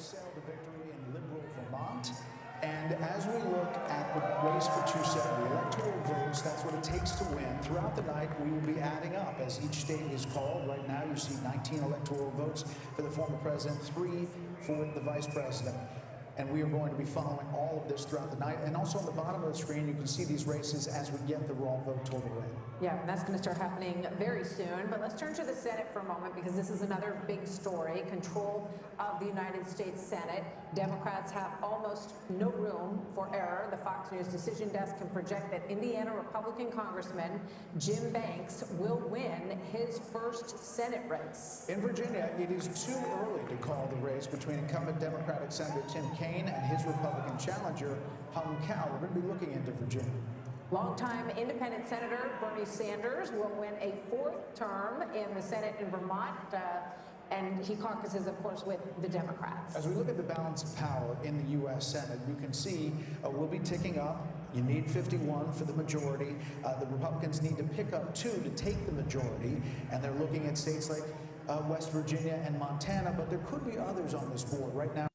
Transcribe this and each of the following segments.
sailed to victory in liberal Vermont. And as we look at the race for 270 electoral votes, that's what it takes to win. Throughout the night, we will be adding up as each state is called. Right now, you see 19 electoral votes for the former president, 3 for the vice president. And we are going to be following all of this throughout the night. And also on the bottom of the screen, you can see these races as we get the raw vote total in. Yeah, and that's going to start happening very soon. But let's turn to the Senate for a moment, because this is another big story. Control of the United States Senate. Democrats have almost no room for error. The Fox News decision desk can project that Indiana Republican Congressman Jim Banks will win his first Senate race. In Virginia, it is too early to call the race between incumbent Democratic Senator Tim Kaine and his Republican challenger, Hung Cao. We're going to be looking into Virginia. Longtime independent Senator Bernie Sanders will win a 4th term in the Senate in Vermont, and he caucuses, of course, with the Democrats. As we look at the balance of power in the U.S. Senate, you can see we'll be ticking up. You need 51 for the majority. The Republicans need to pick up 2 to take the majority, and they're looking at states like West Virginia and Montana, but there could be others on this board right now.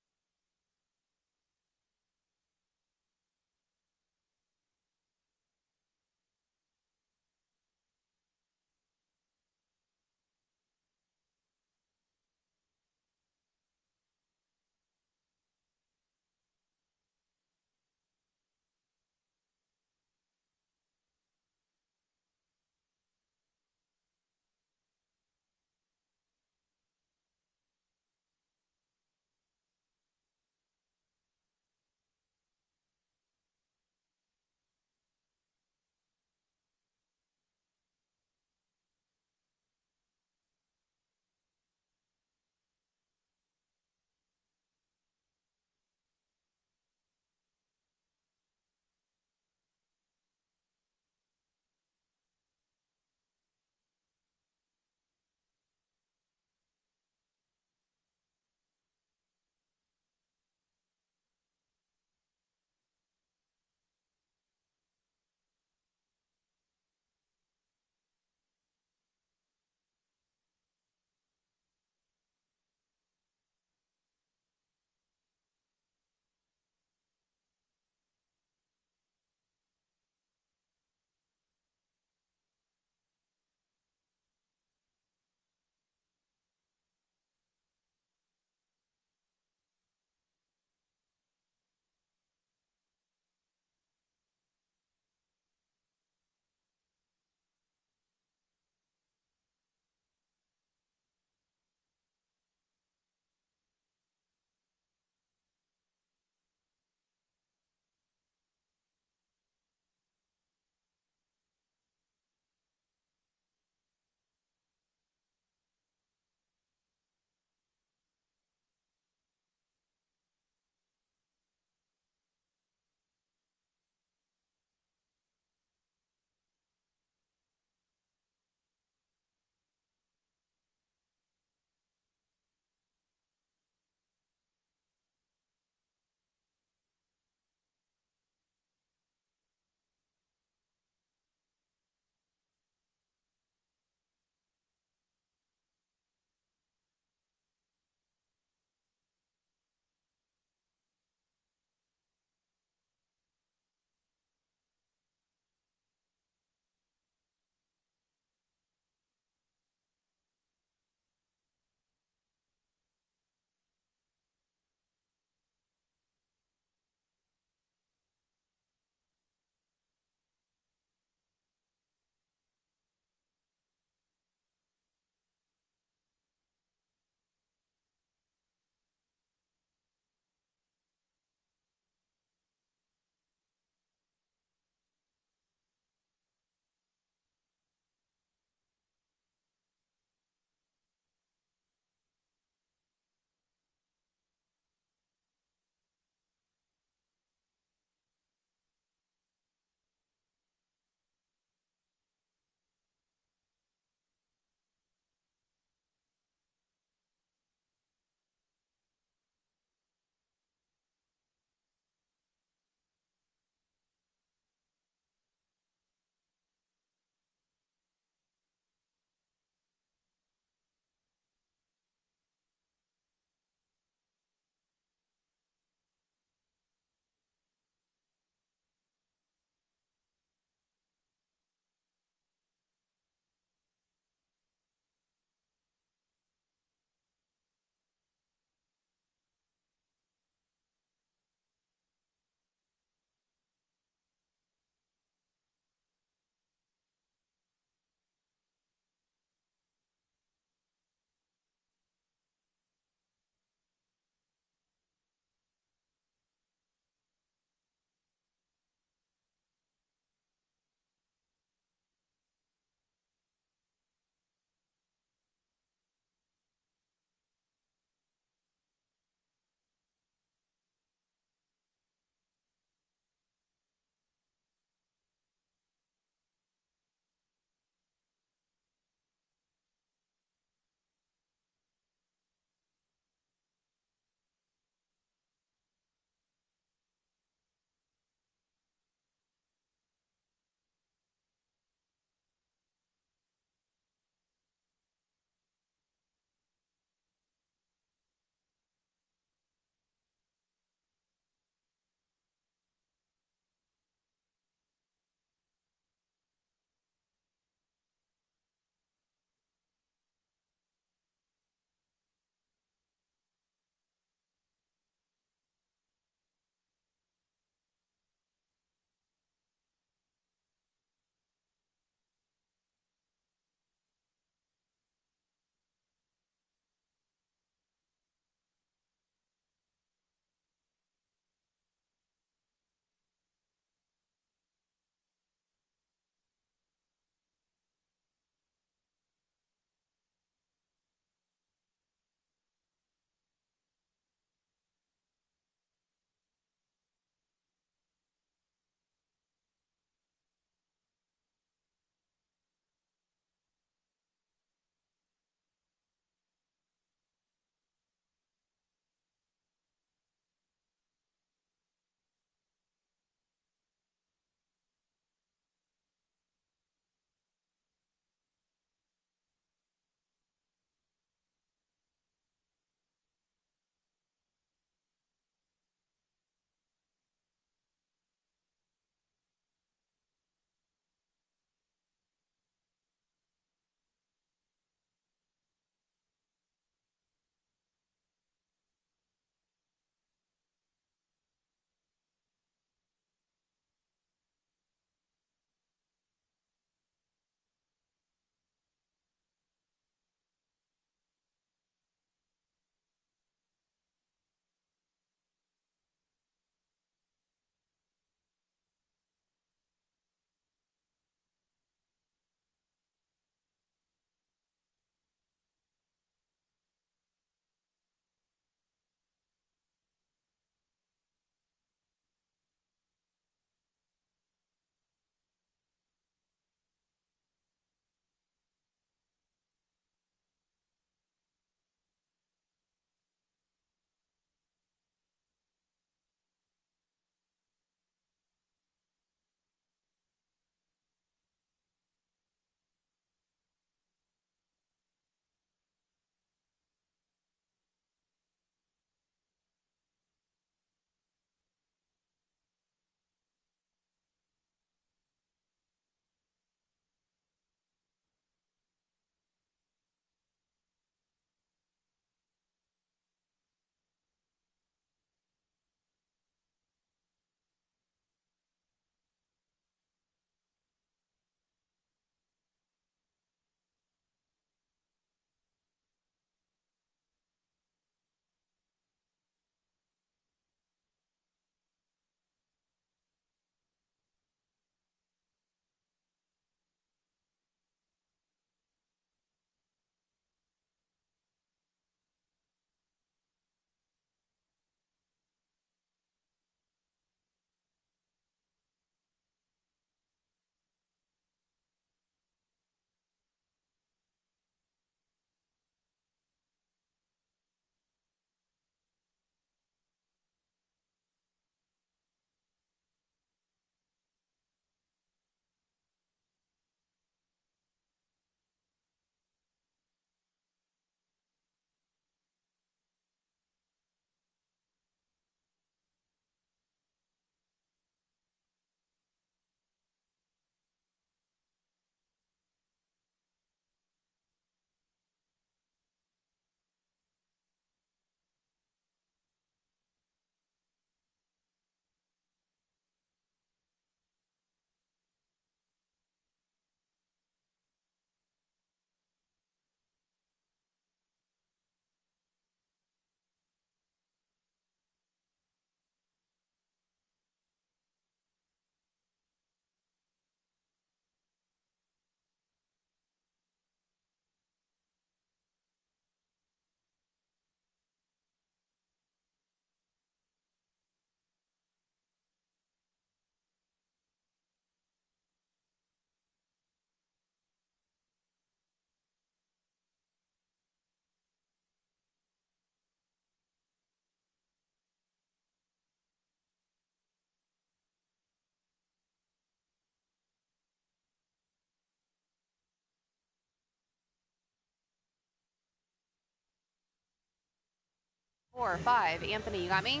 4, 5. Anthony, you got me?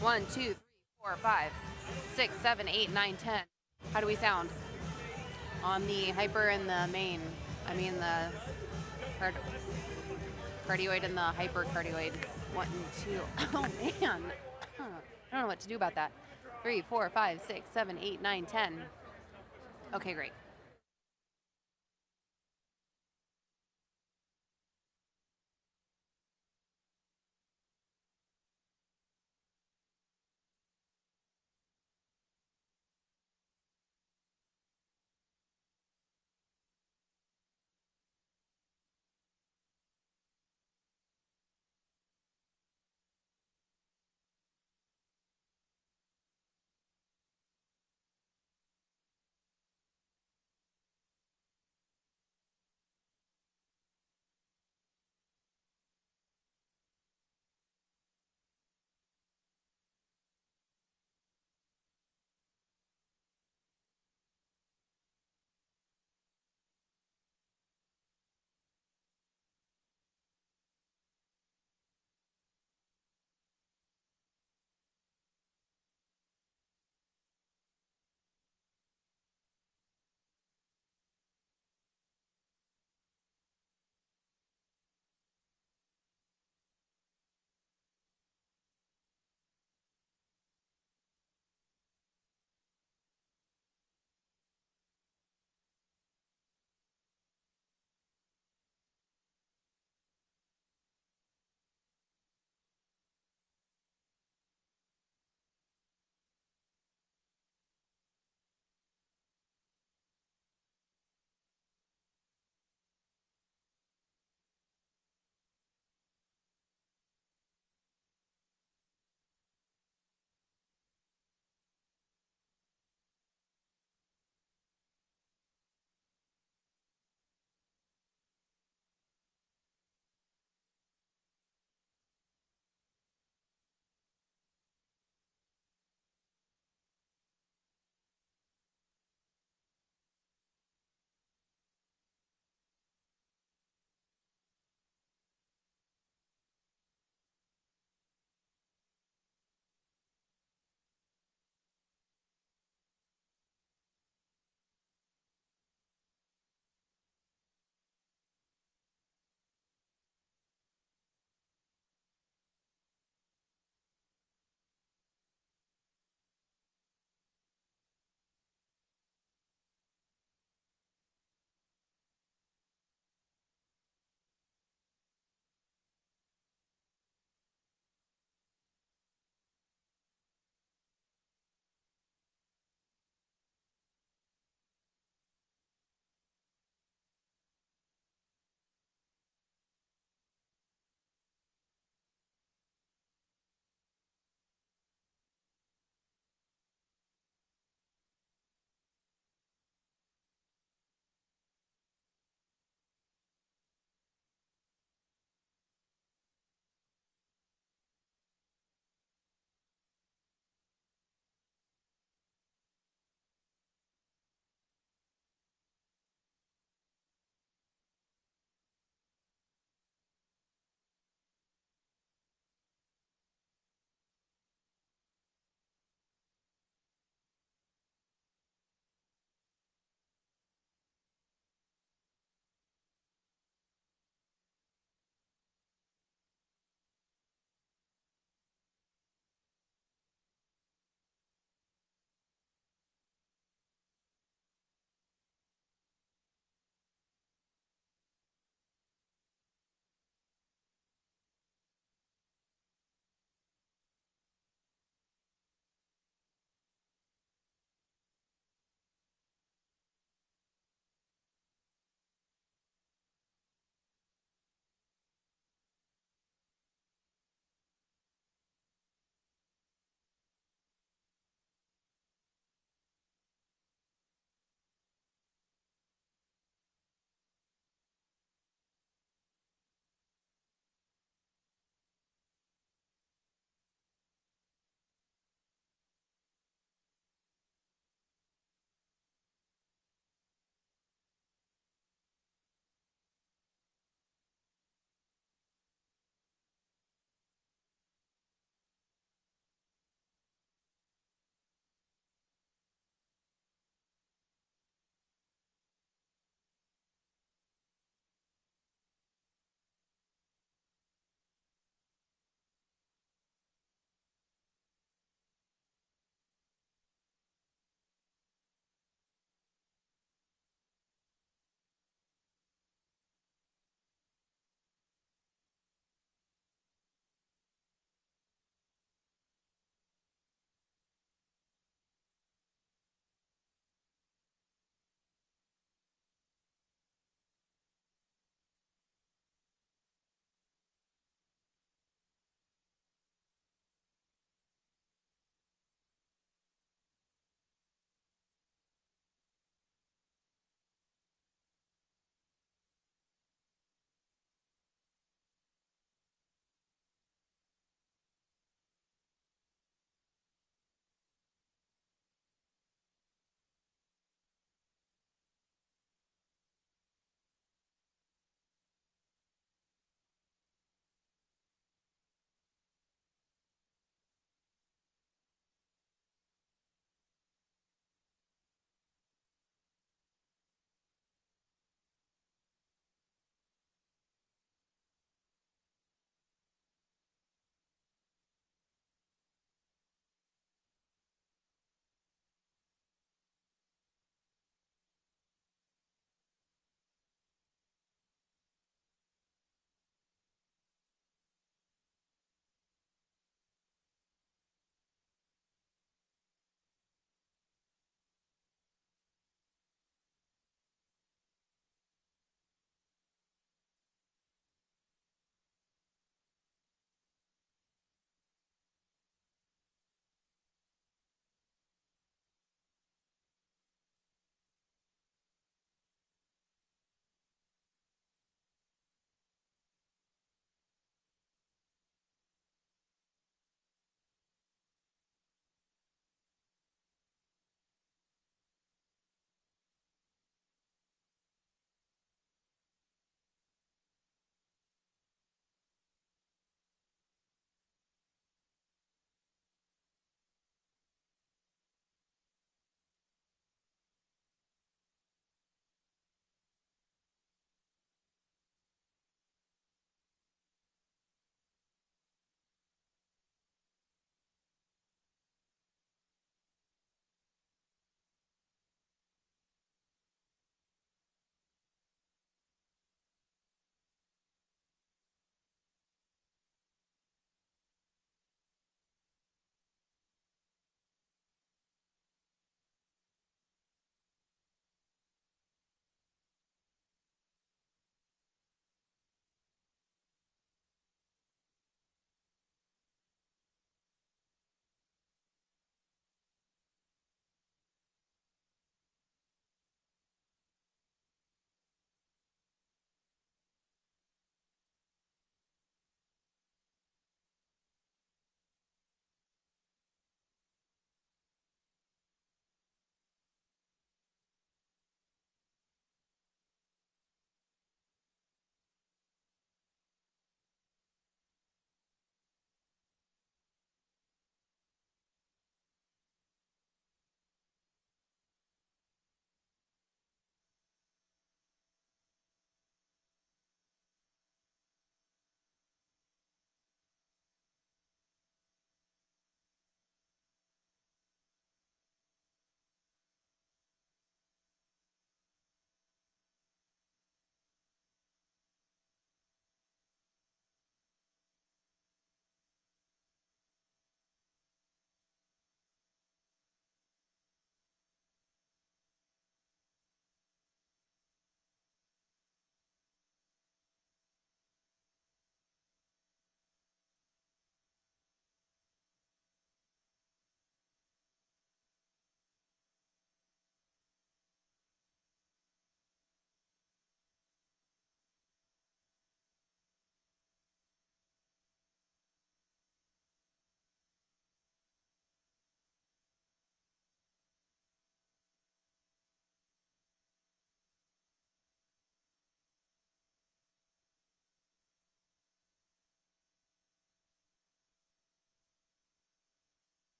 1, 2, 3, 4, 5, 6, 7, 8, 9, 10. How do we sound? On the hyper and the main. I mean the cardioid and the hypercardioid. 1 and 2. Oh man. I don't know what to do about that. 3, 4, 5, 6, 7, 8, 9, 10. Okay, great.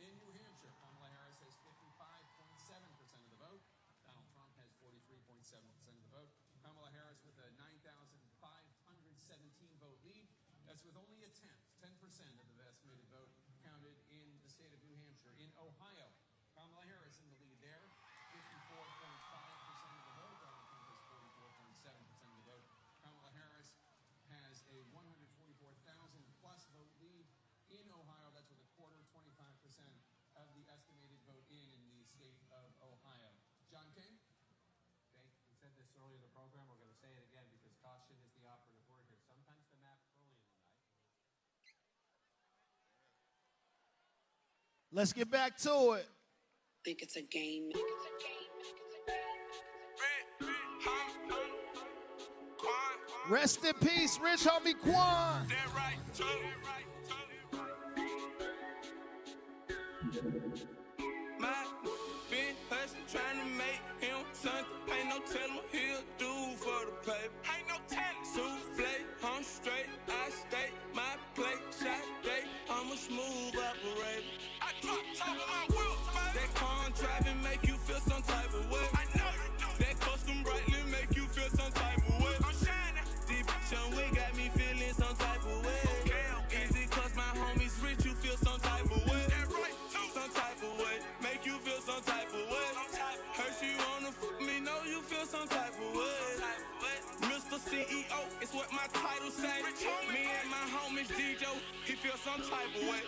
In New Hampshire, Kamala Harris has 55.7% of the vote. Donald Trump has 43.7% of the vote. Kamala Harris with a 9,517 vote lead. That's with only a tenth, 10% of the estimated vote counted in the state of New Hampshire. In Ohio, Kamala Harris in the lead there, 54.5% of the vote. Donald Trump has 44.7% of the vote. Kamala Harris has a 144,000 plus vote lead in Ohio. That's with a quarter, 25% of the estimated vote in the state of Ohio. John King? Okay, we said this earlier in the program. We're going to say it again because caution is the operative word here. Sometimes the map early in the night. Let's get back to it. Think it's a game. Rest in peace, Rich Homie Quan. My been hustling, trying to make him something. Ain't no telling what he'll do for the paper. Ain't no telling. Souffle, I'm straight, I stay. My plate, shot day, I'm a smooth operator. I drop top of my wheel. That car driving make you feel some type of way. I know you do. That custom brightly make you feel some type of way. I'm shining. Deep we got me feeling some type of way. Okay. Easy cause my homies rich, you feel some type of way. That right too. Some type of way. Make you feel some type of way. Hershey wanna fuck me, know you feel some type of way. Mr. CEO, it's what my title say. Me and my homies DJ, he feel some type of way.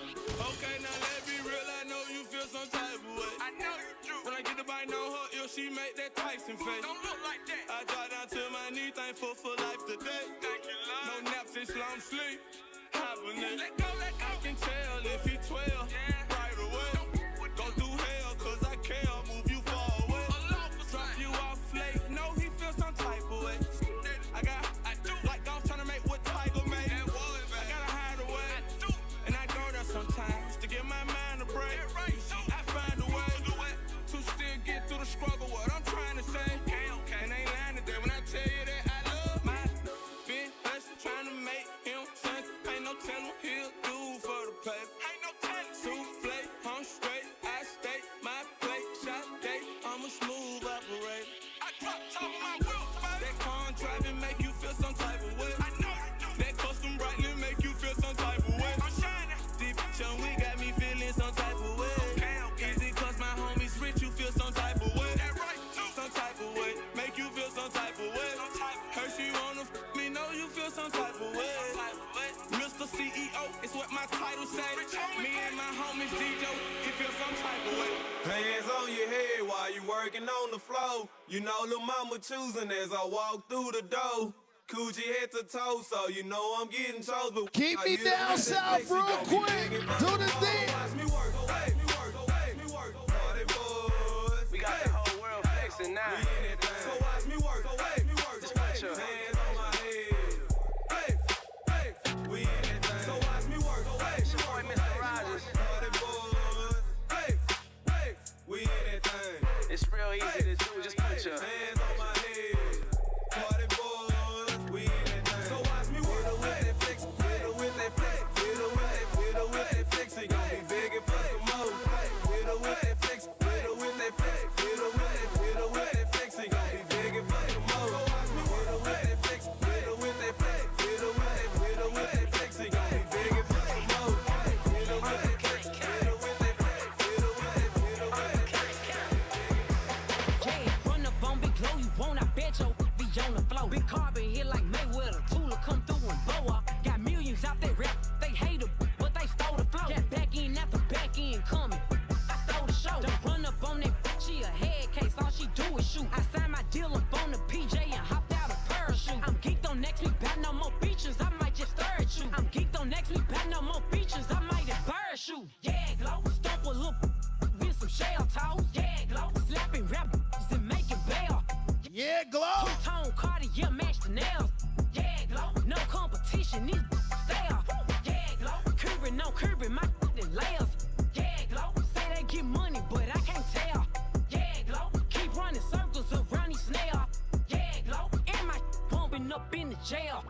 Okay, now let's be real, I know you feel some type of way. I know you do. When I get the bite on her ear, she make that Tyson face. Don't look like that. I drop down to my knee, thankful for life today. Thank you, Lord. No naps, it's long sleep. Happening. Let go, let go. I can tell if he 12 right away. Go through hell, cause I care, move you far away. Drop you off late, know he feel some type of way. I do. Like golf trying to make what Tiger made. I gotta hide away. And I go there sometimes to give my mind a break. I find a way to still get through the struggle, what I'm trying to say. And ain't lying today when I tell you that I love my been hustling, trying to make him something. Ain't no telling what he'll do for the paper. Ain't no telling. Souffle, I'm straight, I stay. My plate, shot day, I'm a smooth operator. I drop top of my wheel. That car driving make you feel some type of way. I know you do. That custom brightly make you feel some type of way. I'm shining. Deep we got me feeling some type of way. Okay. Easy cause my homies rich, you feel some type of way. That right too. Some type of way. Make you feel some type of way. Hershey wanna fuck me, know you feel some type of way. Mr. CEO, it's what my title say. Me and my homies DJ, he feel some type of way. Hands on your head while you working on the floor. You know lil' mama choosing as I walk through the door. Coochie head to toe, so you know I'm getting chose. But keep me down south real quick. Do the thing. We got the whole world flexing now. So watch me work. Just put your hands on my head. We in that thing. So watch me work. It's your boy Mr. Rogers. We in that thing. It's real easy to do. Just put your hands on my head. Party boys, we in that thing. So watch me work. Fiddle with that flex. Fiddle with that flex. He gon' be begging for some more. Fiddle with that flex. Fiddle with that flex. Fiddle with that flex. He gon' be begging for some more. So watch me fiddle with that flex. Fiddle with that flex. Fiddle with that flex. He gon' be begging for some more. Fiddle with that flex. Fiddle with that flex. Fiddle with that flex. Yeah, run up on big glow, you won't, I bet your be on the floor. Big carbon here like Mayweather, Tula come through and blow up. Got millions out there rap, they hate her, but they stole the flow. Got back in after back in coming, I stole the show. Don't run up on that bitch, she a head case, all she do is shoot. I signed my deal up on the PJ and hopped out a parachute. I'm geeked on next week, bat no more features, I might just stir at you. I'm geeked on next week, bat no more features, I might embarrass you. Yeah, glow, stomp a little with some shell toes. Yeah, glow, slapping rap and making bail. Yeah, glow. Two-tone Cartier match the nails. Yeah, glow, no competition, these stale. Yeah, glow, curving, no curving, my layers. Yeah, glow, say they get money, but I can't tell. Yeah, glow, keep running circles around these snails. Yeah, glow, and my bumping up in the jail.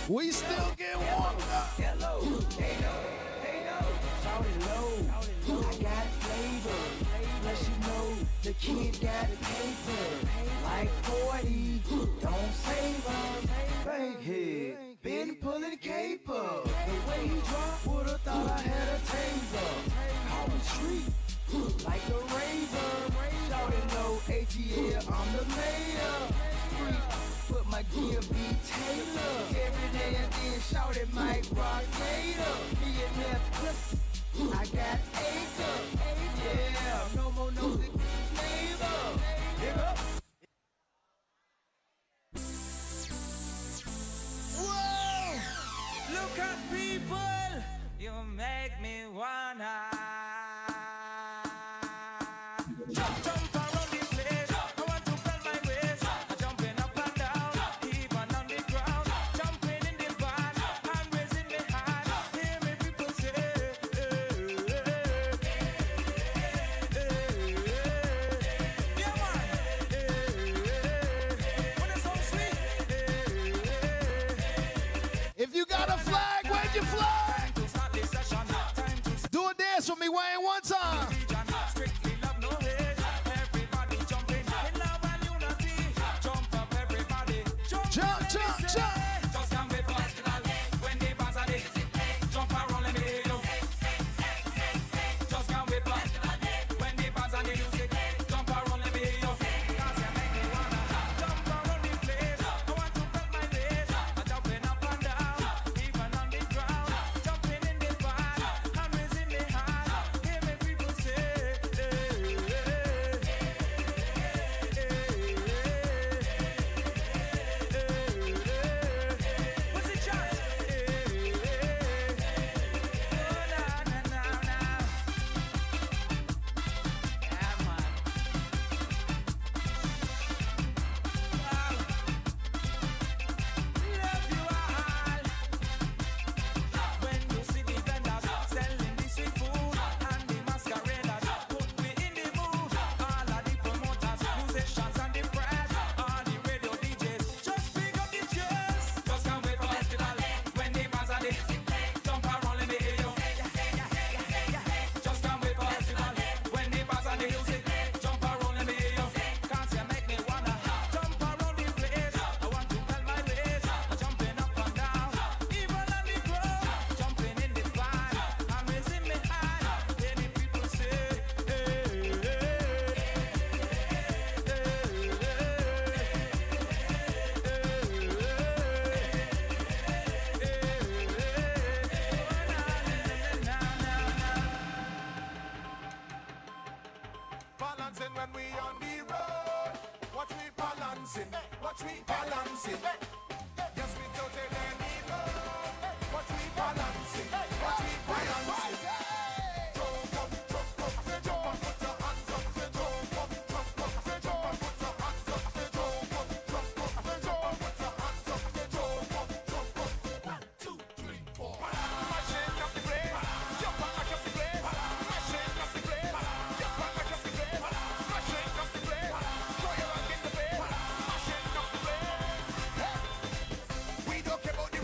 We still get warmed up. Hello, hey no, shout it low. I got flavor, plus you know the kid got paper. Like 40, don't save him. Bankhead, been pulling caper. The way he dropped, would've thought I had a taser. Call me street, like a razor. Shout it low, ATL, I'm the mayor. Put my gear be Taylor. Every day and then shout it Mike Rock Gator. Me and that pussy, I got acre. Yeah, no more nosy neighbor. Nigga. Whoa! Look at people, you make me wanna jump around the place. I want to bend my waist. I'm jumping up and down, even on the ground. Jumping in the van, and raising my hand. Hear me people say, yeah man, when it's so sweet. If you got a flag, wave your flag. Do a dance with me, Wayne, one time. Strictly love, no hate. Everybody jumping in love and unity. Jump up, everybody. Jump, Jump, jump, jump. Just can't wait for festival. When they pass on it, jump around, let me hear you. Just can't wait for festival. When they pass on the music, jump around, let me hear you. Cause you make me wanna jump around the place. I want to bend my waist. I'm jumping up and down, even on the ground. Jumping in the van, I'm raising my hand. Hear me people say, what's the chance? Oh, na, na, na, na. Yeah, man. Wow. Love you all. When you see the vendors selling the sweet food and the masqueraders, put me in the mood. All of the promoters, musicians and the press, all the radio DJs, just pick up the chest. Just can't wait for festival. When they pass on it, jump around, let me hear you. Just can't wait for festival. When they pass on the music, jump around, let me hear you. Cause you make me wanna jump around the place. I want to bend my waist. I'm jumping up and down, even on the ground. Jumping in the van, I'm raising my hand. Many people say, Balancing when we on the road. Watch me balancing. Watch me balancing. Yes, we totally need road. Watch me balancing. Watch me balancing. Jump up, jump up, jump up, put your hands up. Jump up, jump up, jump up, put your hands up. Jump up, jump up, jump up, put your hands up. Jump up, jump up. 1, 2, 3, 4. Mashing up the place. Jump up, mash up the place. Mashing up the place. Jump up, mash up the place. Mashing up the place. Throw your hand in the place. Mashing up the place. Hey. We don't care about the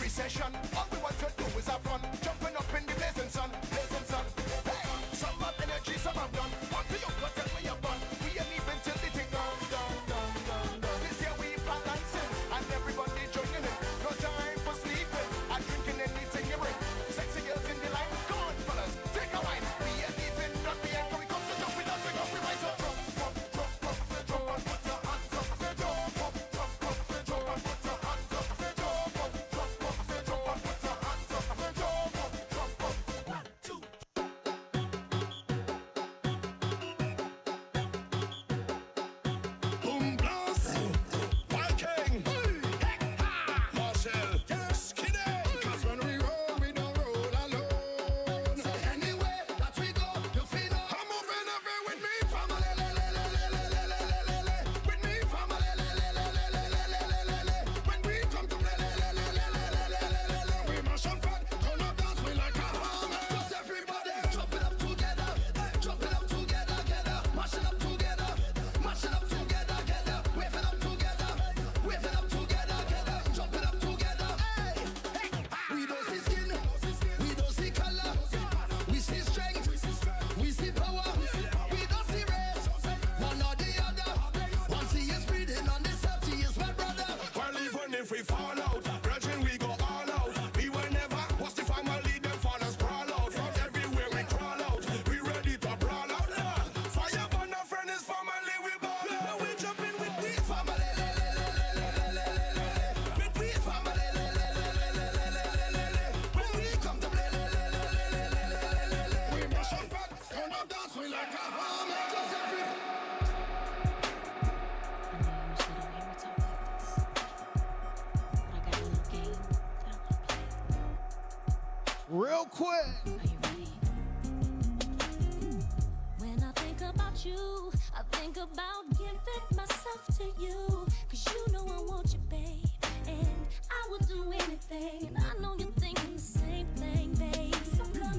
Real quick. Are you ready? When I think about you, I think about giving myself to you. Cause you know I want you, babe. And I will do anything. And I know you're thinking the same thing, babe. So come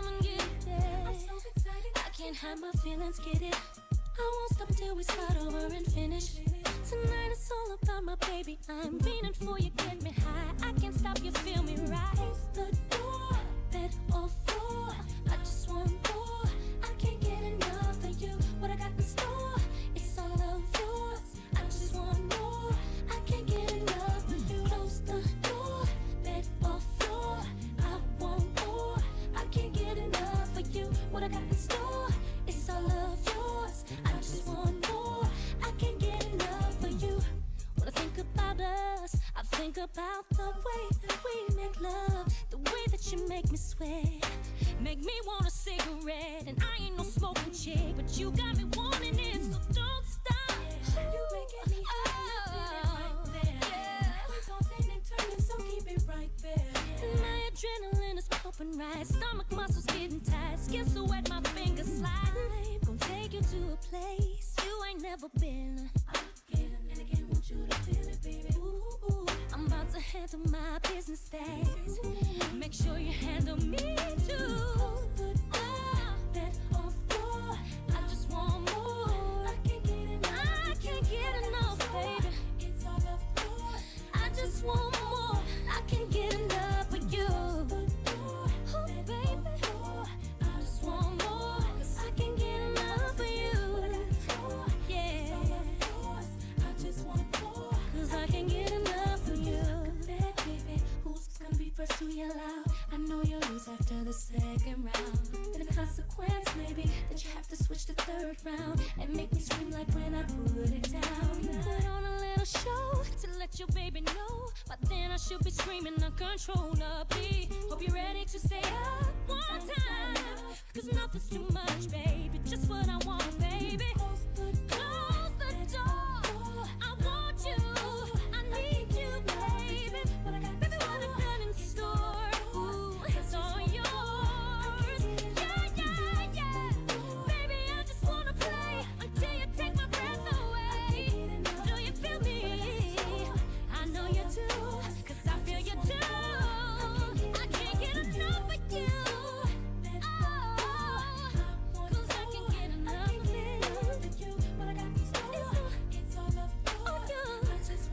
and get it, yeah. I'm so excited. I can't hide my feelings, get it. I won't stop till we start over and finish. Tonight it's all about my baby. I'm fiending for you, get me high. I can't stop you, feel me right. Close the door, bed or floor. I just want more. I can't get enough of you. What I got in store, it's all of yours. I just want more. I can't get enough of you. Close the door, bed or floor. I want more. I can't get enough of you. What I got in store, it's all of yours. I just want more. I can't get enough of you. When I think about us, I think about the way that we make love, the way that you make me sweat, make me want a cigarette. And I ain't no smoking chick, but you got me wanting it, so don't stop. You making me right there. Yeah. We tossing and turning, so keep it right there. And my adrenaline is pumping right, stomach muscles getting tight, skin so wet, my fingers slide. I'm gonna take you to a place you ain't never been. Again and again, want you to feel it, baby. Ooh, I'm about to handle my business days. Make sure you handle me too. Bed or floor, I just want more. I can't get enough. I can't get enough, baby. It's all of yours. I just want more. I can't get enough of you. Oh, baby, I just want more. 'Cause I can't get enough of you. Yeah, I just want more. 'Cause I can't get enough of you. Baby, who's gonna be first to yell out? I know you'll lose after the second round. And the consequence may be that you have to switch to third round and make me scream like when I put it down. Put on a little show to let your baby know, but then I should be screaming uncontrollably. Hope you're ready to stay up one time, 'cause nothing's too much, baby. Just what I want, baby. Close the door. I want you. I need you, baby. Baby, what I got in store, ooh, it's all yours. Yeah, yeah. Baby, I just wanna play until you take my breath away. Do you feel me? I know you do, 'cause I feel you too. I can't get enough of you. Oh, 'cause I can't get enough of you. What I got in store, it's all of yours. I just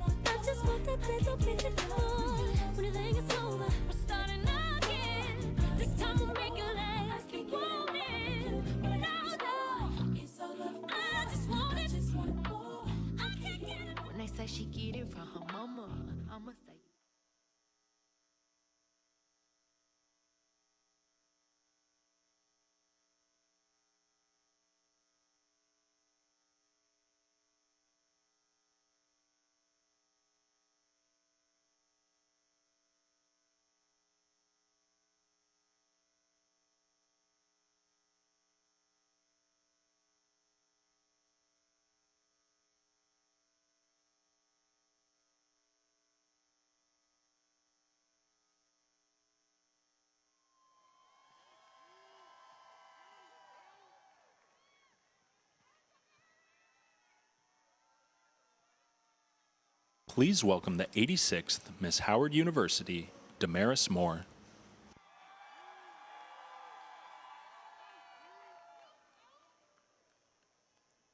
want that little bit more. When you think it's over, we're starting again. This time we'll make it last. Keep going. No, it's all of yours. I just want it. I just want more. I can't get it. When they say she get it from her mama, I'ma say. Please welcome the 86th Miss Howard University, Damaris Moore.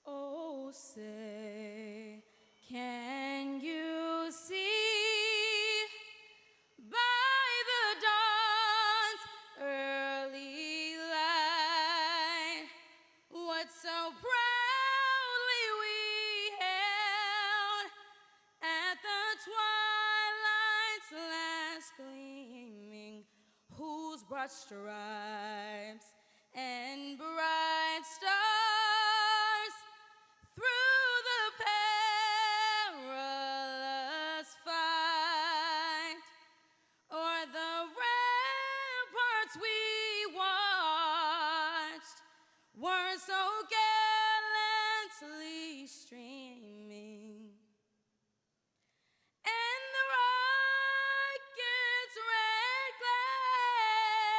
Oh, say, can you see by the dawn's early light what so proudly we held at the twilight's last gleaming, whose broad stripes and bright stars through the perilous fight o'er the ramparts we watched were so gallantly streaming. And the rocket's red glare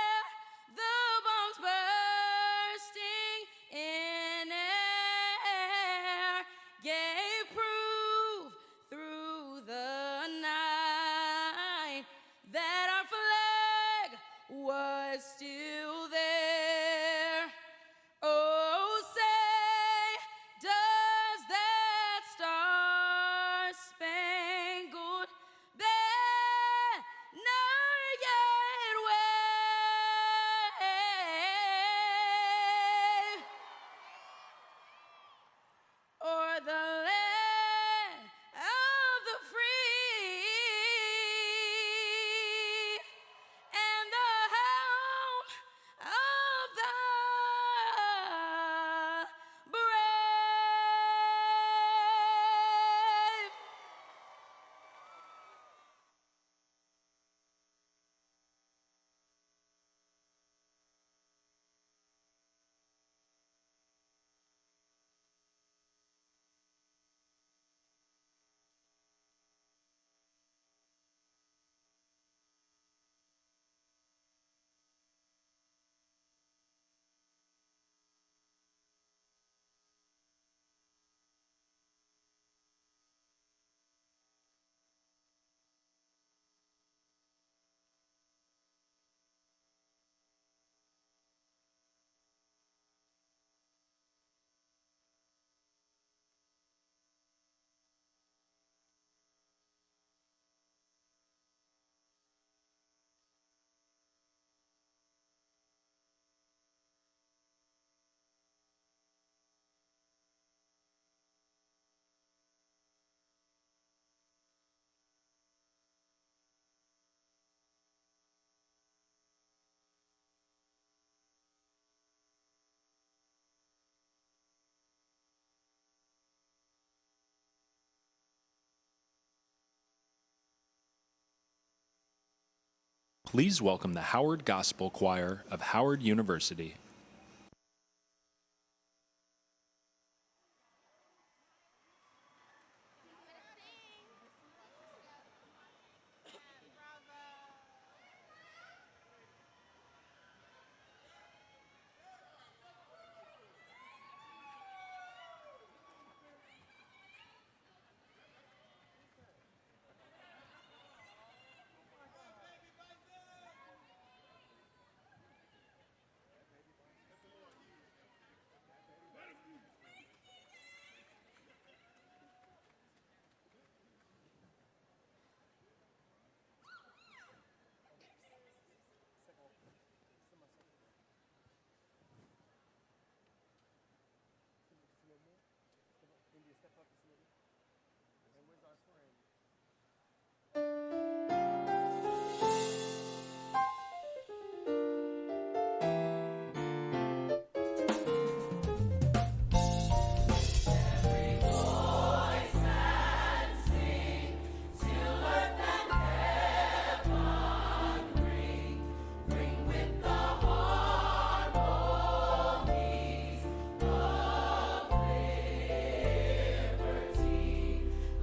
Please welcome the Howard Gospel Choir of Howard University.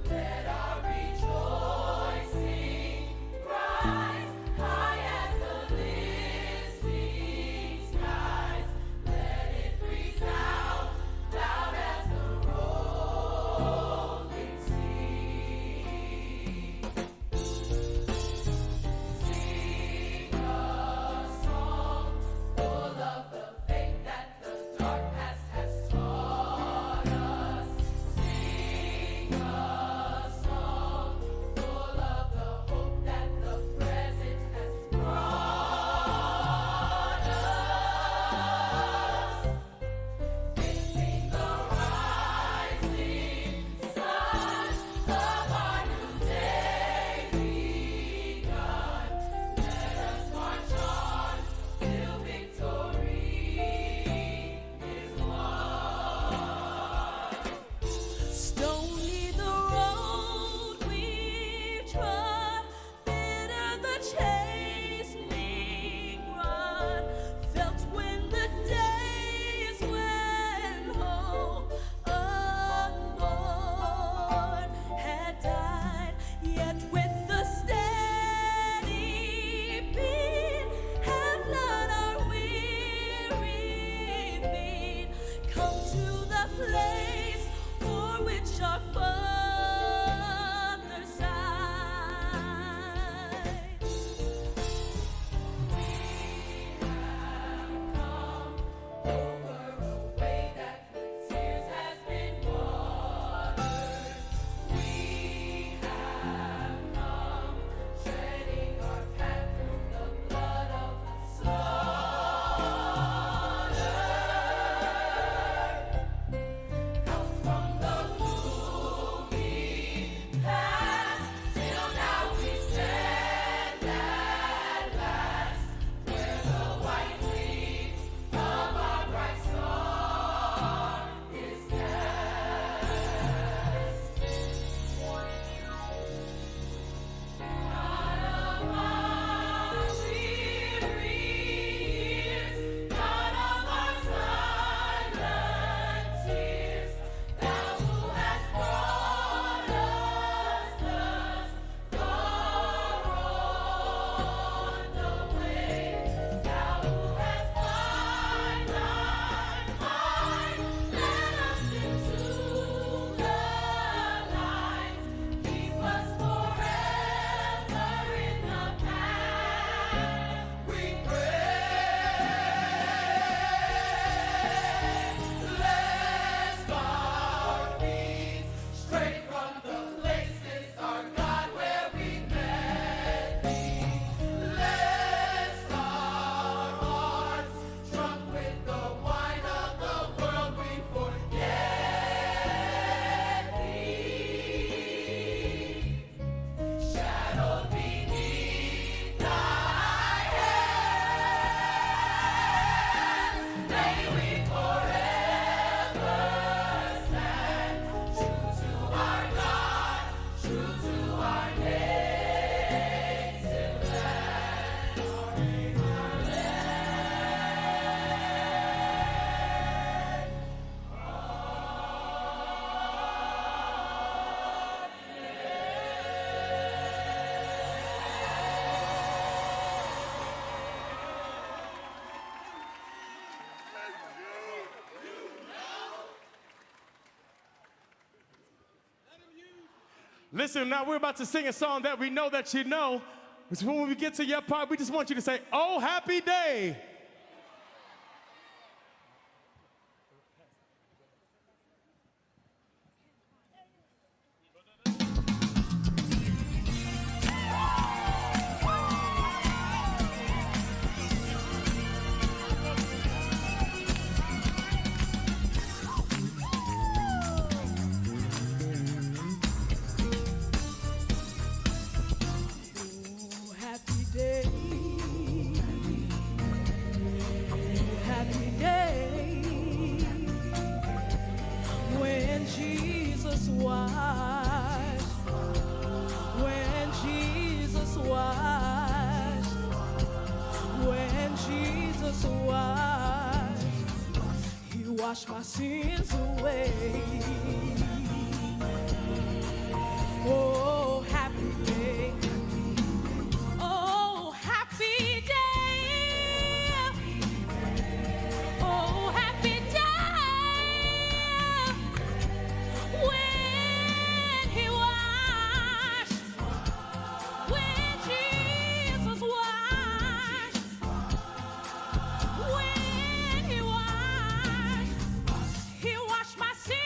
Let our Listen, now we're about to sing a song that we know that you know. So when we get to your part, we just want you to say, "Oh, happy day." Wash my sins away. Oh, happy day. Oh, happy day. Oh, happy day. When he washed, when Jesus washed, when he washed. He washed my sins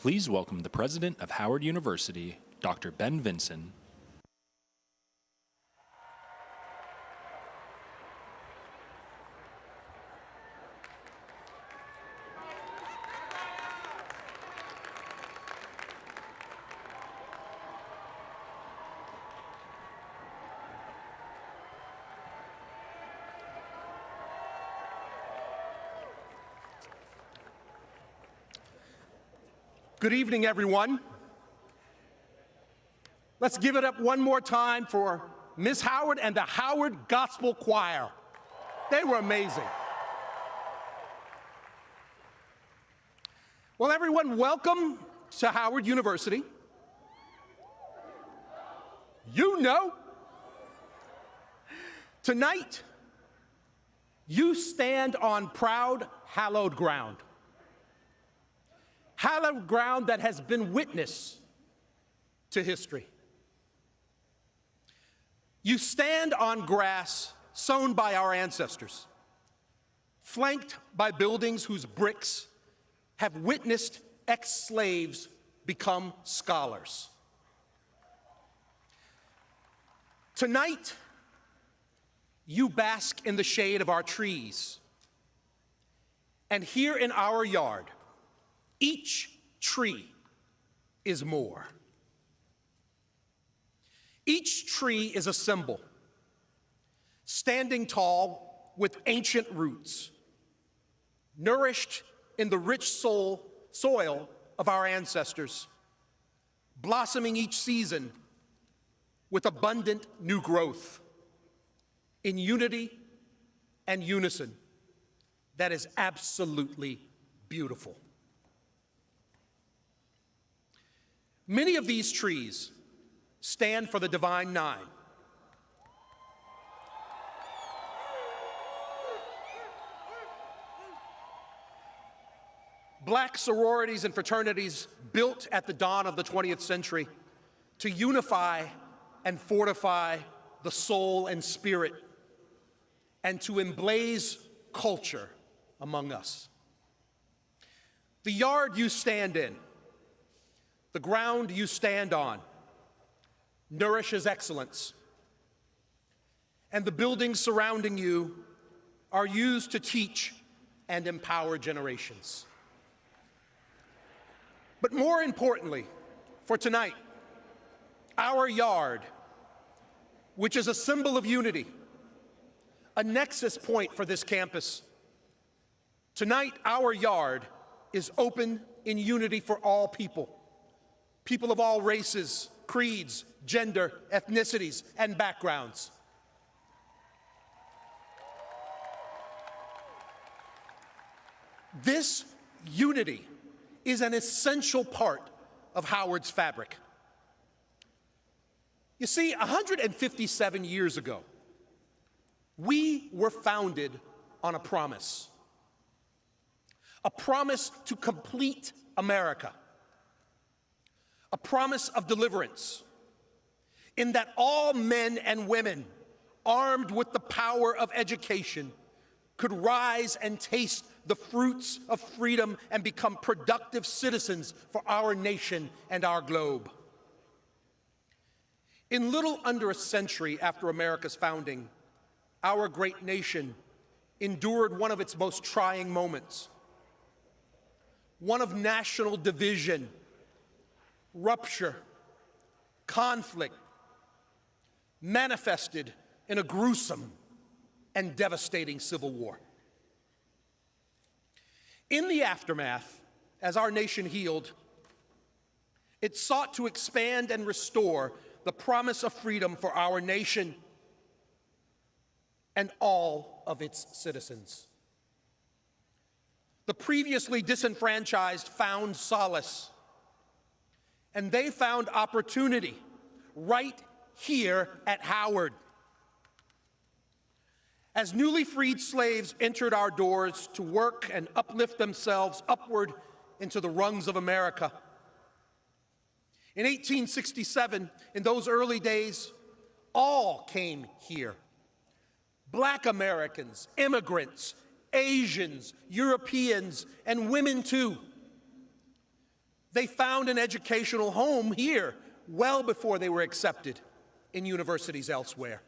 Please welcome the president of Howard University, Dr. Ben Vinson. Good evening, everyone. Let's give it up one more time for Miss Howard and the Howard Gospel Choir. They were amazing. Well, everyone, welcome to Howard University. You know, tonight, you stand on proud, hallowed ground. Hallowed ground that has been witness to history. You stand on grass sown by our ancestors, flanked by buildings whose bricks have witnessed ex-slaves become scholars. Tonight, you bask in the shade of our trees. And here in our yard, each tree is more. Each tree is a symbol, standing tall with ancient roots, nourished in the rich soil of our ancestors, blossoming each season with abundant new growth in unity and unison that is absolutely beautiful. Many of these trees stand for the Divine Nine. Black sororities and fraternities built at the dawn of the 20th century to unify and fortify the soul and spirit and to emblaze culture among us. The yard you stand in, the ground you stand on, nourishes excellence. And the buildings surrounding you are used to teach and empower generations. But more importantly, for tonight, our yard, which is a symbol of unity, a nexus point for this campus, tonight our yard is open in unity for all people. People of all races, creeds, gender, ethnicities, and backgrounds. This unity is an essential part of Howard's fabric. You see, 157 years ago, we were founded on a promise to complete America. A promise of deliverance, in that all men and women armed with the power of education could rise and taste the fruits of freedom and become productive citizens for our nation and our globe. In little under a century after America's founding, our great nation endured one of its most trying moments, one of national division, rupture, conflict, manifested in a gruesome and devastating civil war. In the aftermath, as our nation healed, it sought to expand and restore the promise of freedom for our nation and all of its citizens. The previously disenfranchised found solace, and they found opportunity right here at Howard. As newly freed slaves entered our doors to work and uplift themselves upward into the rungs of America. In 1867, in those early days, all came here. Black Americans, immigrants, Asians, Europeans, and women too. They found an educational home here well before they were accepted in universities elsewhere.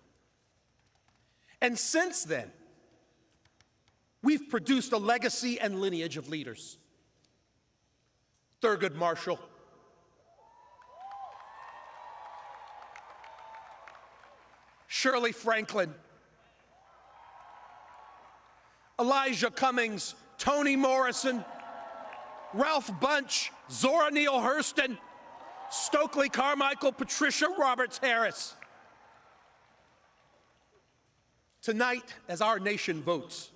And since then, we've produced a legacy and lineage of leaders. Thurgood Marshall, Shirley Franklin, Elijah Cummings, Toni Morrison, Ralph Bunche, Zora Neale Hurston, Stokely Carmichael, Patricia Roberts Harris. Tonight, as our nation votes,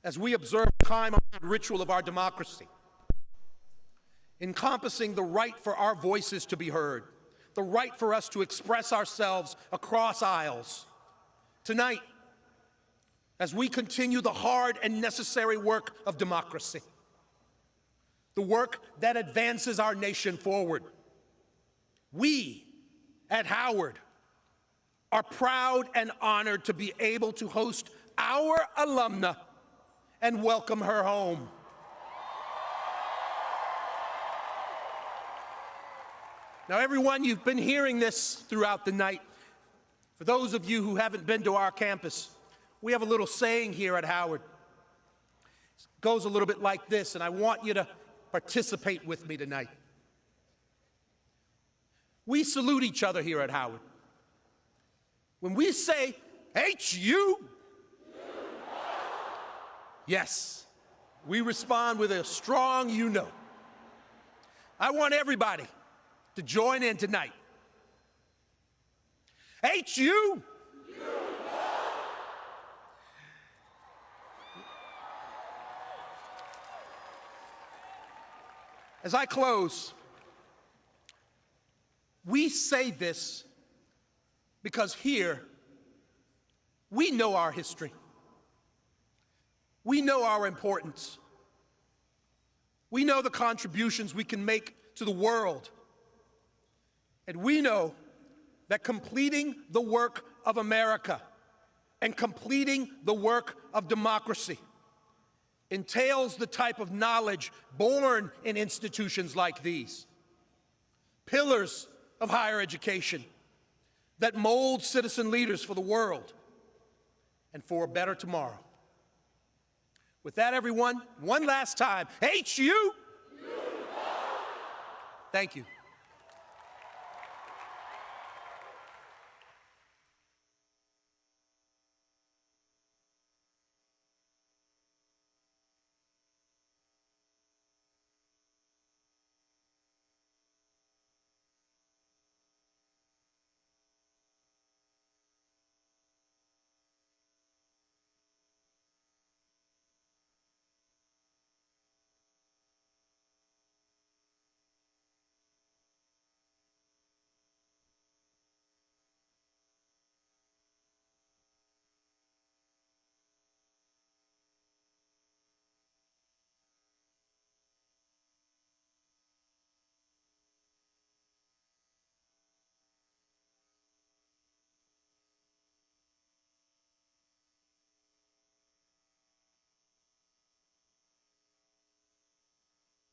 as we observe the time-honored ritual of our democracy, encompassing the right for our voices to be heard, the right for us to express ourselves across aisles. Tonight, as we continue the hard and necessary work of democracy, the work that advances our nation forward, we at Howard are proud and honored to be able to host our alumna and welcome her home. Now, everyone, you've been hearing this throughout the night. For those of you who haven't been to our campus, we have a little saying here at Howard. It goes a little bit like this, and I want you to participate with me tonight. We salute each other here at Howard. When we say, H-U, yes, we respond with a strong you know. I want everybody to join in tonight. H-U, as I close, we say this because here, we know our history. We know our importance. We know the contributions we can make to the world. And we know that completing the work of America and completing the work of democracy entails the type of knowledge born in institutions like these, pillars of higher education that mold citizen leaders for the world and for a better tomorrow. With that, everyone, one last time, H-U. Thank you.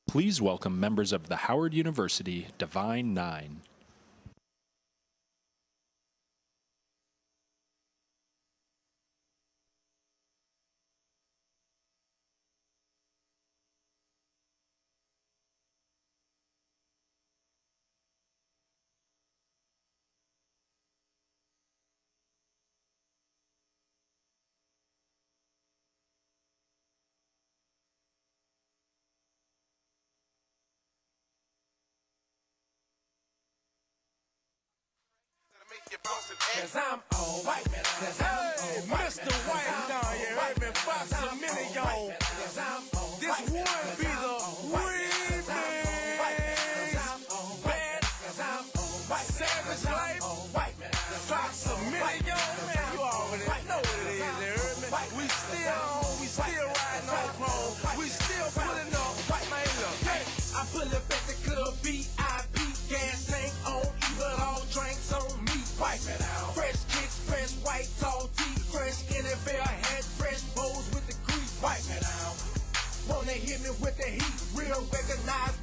Please welcome members of the Howard University Divine Nine. Cause I'm on, cause I'm on, Mr. White down here, I've been boxing a million on. This would be the remix. Bad, savage life, box a million, man, you already know what it is, you heard me? We still riding on chrome, we still pulling up, man, look. Hey, I pull up at the club, VIP, gas tank on, even all drinks on me. Fresh kicks, fresh white tall tee, fresh NFL hat, fresh bows with the grease. Wipe it out. Wanna hit me with the heat, real recognized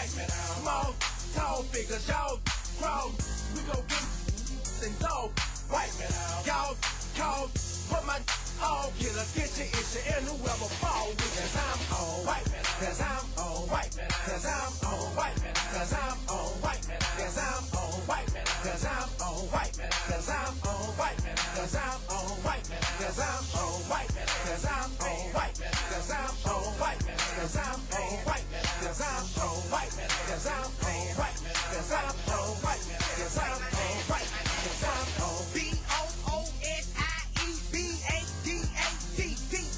Wipe me down. Small, tall figures, y'all crawl. We go get and dog. Wipe me down. Y'all call, put my all killer, get your issue, and whoever fall with. Cause I'm on. Wipe me down. Cause I'm on. Wipe me down. Cause I'm on. Wipe me down. Cause I'm on. Wipe me down. Cause I'm on. Wipe me down. Cause I'm on. Wipe me down. Cause I'm on. Wipe me down. Cause I'm on. Wipe me down. Cause I'm on. Wipe me down. Cause I'm on. Wipe me down. Cause I'm on. Wipe me down. Cause I'm on. Wipe me down. Cause I'm on. Wipe me down. Cause I'm on. Wipe me down. Cause I'm on. Wipe me down. Cause I'm on. Wipe me down. Cause I'm on. BOOSIEBADATT.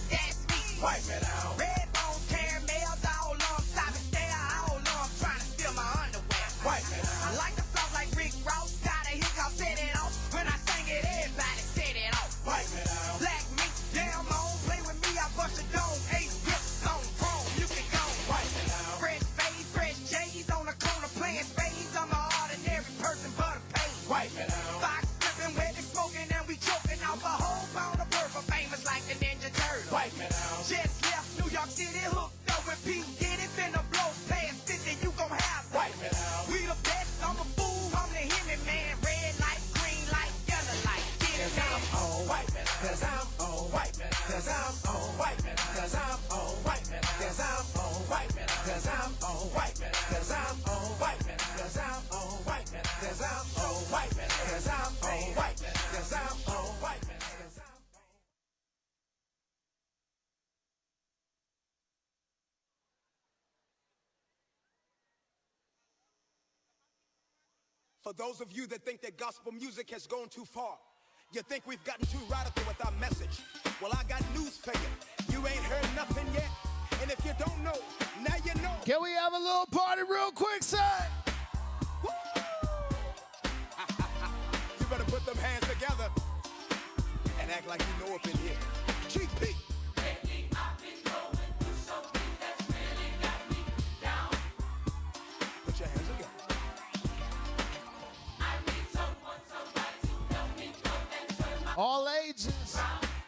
That's me. Wipe me down. Red bone caramels all on, stop and stare all on, trying to steal my underwear. Wipe me down. I like the sauce like Rick Ross, got a hiccup, set it off. When I sing it, everybody set it off. Wipe me down. Black meat, damn on, play with me, I bust a dome. 8 whips on chrome, you can go. Wipe me down. Fresh face, fresh J's on the corner playing spades. I'm an ordinary person, but a pain. Wipe me down. Fox flipping, wet and smoking, and we choking off a whole pound of purple, famous like the Ninja Turtle. Wipe me down. Just left New York City, hooked up with P. Diddy, finna blow past 50, you gon' have that. Wipe me down. We the best, I'm a fool, I'm the Hemi man. Red light, green light, yellow light. Get it, man. Cause I'm on. Wipe me down. Cause I'm on. Wipe me down. Cause I'm on. Wipe me down. Cause I'm on. Wipe me down. Cause I'm on. Wipe me down. Cause I'm on. Wipe me down. Cause I'm on. Wipe me down. Cause I'm on. Wipe me down. Cause I'm on. Wipe me down. Cause I'm on. Wipe me down. Cause I'm on. Wipe me down. For those of you that think that gospel music has gone too far, you think we've gotten too radical with our message. Well, I got news for you. You ain't heard nothing yet. And if you don't know, now you know. Can we have a little party real quick, son? You better put them hands together and act like you know up in here. GP. Put your hands together. All ages,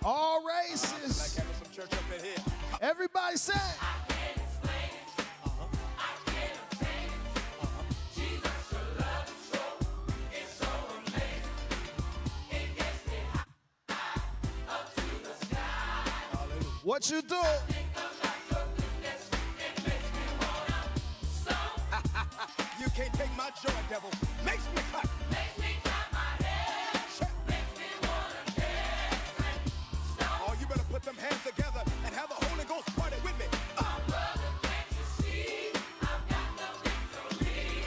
all races. Like having some church up in here. Everybody say. What you do? You can't take my joy, devil. Makes me clap. Makes me clap my hands. Makes me wanna dance. Oh, you better put them hands together and have a Holy Ghost party with me. Brother, can't you see? I've got the victory.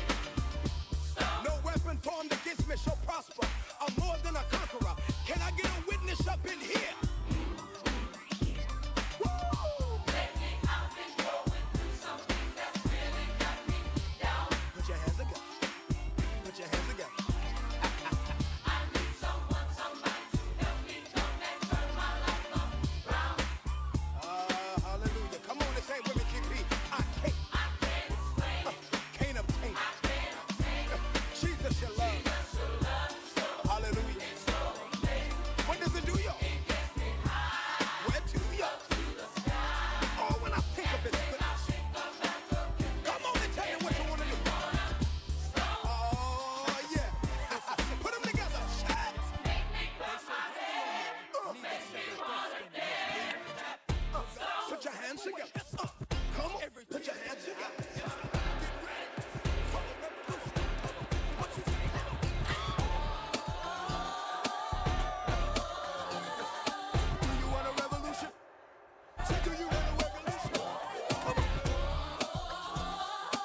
No weapon formed against me shall prosper. I'm more than a conqueror. Can I get a witness up in here?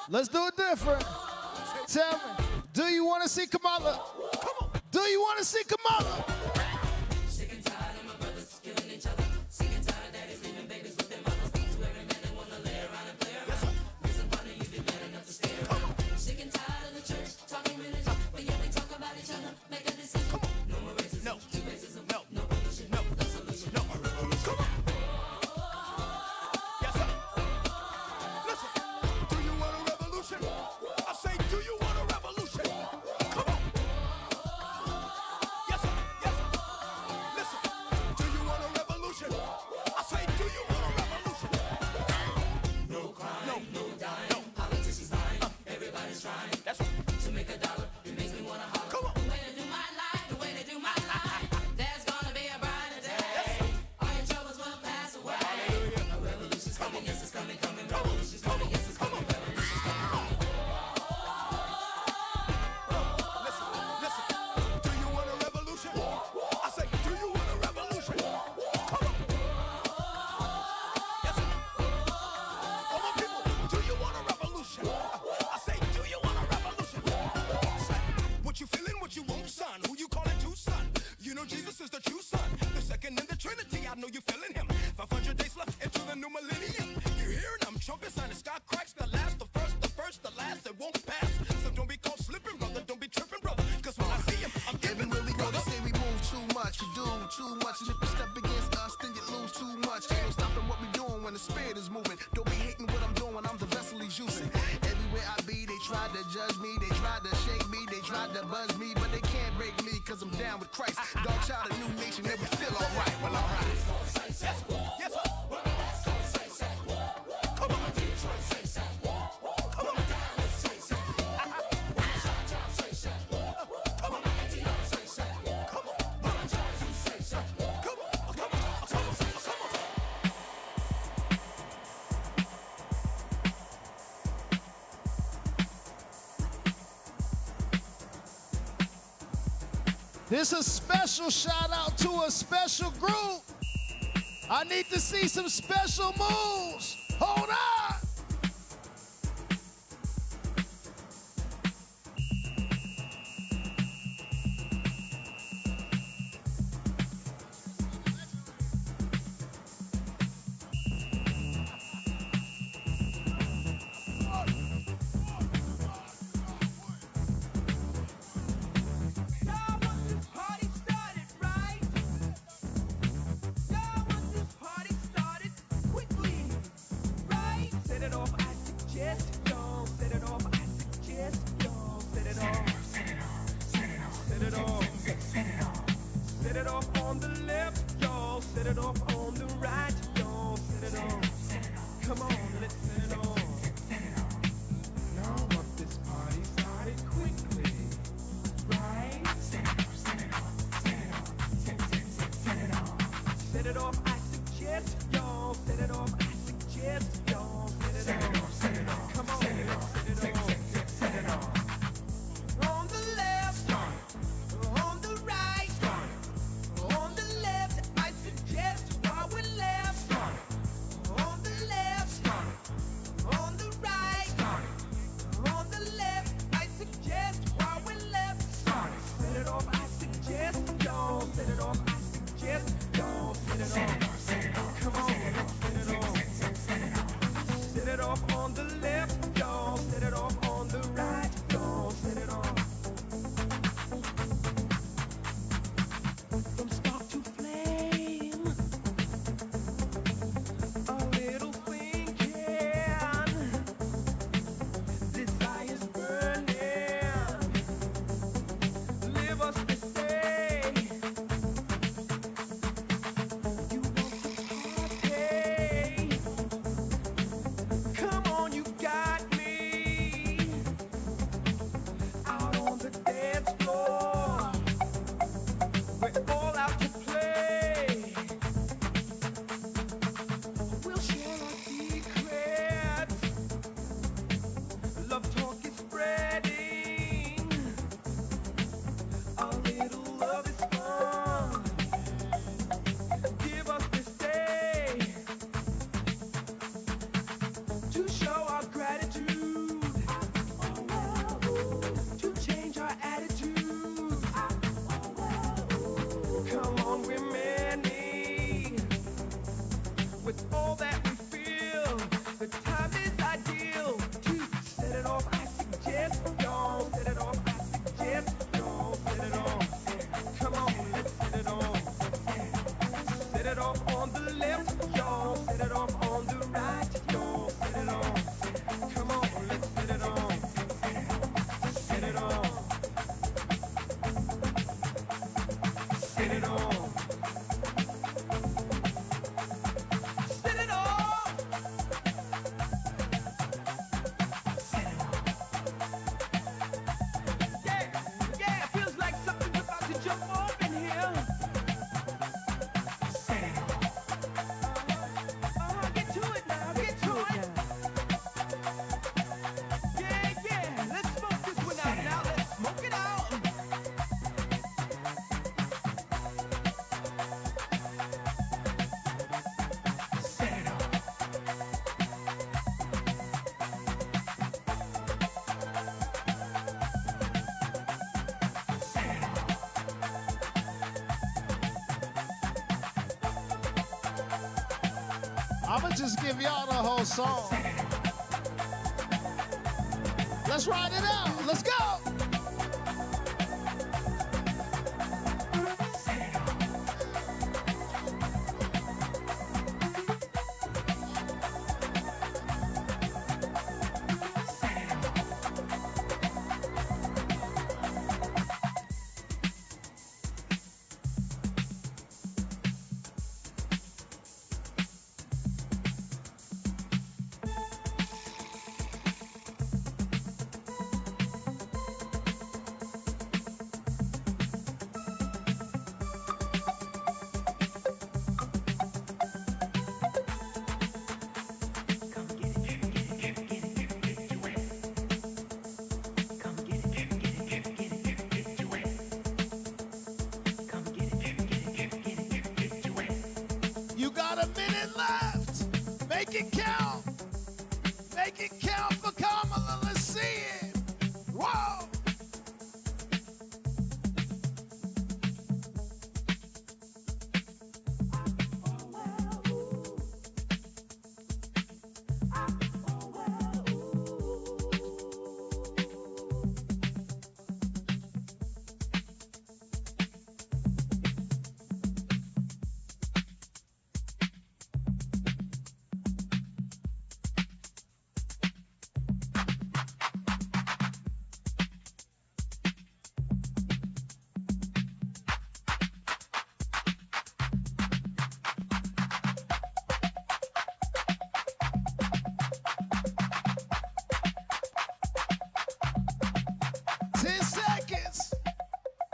Let's do it different. Tell me, do you want to see Kamala? Do you want to see Kamala? Sick and tired of my brothers killing each other. Sick and tired of daddies leaving babies with their mothers. To every man that wanna lay around and play around. Reason funny, you've been mad enough to stay around. Sick and tired of the church talking religion, but yet they talk about each other. Make a decision. No more racism. No. To racism. No. No pollution. No. No solution. No. A revolution. Come on. Yes, sir. Listen. Do you want a revolution? I say, do you want a revolution? Come on. Yes, sir. Yes, that buzz me, but they can't break me, cause I'm down with Christ. Dog child, a new nation, that we feel alright. Well, alright. Yes, sir. Yes, sir. Come on. This is a special shout out to a special group. I need to see some special moves. Hold on. I'ma just give y'all the whole song. Let's ride it out. Let's go. it count. Make it count for Kamala. Let's see it. Whoa.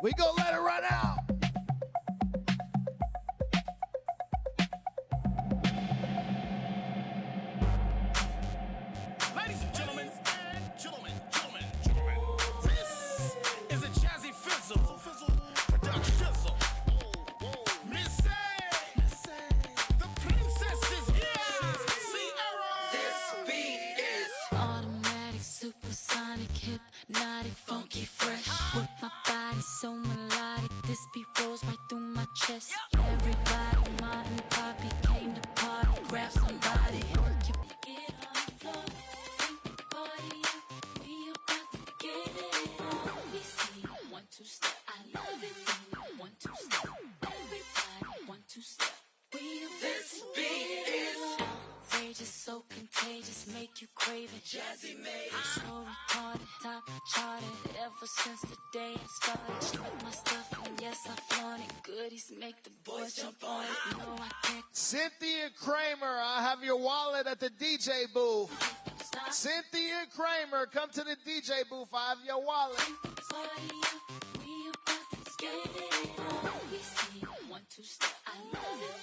We gonna let it run out. Ladies and gentlemen, this is a jazzy fizzle production. Miss the princess is here. Sierra. This beat is automatic, supersonic, hypnotic, funky, fresh. With my body so melodic, this beat rolls right through my chest. Everybody, Martin, Poppy came to party. Grab somebody, work your get on the floor. Bring the party up, we about to get it on. We see 1, 2 step, I love it. 1, 2 step, everybody 1, 2 step. This beat is outrageous, so contagious, make you crave it. Jazzy made it. So retarded, top charted ever since the day I started. Strut my stuff and yes I flaunt it. Goodies make the boys jump on it. No I can't. Cynthia Kramer, I have your wallet at the DJ booth. Cynthia Kramer, come to the DJ booth. I have your wallet. Party up, we about to get it on. We see 1, 2 step, I love it.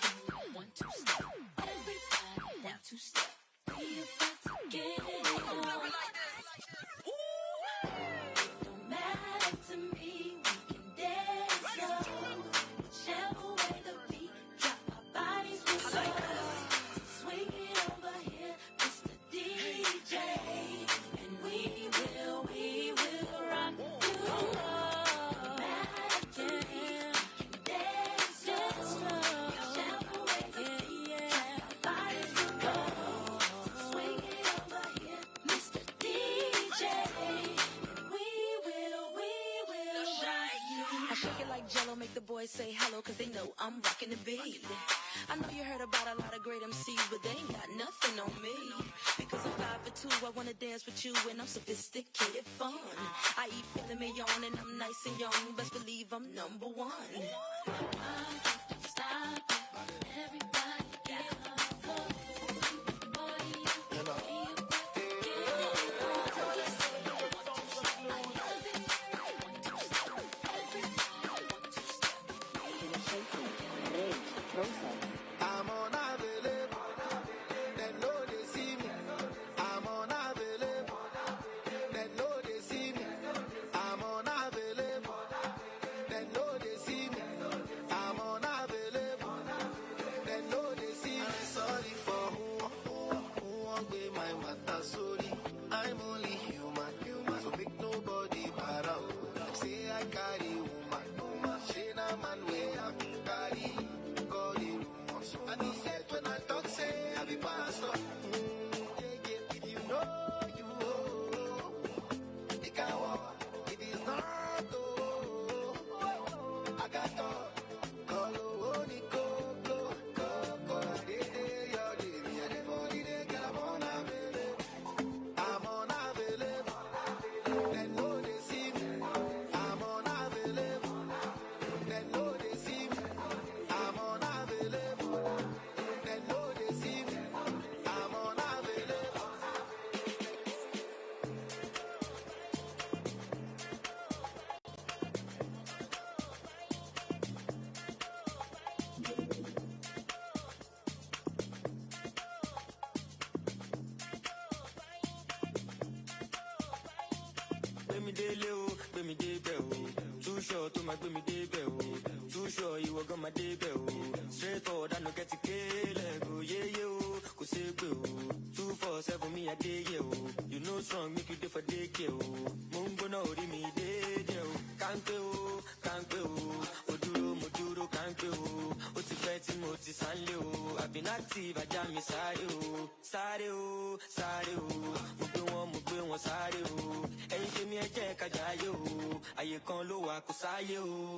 1, 2 step, everybody 1, 2 step. We about to get it on. Don't matter to me, we can dance slow. Whichever way the beat drop, our bodies will slow. Swing it over here, Mr. DJ, and we will rock you. No matter to me, we can dance slow. Whichever way the beat drop, our bodies will go. Swing it over here, Mr. DJ, and we will rock you. I shake it like Jello, make the boys say hello, cause they know I'm rocking the beat. I know you heard about a lot of great MCs, but they ain't got nothing on me. Because I'm 5'2", I wanna dance with you, and I'm sophisticated fun. I eat filet mignon, and I'm nice and young. Best believe I'm #1. Stop it, everybody get on the floor. Party up, we about to get it on. We say 1, 2 step, I love it. 1, 2 step, everybody 1, 2 step. I'm unavailable. They know they see me. I'm unavailable. They know they see me. I'm unavailable. They know they see me. I'm unavailable. They know they see me. I'm sorry for who won't be my matter. Sorry, I'm only human. So make nobody para. Say I carry woman. She na man way I carry. And he said when I talk, say I be pastor. If you know you it can walk. It is not I got talk. I'm unavailable. They know they see me. I'm unavailable. They know they see me. I'm unavailable. They know they see me. I'm unavailable. Gbemi dele o, gbemi debe o. Too short to my gbemi debe o. Too sure you were gonna debe o. Straight forward, I no get to kill go yeah yeah o. kò ṣe pé o. 247 me a day, yo. You know strong, make you differ day, yo. Mo ń gbóná orí mi déédéé o. Kánpé o, kánpé o. Mo dúró, kánpé o. Ó ti pẹ́ tí mo ti sánlé o. I've been active, ajá mi sáré o. Sáré o, sáré o. Mo gbé wọn sáré o. Ẹ̀yin tèmi ẹ jẹ́ ká jayé o. Àyè kan ló wà kó sáyé o.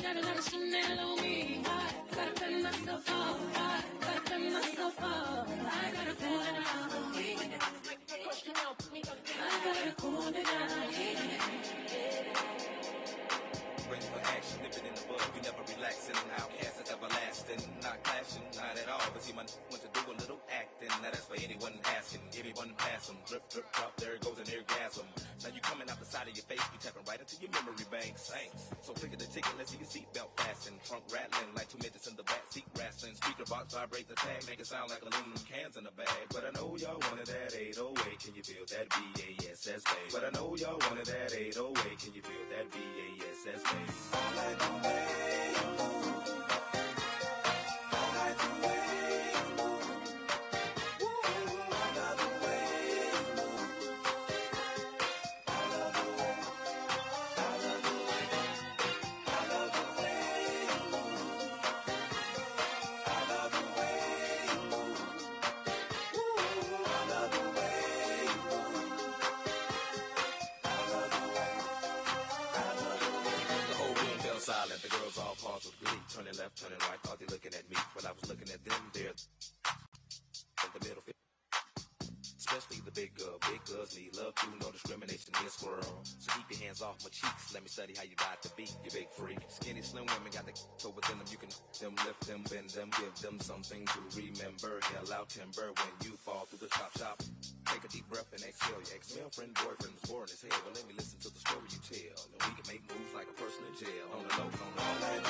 gotta let Chanel on me. I gotta put myself up. I gotta put myself up. I gotta cool it down. I gotta cool it down. Ready for action, nip it in the bud. We never relaxing. Outcast is everlasting. Not clashing, not at all. But see, my want to do a little acting. Now that's for anyone asking. Everyone pass them. Drip, drip, drop. There it goes an orgasm. Now you coming out the side of your face. You tapping right into your memory bank. Saints. So click at the ticket. Let's see your seatbelt fasten. Trunk rattling like 2 minutes in the back seat wrestling. Speaker box vibrate the tag. Make it sound like aluminum cans in the bag. But I know y'all wanted that 808. Can you feel that BASS bass? But I know y'all wanted that 808. Can you feel that BASS bass? Silent, the girls all paused with glee, turning left, turning right, thought they looking at me, but I was looking at them there in the middle. Especially the big girls need love too, no discrimination, me a squirrel. So keep your hands off my cheeks, let me study how you ride the beat, you big freak. Skinny, slim women got the so within them, you can them, lift them, bend them, give them something to remember. Hell out timber when you fall through the chop shop. Take a deep breath and exhale. Your ex-girlfriend, boyfriend was boring as hell. Well, let me listen to the story you tell. And we can make moves like a person in jail. On the low, on the low.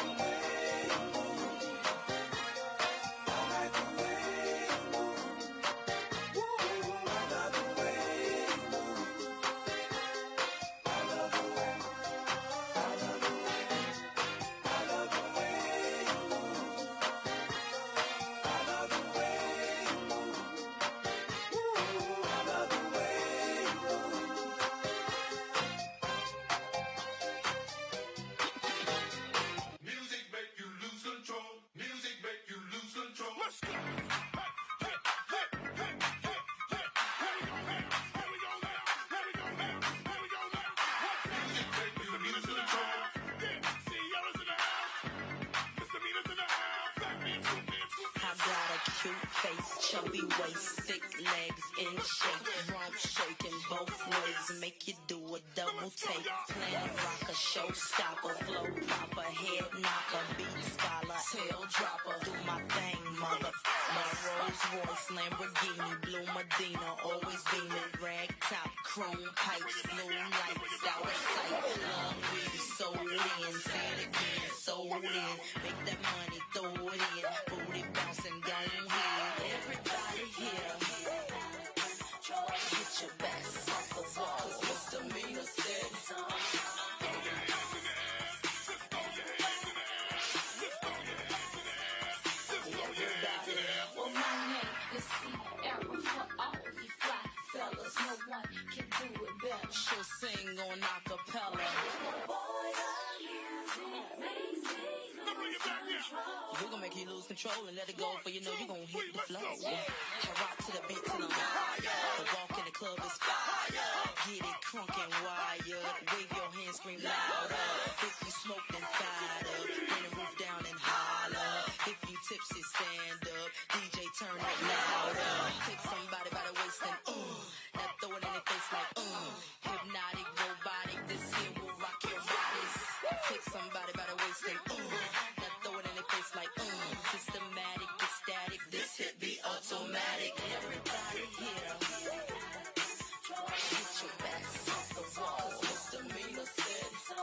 Chubby waist, thick legs in shape, rump shaking both ways, make you do a double take. Planet rocker, showstopper, flow proper, head knocker, beat scholar, tail dropper. Do my thing, mother. My Rolls Royce, Lamborghini, Blue Medina, always beaming, rag top, chrome pipes, blue lights, out of sight. Long weed, sold in, say it again, sold in. Make that money, throw it in, booty bouncing, don't hear. Everybody here, get your backs off the wall, 'cause misdemeanor said so. Well, my name is Sierra for all you fly fellas. No one can do it better. She'll sing on acapella. We're gonna make you lose control and let it go, for you know you're gonna hit the flow. I rock to the beat till I'm higher. The walk in the club is fire. Get it crunk and wired. Wave your hands, scream louder. If you smoke, then fired up. Bring the roof down and holler. If you tipsy, stand up. DJ, turn it louder. Take somebody by the waist and now throw it in their face like hypnotic, robotic. This here will rock your bodies. Take somebody by the waist and now throw it in their face like systematic, ecstatic. This hit be automatic. Everybody here, get your backs off the wall. Misdemeanor said so.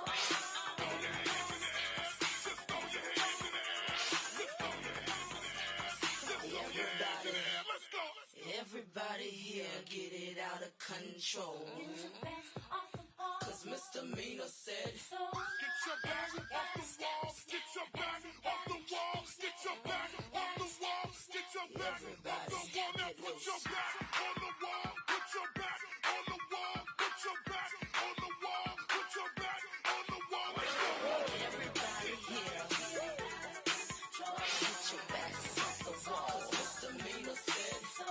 Everybody here, get it out of control. 'Cause misdemeanor said so. Get your back off the walls. Get your back off the walls. Get your back off the walls. Get your back off the wall. Now put your back on the wall. Put your back on the wall. Put your back on the wall. Put your back on the wall. Let's go. Everybody here, get your backs off the wall. Misdemeanor said so.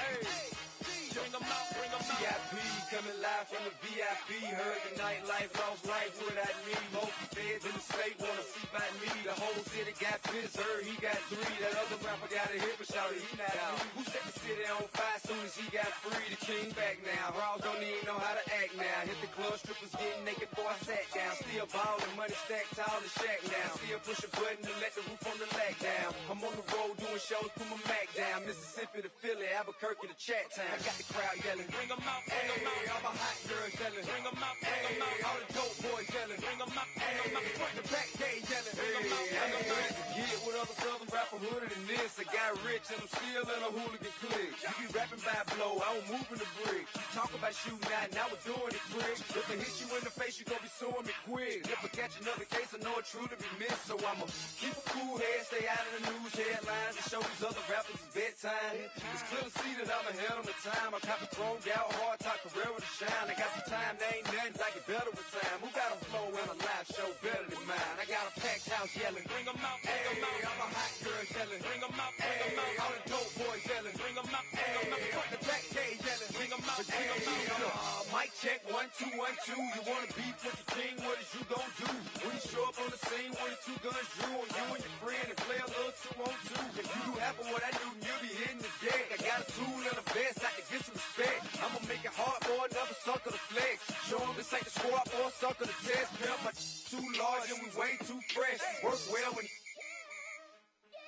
Bring 'em out, bring 'em out. VIP coming live from the VIP. Heard the nightlife, lost life without me. Most feds in the state wanna see by me. The whole city got pissed, heard he got 3. That other rapper got a hit, but shouted he not out. Who set the city on fire soon as he got free? The king back now. Raws don't even know how to act now. Hit the club, strippers getting naked before I sat down. Still ballin', money stacked tall and shack now. Still push a button to let the roof on the lag down. I'm on the road doing shows, put my Mac down. Mississippi to Philly, Albuquerque to Chat Town. I got the crowd yelling, bring 'em out, bring 'em out. All my hot girls yelling, bring 'em out, bring 'em out. All the dope boys yelling, bring 'em out, bring 'em out. Front to back, they yelling, bring 'em out, bring 'em out. Get with other southern rapper hooded than this. I got rich and I'm still in a hooligan clique. You be rapping by blow, I don't move in the brick. You talk about shooting out, now we're doing it quick. If I hit you in the face, you gon' be suing me quick. If I catch another case, I know it truly be missed. So I'ma keep a cool head, stay out of the news headlines, and show these other rappers it's bedtime. It's clear to see that I'm ahead of the time. I copy chromed out, hard talk, career with a shine. I got some time, there ain't nothing, I get better with time. Who got a flow and a live show better than mine? I got a packed house yelling, bring 'em out, bring 'em out. All my hot girls yelling, bring 'em out, bring 'em out. All the dope boys yelling, bring 'em out, bring 'em out. Front the back, they yelling, bring 'em out, bring 'em out. Mic check, 1 2 1 2. You wanna beef with the king? What is you gon' do? When you show up on the scene, when the 2 guns drew on you and your friend and play a little 2 on 2. If you do half of what I do, you'll be hitting the deck. I got a tool and a vest, I can get some respect. I'ma make it hard for another sucker to flex. Show 'em this ain't the squad for a sucker to test. Pimp my too large and we way too fresh. Work well when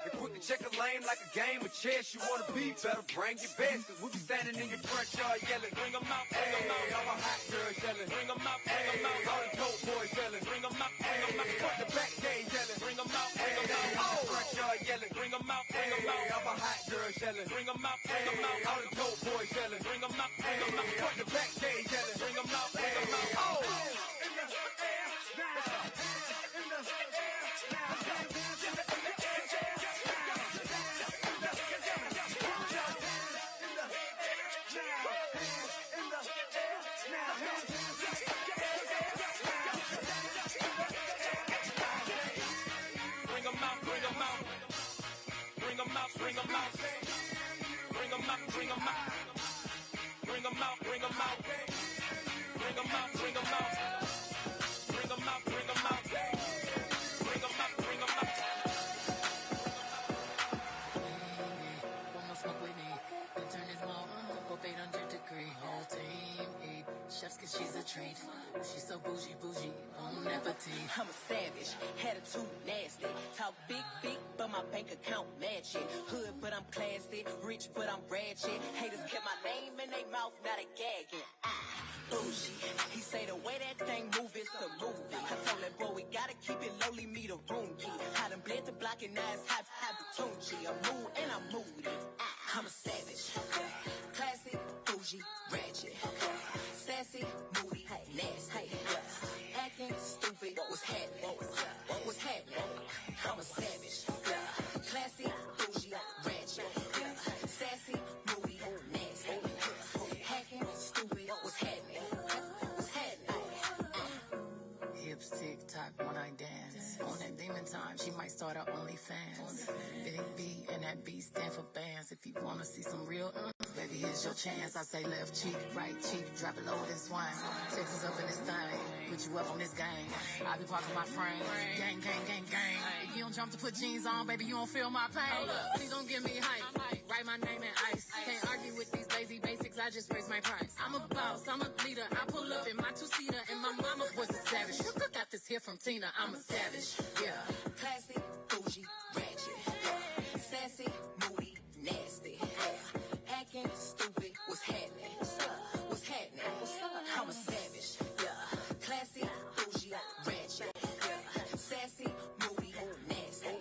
and quick to check a lane like a game of chess. You wanna be better, bring your best. Cause we be standing in your front yard yelling, bring 'em out, bring 'em out. All my hot girls yelling, bring 'em out, bring 'em out. All the dope boys yelling, bring 'em out, bring 'em out. Front the back, they yelling, bring 'em out, bring 'em out. All the front yard yelling, bring 'em out, bring 'em out. All my hot girls yelling, bring 'em out, bring 'em out. All the dope boys yelling, bring 'em out, bring 'em out. Front the back, they yelling, bring 'em out, bring 'em out. Oh! Bring 'em out, bring 'em out, bring 'em out, bring 'em out, bring 'em out, bring 'em out, bring 'em out, bring 'em out, bring 'em out, bring 'em out, bring 'em out. Wanna smoke with me? Then turn this mall up 800 degree. Whole team eat chefs 'cause she's a treat. She's so bougie, bon appetit. I'm a savage, attitude nasty. Talk big, but my bank account match it. Hood, but I'm classy. Rich, but I'm ratchet. Haters kept my name in their mouth, now they gagging. Bougie. He say the way that thing move is a movie. I told that boy we gotta keep it lowly, me the room key. I done bled the block and now it's hot, the tunchi. I'm mood and I'm moody. I'm a savage. Classy, bougie, ratchet. Sassy, moody, nasty. Acting stupid, what's happening? What's happening? I'm a savage. Classy, bougie, ratchet. Sassy, moody, nasty. Hacking, stupid, what's happening? What's happening? Hips tick tock when I dance. On that demon time, she might start her OnlyFans. Big B and that B stand for bands. If you wanna see some real, baby, here's your chance. I say left cheek, right cheek, drop it low and swing. Texas up in this thing, put you up on this gang. I be parking my frame, gang, gang, gang, gang. If you don't jump to put jeans on, baby, you don't feel my pain. Please don't give me hype, write my name in ice. Can't argue with these lazy basics, I just raise my price. I'm a boss, I'm a leader, I pull up in my 2-seater, and my mama was a savage. Got this here from Tina, I'm a savage, yeah. Classy, bougie, ratchet. Sassy, moody, nasty. Acting stupid, what's happening? What's happening? I'm a savage, yeah. Classy, bougie, ratchet. Sassy, moody, nasty.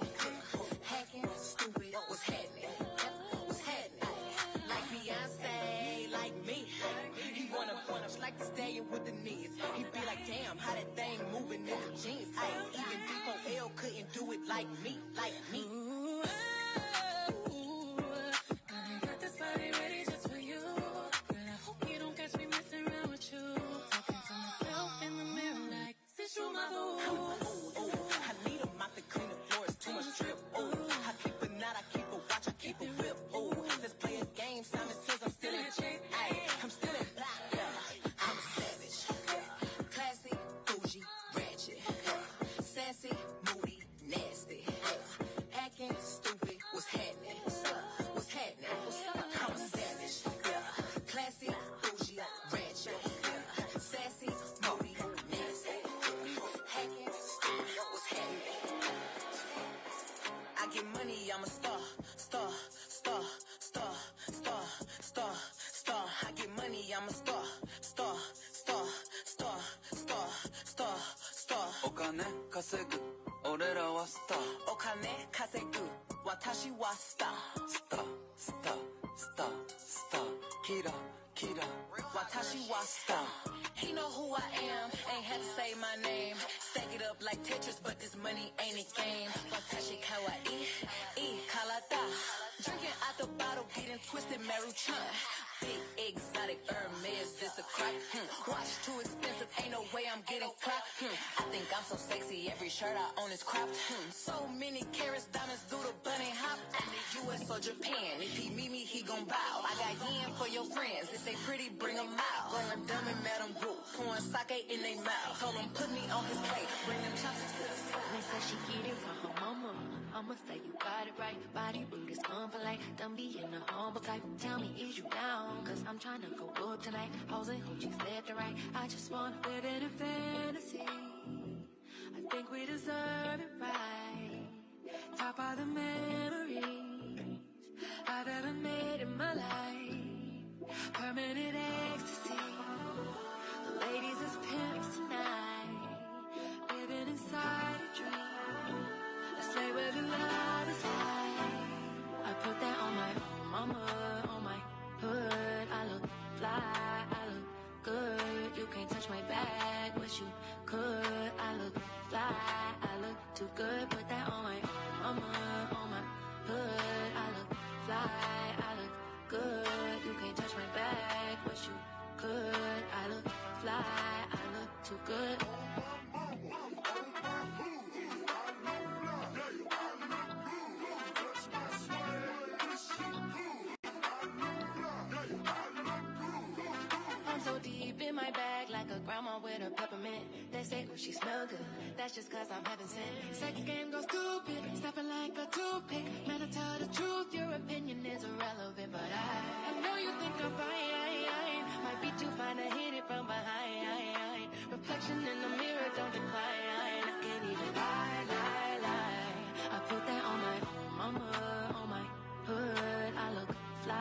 Hacking, stupid, what's happening? What's happening? Like Beyonce, like me. He wanna like the stallion with the knees. He be like, damn, how that thing moving in the jeans. Even D4L couldn't do it like me, like me. Ooh, I got this body ready just for you. Girl, I hope you don't catch me messing around with you. Talking to myself in the mirror like, sit through my boo. I need a mop to clean the floors, too much drip. I keep a knot, I keep a watch, I keep a whip. Let's play a game. Simon says I'm 金稼ぐ俺らはスターお金稼ぐ私はスタースタースタースタースターキラキラ私はスター He know who I am, ain't had to say my name. Stack it up like Tetris, but this money ain't a game. Watashi kawaii, kalata. Drinking out the bottle, getting twisted, Maruchan. Big exotic Hermes, this a crack. Watch too expensive, ain't no way I'm getting clapped. I think I'm so sexy, every shirt I own is cropped. So many carats, diamonds do the bunny hop. I'm the US or Japan, if he meet me, he gon' bow. I got yen for your friends, if they pretty, bring them out. Going dumb and Madam Boo, pouring sake in they mouth. Told him put me on his plate, bring them chopsticks to the side. They say she get it from her mama. I'ma say you got it right. Body rude is unpolite. Don't be in the humble type. Tell me, is you down? Cause I'm trying to go up tonight. Hoes and hoochies left and right. I just wanna live in a fantasy. I think we deserve it right. Top of the memories I've ever made in my life. Permanent ecstasy. The ladies is pimps tonight. Living inside a dream. Let's play where the love is like. I put that on my mama, on my hood. I look fly, I look good. You can't touch my bag, wish you could. I look fly, I look too good. Put that on my mama, on my hood. I look fly, I look good. You can't touch my bag, wish you could. I look fly, I look too good. I'm so deep in my bag like a grandma with a peppermint. They say, oh, she smell good. That's just cause I'm having sin. Sex game goes stupid, snapping like a toothpick. Man, I tell the truth, your opinion is irrelevant. But I know you think I'm fine. Might be too fine to hit it from behind. Reflection in the mirror, don't decline. I can't even lie. I put that on my mama, on my hood. I look fly,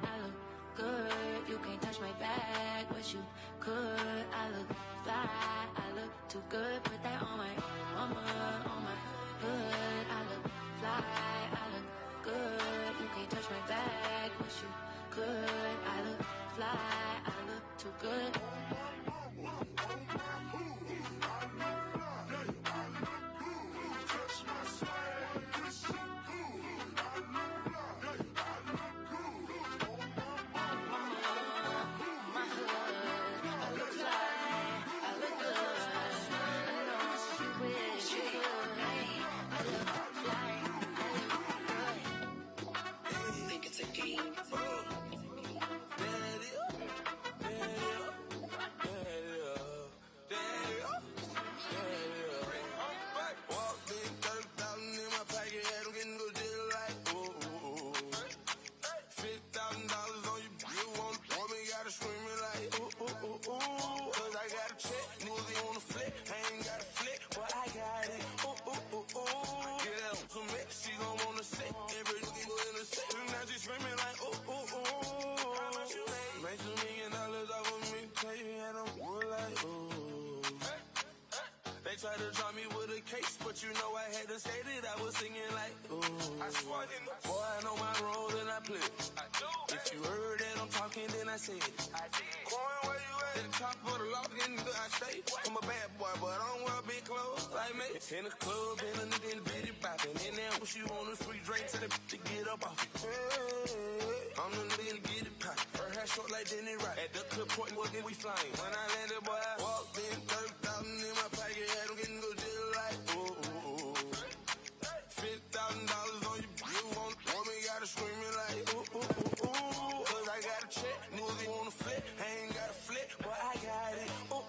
I look good. You can't touch my bag, wish you could. I look fly, I look too good. Put that on my mama, on my hood. I look fly, I look good. You can't touch my bag, wish you could. I look fly, I look too good. Think it's a game. Walked in, 30,000 in my pocket, had them getting good deal like, ooh. $50,000 on you want me, gotta scream it like, ooh. Cause I got a check, niggas on the flip, I ain't got a flip, but I got it, ooh. Get out some mix, she gon' wanna sit, every nigga in the set, now she screaming like, ooh. Make $2 million off of me, tell you I don't wood like, ooh. They tried to drop me with a case, but you know I had to skate it. I was singing like, ooh. I swore in the boy, I know my role and I play. If you heard that I'm talking, then I said it. Coin, where you at? At the top of the loft, in the I stay. I'm a bad boy, but I don't wear big clothes like me. In the club, in a nigga in the bitty poppin'. In there, what you want is free drinks and to get up off it. I'm the nigga to get it poppin'. Her hair short like Denny Rock. At the clip point, what did we flying? When I landed, boy, I walked in, 30,000 in my pocket, had them getting good deal like, ooh. $50,000 on you, want me, gotta scream it like, ooh. Cause I got a check, niggas on the flip, I ain't got a flip, but I got it, ooh.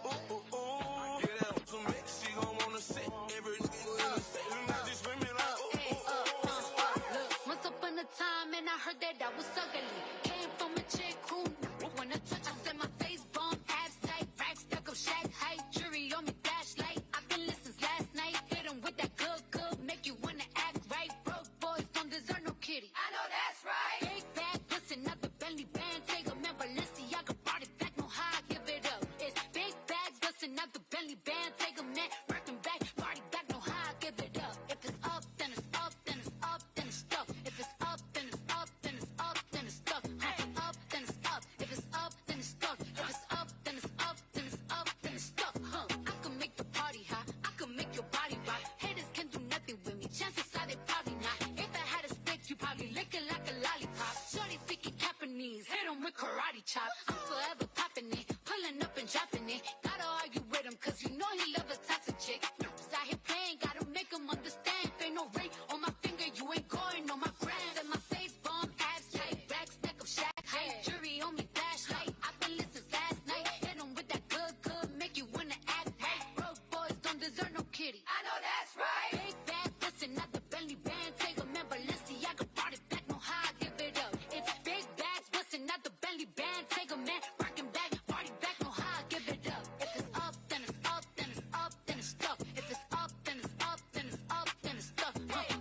Get out some mix, she gon' wanna sit, every nigga in the set, now she screaming like, ooh. Look, once upon a time, and I heard that I was ugly. Came from a chick who wanna touch us in my face, bomb, abs tight, racks stuck up, shack height, jury on me, flashlight. I've been listening last night, hit 'em with that good, make you wanna act right. Broke boys don't deserve no kitty. I know that's right. Big bag, pussy, not the Bentley band, take a man, Balenciaga brought it back, no how I give it up. It's big bags, bustin' out the Bentley band, take a man, working back. chop. I'm forever popping it, pulling up and dropping it. Gotta argue with him, cause you know he love a toxic chick. He's out here playing, gotta make him understand. Ain't no ring on my finger, you ain't going on my brand. And my face bomb, abs tight, back stack of shack height. Jury on me, flashlight. I've been listening last night. Hit him with that good, make you wanna act right. Broke boys don't deserve no kitty. I know that's right. Big bag, listen, not the belly band. Take a man, Balenciaga brought it back, no how I give it up. It's big bags, bustin' not the belly band. Take a man, rockin' back, party back, no how I give it up. If it's up, then it's up, then it's up, then it's stuff. If it's up, then it's up, then it's up, then it's stuff.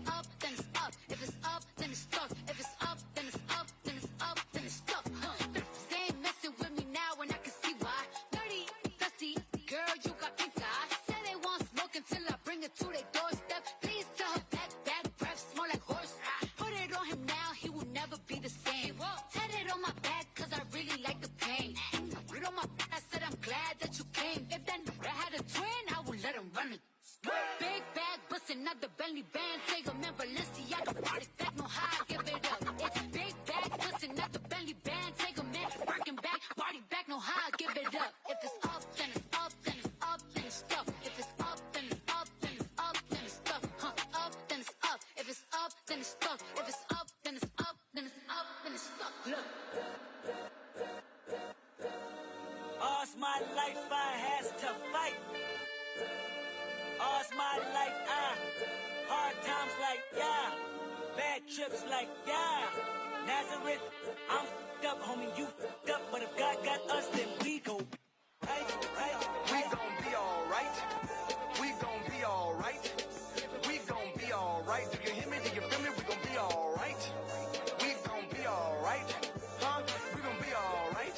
Up, then it's up. If it's up, then it's stuff. If it's up, then it's up, then it's up, then it's stuff. They ain't messing with me now, and I can see why. Dirty, dusty, girl, you got pink eye. Say they want smoke until I bring it to their doorstep. Please tell her back breath smell like horse. Put it on him now, he will never be the same. Tat it on my back, cause I really like the pain. Put on my back, I said I'm glad that you came. If that nigga had a twin, I would let him run it. Big bag, bustin' out the belly band. Take a man, Balenciaga brought it back, no how I give it up. It's big bag, bustin' out the belly band. Take a man, working back, party back, no how I give it up. If it's up, then it's up, then it's up, then it's stuff. If it's up, then it's up, then it's up, then it's stuff. Up, then it's up. If it's up, then it's stuff. If it's up, then it's up, then it's up, then it's stuff. Look. All's my life I has to fight. All's my life hard times like yeah, bad trips like yeah. Nazareth, I'm f***ed up, homie, you f***ed up. But if God got us, then we go right. We gon' be alright. We gon' be alright. We gon' be alright. Do you hear me? Do you feel me? We gon' be alright. We gon' be alright. Huh? We gon' be alright.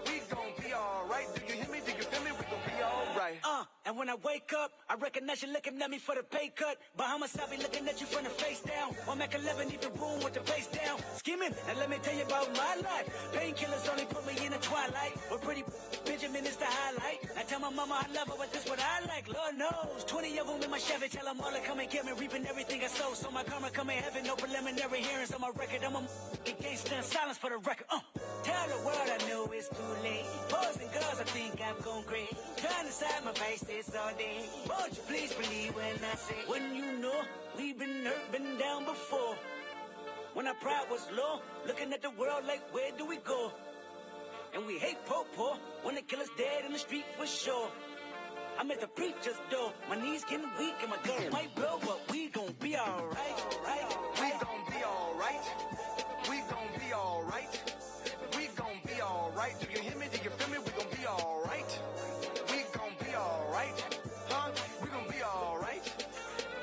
We gon' be alright. Do you hear me? Do you feel me? We gon' be alright. And when I wake up, I recognize you looking at me for the pay cut. Bahamas, I be looking at you from the face down. On Mac 11, even room with the face down. Scheming, and let me tell you about my life. Painkillers only put me in the twilight. But pretty Benjamin is the highlight. I tell my mama I love her, but this what I like. Lord knows, 20 of them in my Chevy. Tell them all to come and get me, reaping everything I sow. So my karma come in heaven, no preliminary hearings on my record. I'm a gangster in silence for the record. Tell the world I know it's too late. Boys and girls, I think I'm going great. Trying to side my face this all day. Won't you please believe when I say, when you know we've been hurt, been down before. When our pride was low, looking at the world like where do we go? And we hate po-po when they kill us dead in the street for sure. I'm at the preacher's door, my knees getting weak and my gun might blow, but we gon' be alright. We gon' be alright. We gon' be alright. We gon' be alright. Do you hear me? Do you feel me? We gon' be alright. We gon' be alright. Huh? We gon' be alright.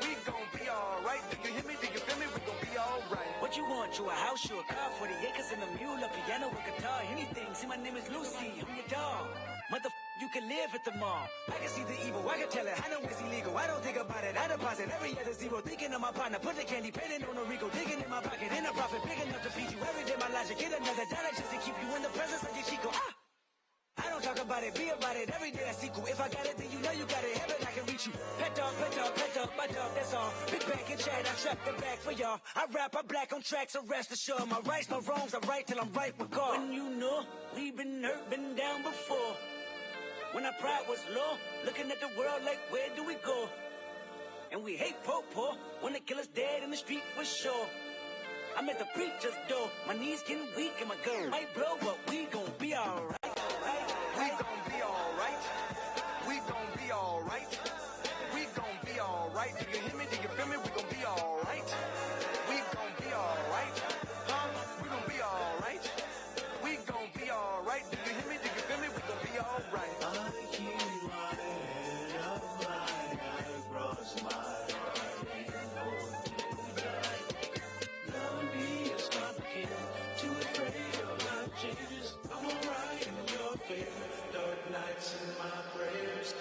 We gon' be alright. Do you hear me? Do you feel me? We gon' be alright. What you want? You a house, you a car, 40 acres and a mule, a piano, a guitar, anything. See, my name is Lucy, I'm your dog. Mother, you can live at the mall. I can see the evil, I can tell it. I know it's illegal, I don't think about it. I deposit every other zero, thinking of my partner. Put the candy, painting on a Rico, digging in my pocket. In a profit, big enough to feed you every day. My logic, get another dollar just to keep you in the presence of your Chico. I don't talk about it, be about it. Every day I see cool. If I got it, then you know you got it. Heaven, I can reach you. Pet dog, my dog, that's all. Big back and chat, I trap the back for y'all. I rap, I'm black on tracks, so rest assured. My rights, my wrongs, I right till I'm right with God. When you know we've been hurt, been down before. When our pride was low, looking at the world like where do we go? And we hate po-po when they kill us dead in the street for sure. I'm at the preacher's door, my knees getting weak and my gun might blow, but we gon' be alright. We gon' be alright. We gon' be alright. We gon' be alright. Do you hear me? Do you feel me? We gon' be alright. We gon' be alright. Huh? We gon' be alright. We gon' be alright. Do you hear me? Do you feel me? We gon' be alright. I keep my head up high, I cross my heart and don't be a stopgap, too afraid of my changes. I'm alright in your favor, dark nights and my prayers.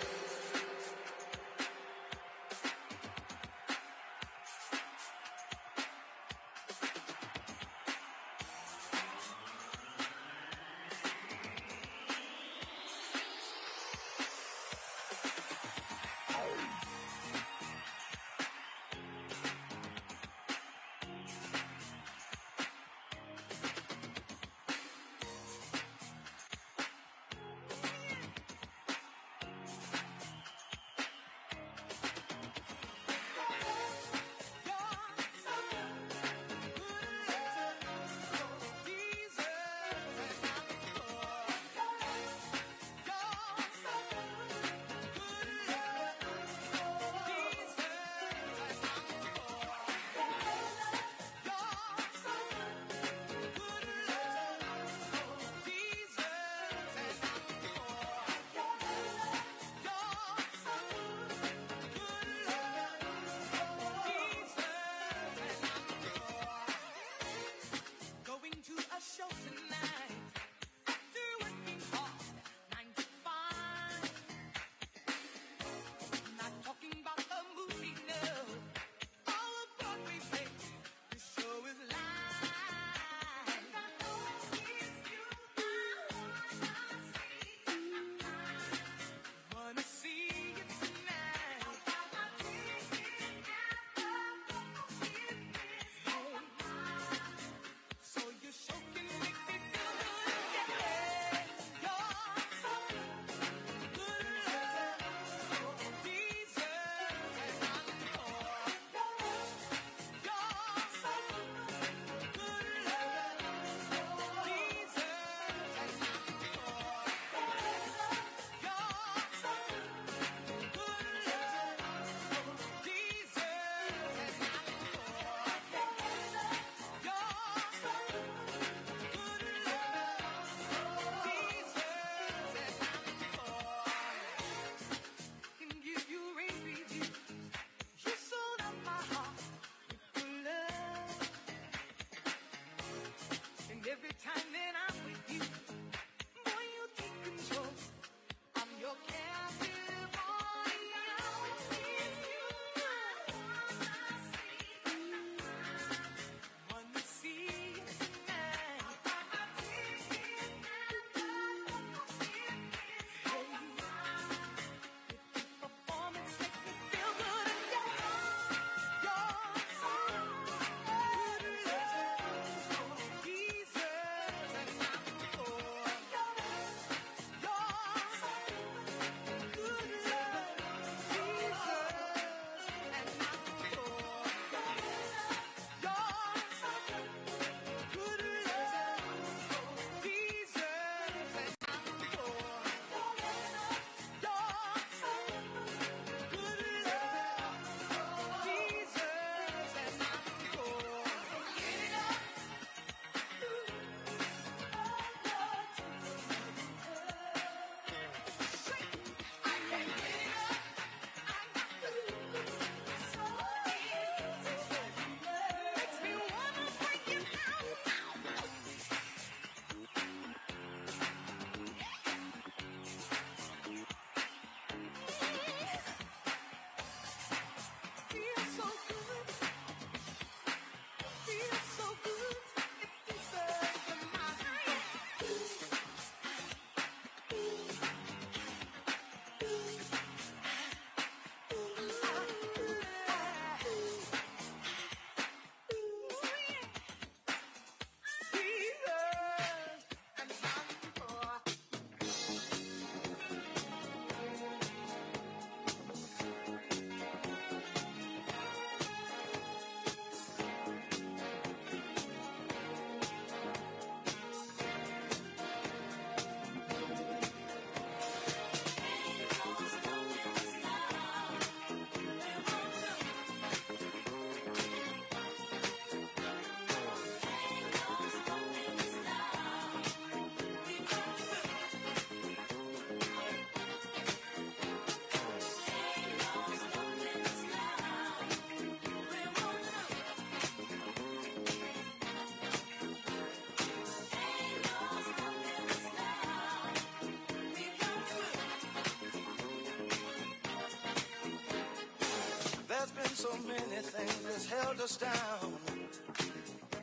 So many things that's held us down,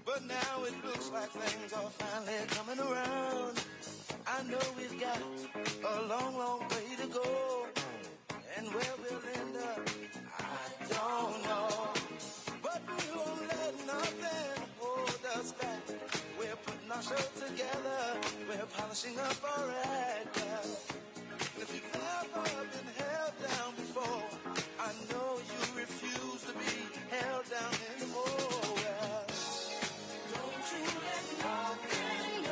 but now it looks like things are finally coming around. I know we've got a long, long way to go, and where we'll end up, I don't know. But we won't let nothing hold us back. We're putting our show together, we're polishing up our act. If you've ever been held down before, I know you refuse to be held down anymore. Well, don't you let nothing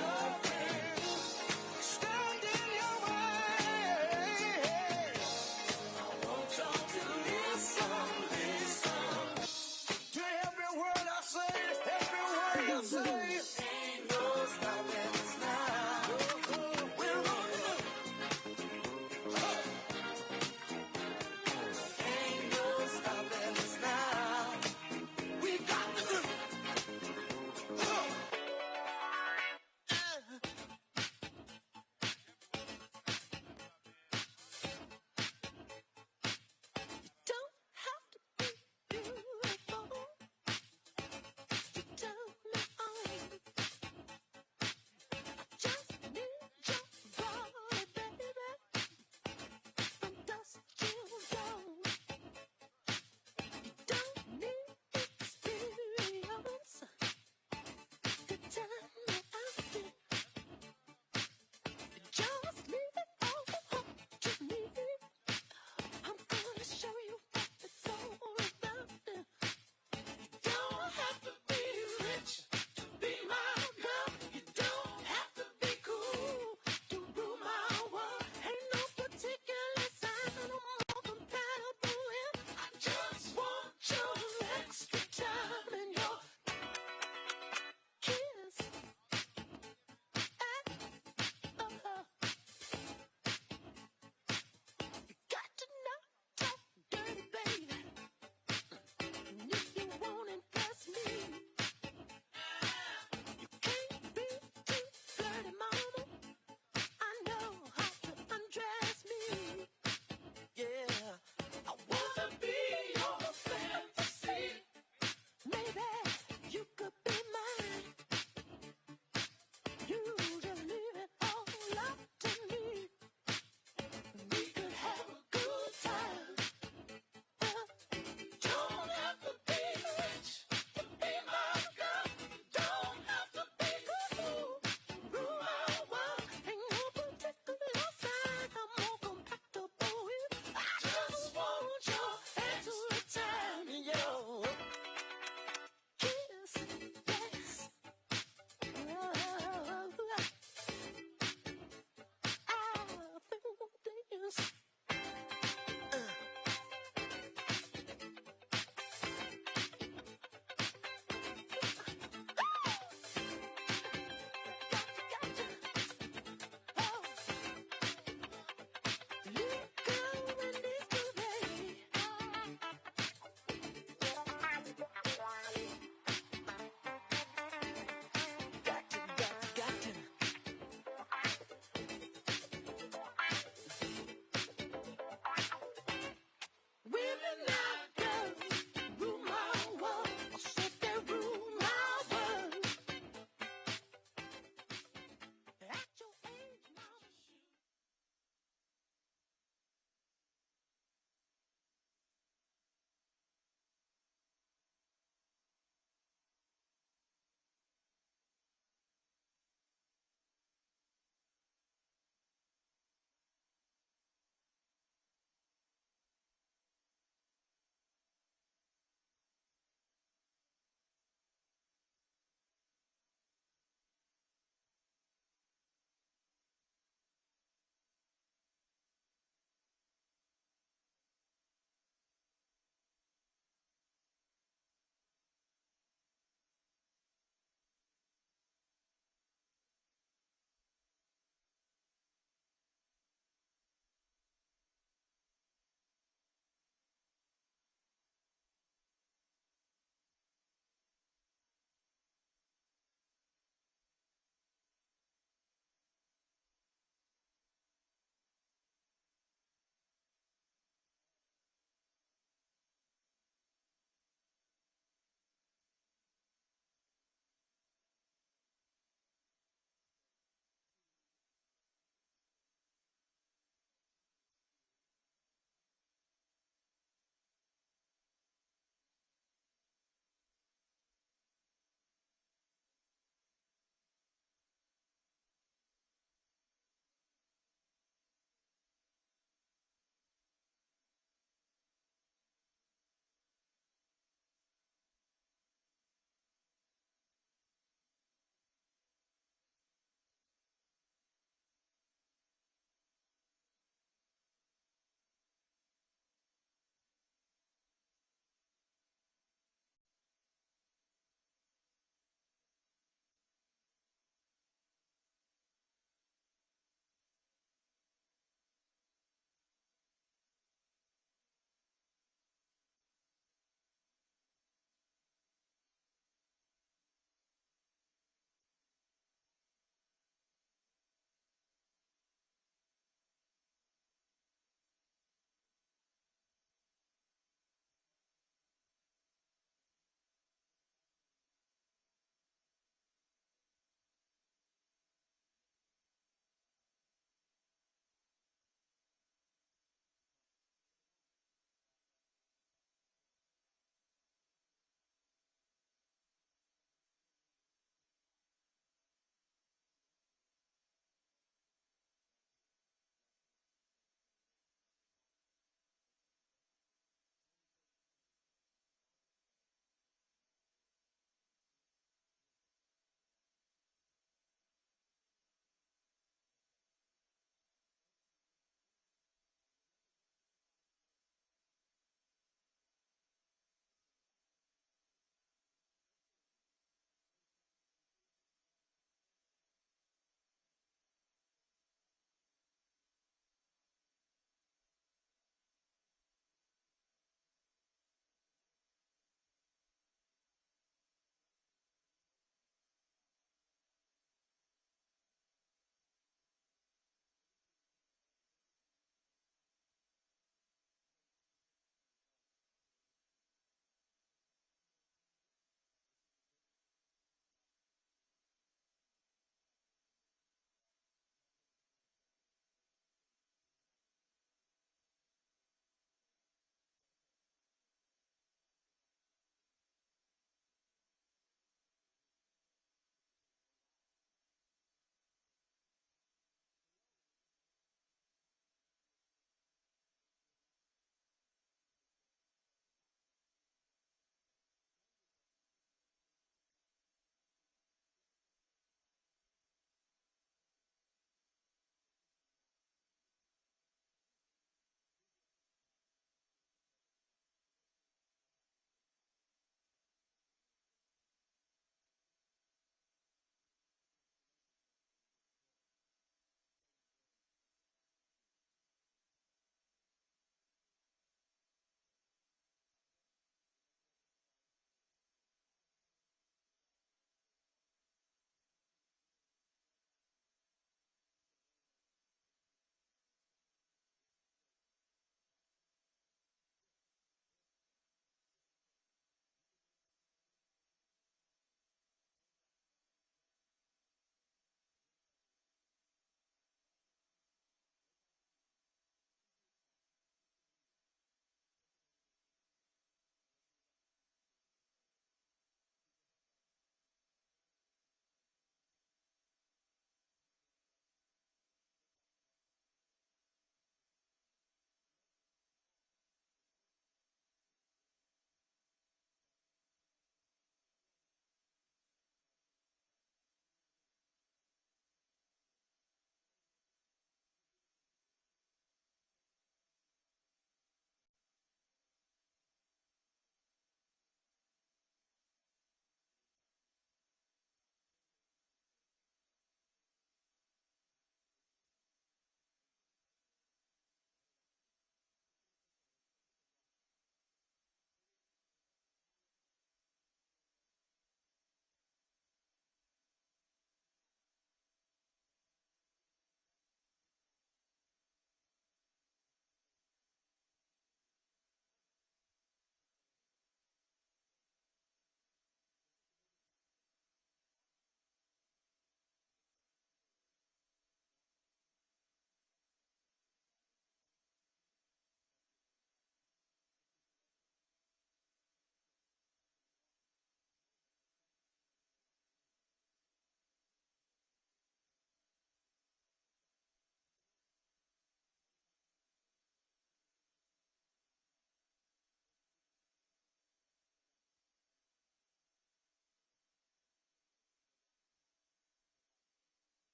stand in your way.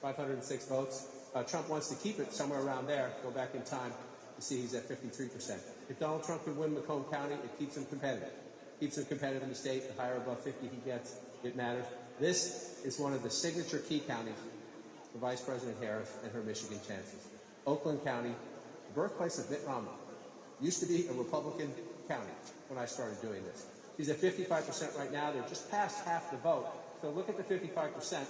506 votes. Trump wants to keep it somewhere around there. Go back in time to see he's at 53%. If Donald Trump could win Macomb County, it keeps him competitive. Keeps him competitive in the state. The higher above 50 he gets, it matters. This is one of the signature key counties for Vice President Harris and her Michigan chances. Oakland County, the birthplace of Mitt Romney, used to be a Republican county when I started doing this. She's at 55% right now. They're just past half the vote. So look at the 55%. A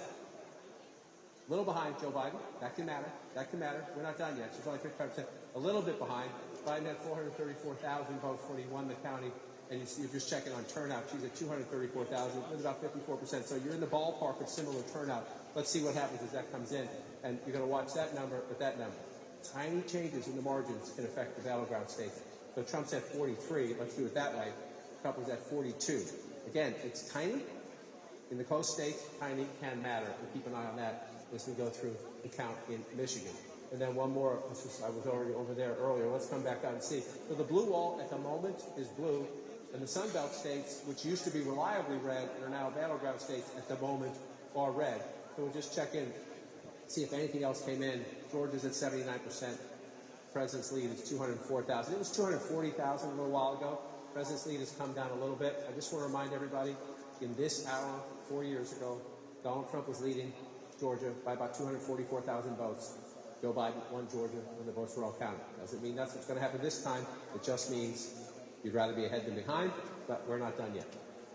little behind Joe Biden. That can matter. That can matter. We're not done yet. She's only 55%. A little bit behind. Biden had 434,000 votes when he won the county. And you're just checking on turnout. She's at 234,000, with about 54%. So you're in the ballpark of similar turnout. Let's see what happens as that comes in. And you're going to watch that number with that number. Tiny changes in the margins can affect the battleground states. So Trump's at 43. Let's do it that way. Trump was at 42. Again, it's tiny. In the close states, tiny can matter. And keep an eye on that as we go through the count in Michigan. And then one more. I was already over there earlier. Let's come back out and see. So the blue wall at the moment is blue. And the Sun Belt states, which used to be reliably red and are now battleground states at the moment, are red. So we'll just check in, see if anything else came in. Georgia's at 79%. President's lead is 204,000. It was 240,000 a little while ago. President's lead has come down a little bit. I just want to remind everybody, in this hour, 4 years ago, Donald Trump was leading Georgia by about 244,000 votes. Joe Biden won Georgia when the votes were all counted. Doesn't mean that's what's going to happen this time. It just means you'd rather be ahead than behind, but we're not done yet.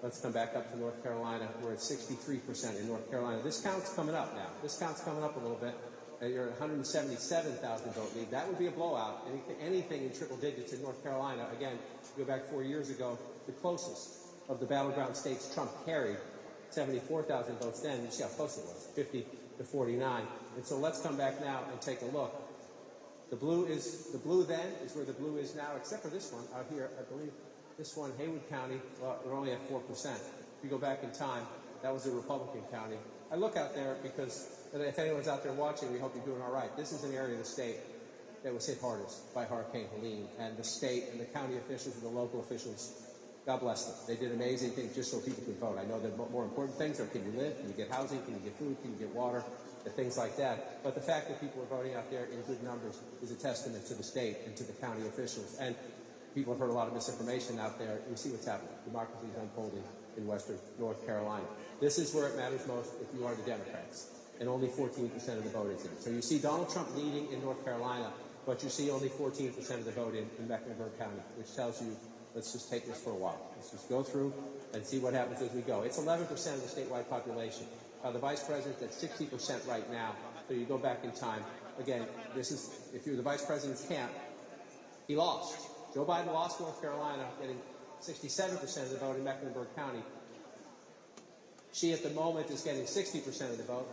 Let's come back up to North Carolina. We're at 63% in North Carolina. This count's coming up now. This count's coming up a little bit. You're at 177,000 vote lead. That would be a blowout. Anything in triple digits in North Carolina. Again, go back 4 years ago, the closest of the battleground states Trump carried, 74,000 votes then. You see how close it was, 50 to 49. And so let's come back now and take a look. The blue then is where the blue is now, except for this one out here. I believe this one, Haywood County, we're only at 4%. If you go back in time, that was a Republican county. I look out there because if anyone's out there watching, we hope you're doing all right. This is an area of the state that was hit hardest by Hurricane Helene, and the state and the county officials and the local officials, God bless them. They did amazing things just so people could vote. I know that more important things are, can you live, can you get housing, can you get food, can you get water, and things like that. But the fact that people are voting out there in good numbers is a testament to the state and to the county officials. And people have heard a lot of misinformation out there. You see what's happening. Democracy is unfolding in western North Carolina. This is where it matters most if you are the Democrats. And only 14% of the vote is in. So you see Donald Trump leading in North Carolina, but you see only 14% of the vote in Mecklenburg County, which tells you, let's just take this for a while. Let's just go through and see what happens as we go. It's 11% of the statewide population. The vice president's at 60% right now. So you go back in time. Again, this is, if you're the vice president's camp, he lost. Joe Biden lost North Carolina, getting 67% of the vote in Mecklenburg County. She, at the moment, is getting 60% of the vote.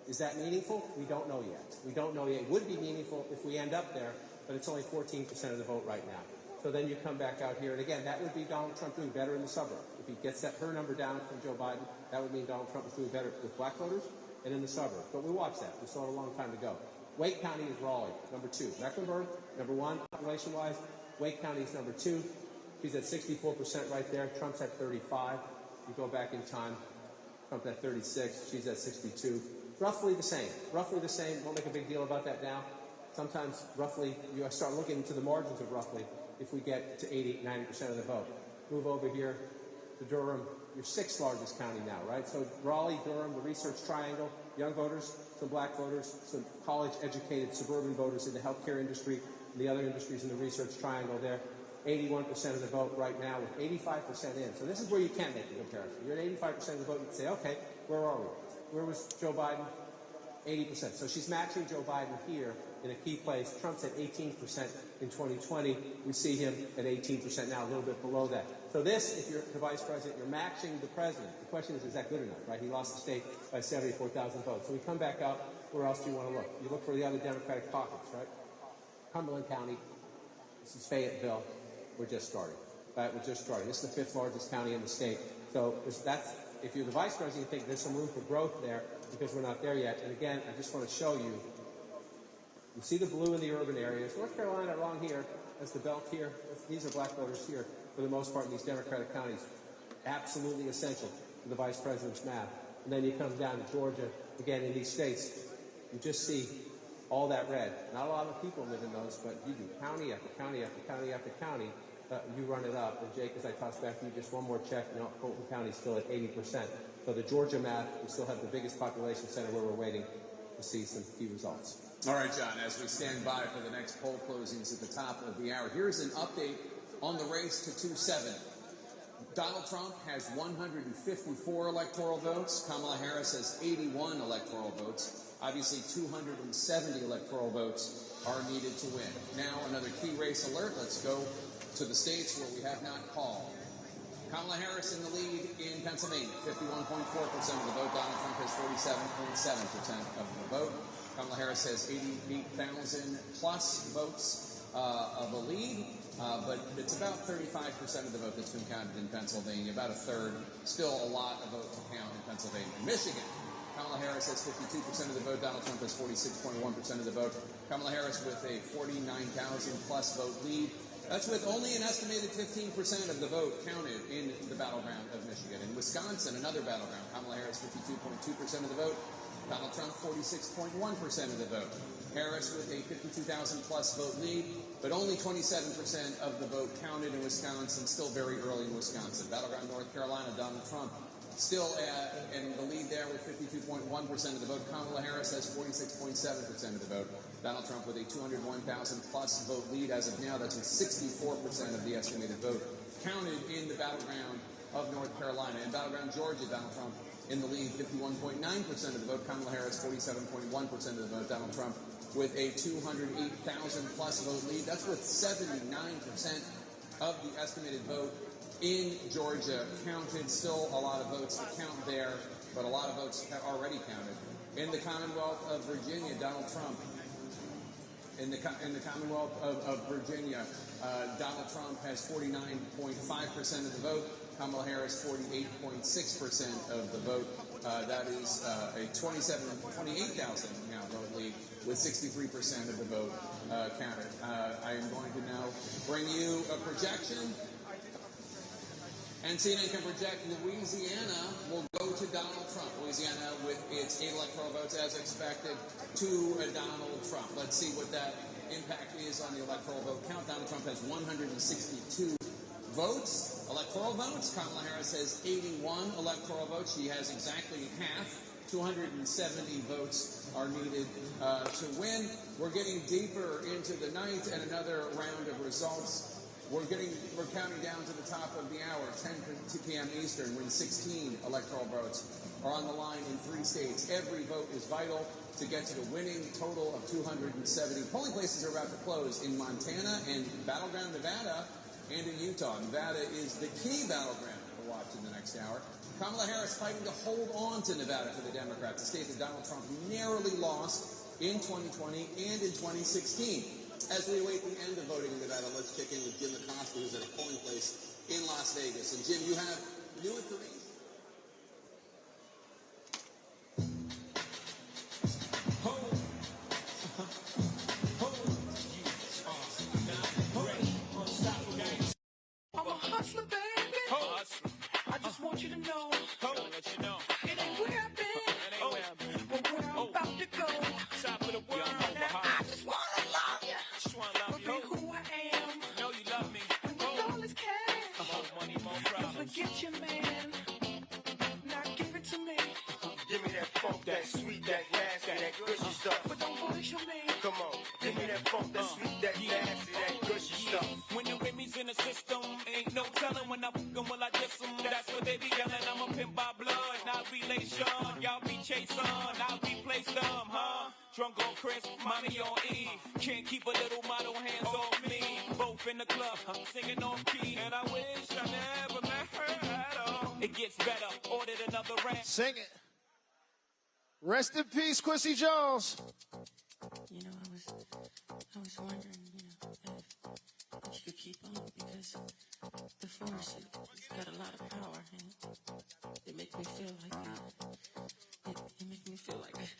Is that meaningful? We don't know yet. We don't know yet. It would be meaningful if we end up there, but it's only 14% of the vote right now. So then you come back out here, and again, that would be Donald Trump doing better in the suburbs. If he gets her number down from Joe Biden, that would mean Donald Trump is doing better with black voters and in the suburbs. But we watched that. We saw it a long time ago. Wake County is Raleigh, number 2. Mecklenburg, number 1, population-wise. Wake County is number 2. She's at 64% right there. Trump's at 35. You go back in time. Trump's at 36. She's at 62. Roughly the same. Roughly the same. Won't make a big deal about that now. Sometimes roughly, you start looking into the margins of roughly if we get to 80, 90% of the vote. Move over here to Durham, your 6th largest county now, right? So Raleigh, Durham, the Research Triangle, young voters, some black voters, some college-educated suburban voters in the healthcare industry, and the other industries in the Research Triangle there. 81% of the vote right now with 85% in. So this is where you can make the comparison. You're at 85% of the vote, you can say, okay, where are we? Where was Joe Biden? 80%. So she's matching Joe Biden here in a key place. Trump's at 18% in 2020. We see him at 18% now, a little bit below that. So this, if you're the vice president, you're matching the president. The question is that good enough, right? He lost the state by 74,000 votes. So we come back out. Where else do you want to look? You look for the other Democratic pockets, right? Cumberland County. This is Fayetteville. We're just starting. Right? We're just starting. This is the 5th largest county in the state. So that's, if you're the vice president, you think there's some room for growth there because we're not there yet. And again, I just want to show you. You see the blue in the urban areas. North Carolina along here, that's the belt here. These are black voters here for the most part in these Democratic counties. Absolutely essential to the vice president's map. And then you come down to Georgia. Again, in these states, you just see all that red. Not a lot of people live in those, but you do county after county after county after county. You run it up. And Jake, as I toss back to you, just one more check. You know, Fulton County is still at 80%. So the Georgia map, we still have the biggest population center where we're waiting to see some key results. All right, John, as we stand by for the next poll closings at the top of the hour, here's an update on the race to 2-7. Donald Trump has 154 electoral votes. Kamala Harris has 81 electoral votes. Obviously, 270 electoral votes are needed to win. Now, another key race alert. Let's go to the states where we have not called. Kamala Harris in the lead in Pennsylvania, 51.4% of the vote. Donald Trump has 47.7% of the vote. Kamala Harris has 88,000 plus votes of a lead, but it's about 35% of the vote that's been counted in Pennsylvania, about a third. Still a lot of vote to count in Pennsylvania. Michigan, Kamala Harris has 52% of the vote. Donald Trump has 46.1% of the vote. Kamala Harris with a 49,000 plus vote lead. That's with only an estimated 15% of the vote counted in the battleground of Michigan. In Wisconsin, another battleground, Kamala Harris 52.2% of the vote. Donald Trump 46.1% of the vote. Harris with a 52,000 plus vote lead, but only 27% of the vote counted in Wisconsin, still very early in Wisconsin. Battleground North Carolina, Donald Trump still in the lead there with 52.1% of the vote. Kamala Harris has 46.7% of the vote. Donald Trump with a 201,000 plus vote lead as of now. That's with 64% of the estimated vote counted in the battleground of North Carolina. In battleground Georgia, Donald Trump in the lead, 51.9% of the vote. Kamala Harris, 47.1% of the vote. Donald Trump with a 208,000 plus vote lead. That's with 79% of the estimated vote in Georgia counted. Still a lot of votes to count there, but a lot of votes have already counted. In the Commonwealth of Virginia, Donald Trump. In the Commonwealth of Virginia, Donald Trump has 49.5% of the vote. Kamala Harris, 48.6% of the vote. That is a 28,000 now vote lead with 63% of the vote counted. I am going to now bring you a projection. And CNN can project Louisiana will go to Donald Trump. Louisiana with its 8 electoral votes as expected to Donald Trump. Let's see what that impact is on the electoral vote count. Donald Trump has 162 votes, electoral votes. Kamala Harris has 81 electoral votes. She has exactly half. 270 votes are needed to win. We're getting deeper into the night and another round of results. We're counting down to the top of the hour, 10 p.m. Eastern, when 16 electoral votes are on the line in 3 states. Every vote is vital to get to the winning total of 270. Polling places are about to close in Montana and Battleground Nevada and in Utah. Nevada is the key battleground to watch in the next hour. Kamala Harris fighting to hold on to Nevada for the Democrats, a state that Donald Trump narrowly lost in 2020 and in 2016. As we await the end of voting in Nevada, let's check in with Jim Acosta, who's at a polling place in Las Vegas. And Jim, you have new information. I'm a hustler, baby. I just want you to know. It ain't where I've been, but where I'm about to go. Top of the world. Now I just wanna love you. But be who I am. Know you love me. And with all this cash, more money, more problems. Don't forget your man. Now give it to me. Give me that funk, that sweet, that nasty, that gushy stuff. But don't bullshit me. Come on, give me that funk, that sweet, that nasty, that gushy stuff. When the Remy's in the system, ain't no telling when I fuck 'em, will I diss 'em. That's what they be yelling. I'm a pimp by blood, not relation. Y'all be chasing, I'll replace them, huh? Drunk on Chris, mommy on E. Can't keep a little model hands off me. Both in the club, singing off key. And I wish I never met her at all. It gets better, ordered another round. Sing it. Rest in peace, Quincy Jones. You know, I was wondering, if you could keep on, because the force, it's got a lot of power, and it makes me feel like that. It makes me feel like that.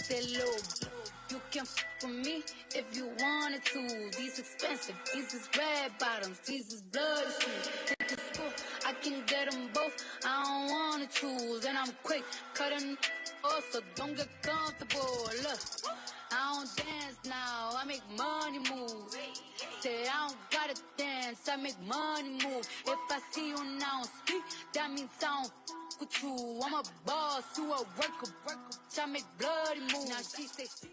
Say, little, you can f with me if you wanted to. These expensive, these is red bottoms, these is bloody shoes. Hit the school, I can get them both, I don't wanna choose. And I'm quick, cutting off, so don't get comfortable. Look, I don't dance now, I make money move. Say I don't gotta dance, I make money move. If I see you now speak, that means I don't f with you. I'm a boss, you a worker, I make bloody moves. Now she say she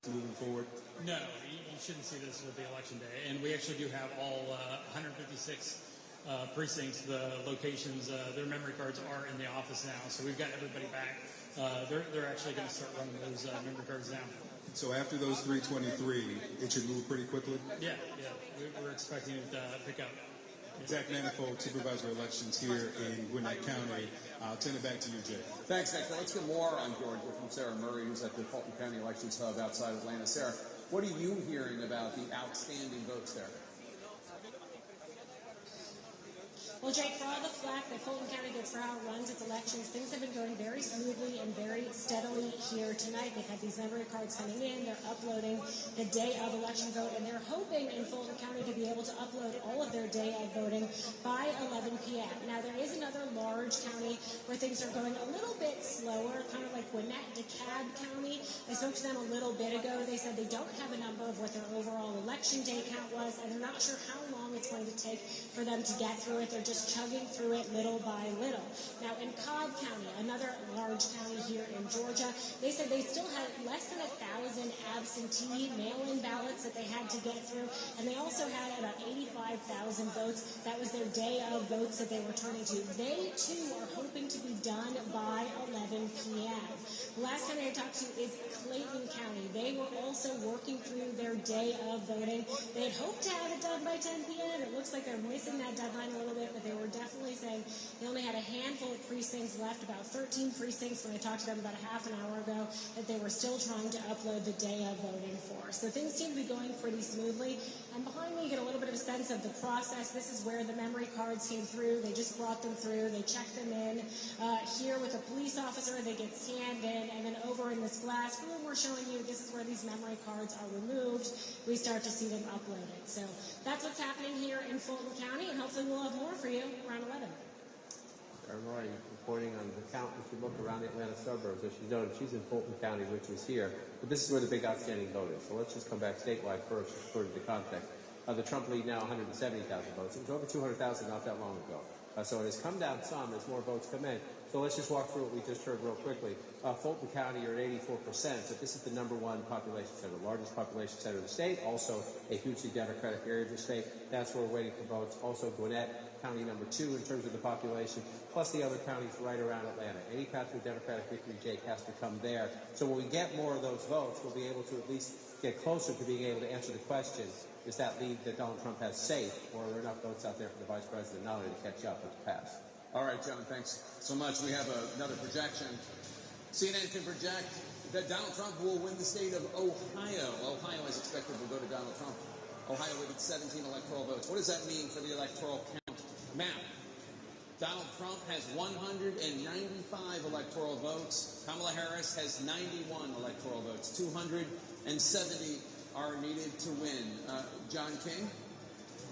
moving forward? No, you shouldn't see this with the election day. And we actually do have all 156 precincts, the locations, their memory cards are in the office now. So we've got everybody back. They're actually going to start running those memory cards now. So after those 323, it should move pretty quickly? Yeah. We're expecting it to pick up. Zach Manifold, Supervisor of Elections here in Gwinnett County. I'll turn it back to you, Jay. Thanks, Nick. Let's get more on Georgia from Sarah Murray, who's at the Fulton County Elections Hub outside Atlanta. Sarah, what are you hearing about the outstanding votes there? Well, Jake, for all the flack that Fulton County gets for how it runs its elections, things have been going very smoothly and very steadily here tonight. They've had these memory cards coming in. They're uploading the day of election vote, and they're hoping in Fulton County to be able to upload all of their day of voting by 11 p.m. Now, there is another large county where things are going a little bit slower, kind of like Gwinnett, DeKalb County. I spoke to them a little bit ago. They said they don't have a number of what their overall election day count was, and they're not sure how long it's going to take for them to get through it. They're just chugging through it little by little. Now, in Cobb County, another large county here in Georgia, they said they still had less than 1,000 absentee mail-in ballots that they had to get through, and they also had about 85,000 votes. That was their day of votes that they were turning to. They, too, are hoping to be done by 11 p.m. The last county I talked to is Clayton County. They were also working through their day of voting. They had hoped to have it done by 10 p.m. It looks like they're missing that deadline a little bit, but they were definitely saying they only had a handful of precincts left, about 13 precincts when I talked to them about a half an hour ago, that they were still trying to upload the day of voting for. So things seem to be going pretty smoothly. And behind me, you get a little bit of a sense of the process. This is where the memory cards came through. They just brought them through. They checked them in. Here with a police officer, they get scanned in, and then over in this glass room we're showing you, this is where these memory cards are removed. We start to see them uploaded. So that's what's happening here in Fulton County, and hopefully we'll have more for you around 11. Sarah Murray reporting on the count as we look around the Atlanta suburbs. As she's noted, she's in Fulton County, which was here. But this is where the big outstanding vote is. So let's just come back statewide first, according to the context. The Trump lead now 170,000 votes. It was over 200,000 not that long ago. So it has come down some as more votes come in. So let's just walk through what we just heard real quickly. Fulton County, you're at 84%, but this is the #1 population center, the largest population center of the state, also a hugely Democratic area of the state. That's where we're waiting for votes. Also Gwinnett, county #2 in terms of the population, plus the other counties right around Atlanta. Any path to a Democratic victory, Jake, has to come there. So when we get more of those votes, we'll be able to at least get closer to being able to answer the question, is that lead that Donald Trump has safe, or are there enough votes out there for the vice president not only to catch up, but to pass? All right, John, thanks so much. We have another projection. CNN can project that Donald Trump will win the state of Ohio. Ohio is expected to go to Donald Trump. Ohio with its 17 electoral votes. What does that mean for the electoral count map? Donald Trump has 195 electoral votes. Kamala Harris has 91 electoral votes. 270 are needed to win. John King?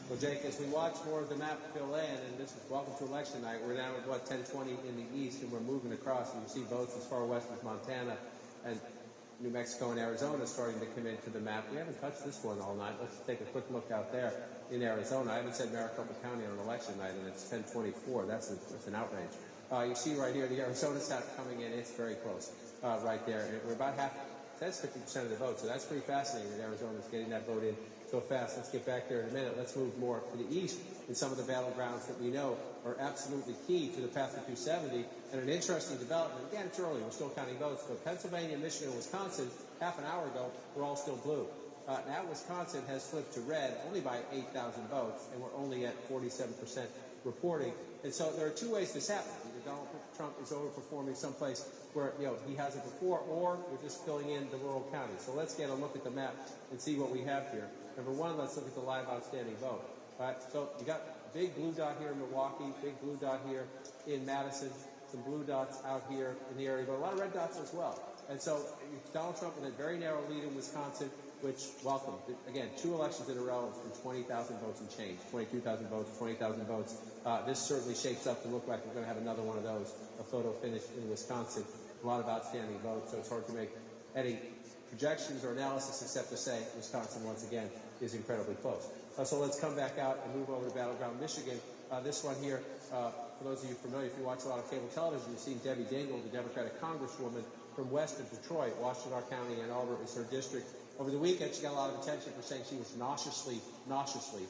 Well, Jake, as we watch more of the map fill in, and this is welcome to election night, we're now at, 10:20 in the east, and we're moving across, and you see votes as far west as Montana and New Mexico and Arizona starting to come into the map. We haven't touched this one all night. Let's take a quick look out there in Arizona. I haven't said Maricopa County on election night, and it's 10:24. That's an outrage. You see right here, the Arizona stat coming in. It's very close right there. And we're about half, that's 50% of the vote, so that's pretty fascinating that Arizona's getting that vote in so fast. Let's get back there in a minute. Let's move more to the east in some of the battlegrounds that we know are absolutely key to the path to 270. And an interesting development, again, it's early, we're still counting votes, but Pennsylvania, Michigan, and Wisconsin, half an hour ago, were all still blue. Now Wisconsin has flipped to red only by 8,000 votes, and we're only at 47% reporting. And so there are two ways this happens. Either Donald Trump is overperforming someplace where he hasn't before, or we're just filling in the rural counties. So let's get a look at the map and see what we have here. Number one, let's look at the live outstanding vote. All right, so you got a big blue dot here in Milwaukee, big blue dot here in Madison, some blue dots out here in the area, but a lot of red dots as well. And so Donald Trump with a very narrow lead in Wisconsin, which, welcome. Again, 2 elections in a row from 20,000 votes and change, 22,000 votes, 20,000 votes. This certainly shapes up to look like we're going to have another one of those, a photo finish in Wisconsin. A lot of outstanding votes, so it's hard to make any projections or analysis except to say Wisconsin, once again, is incredibly close. So let's come back out and move over to Battleground, Michigan. This one here, for those of you familiar, if you watch a lot of cable television, you've seen Debbie Dingell, the Democratic Congresswoman from west of Detroit. Washtenaw County, Ann Arbor is her district. Over the weekend, she got a lot of attention for saying she was nauseously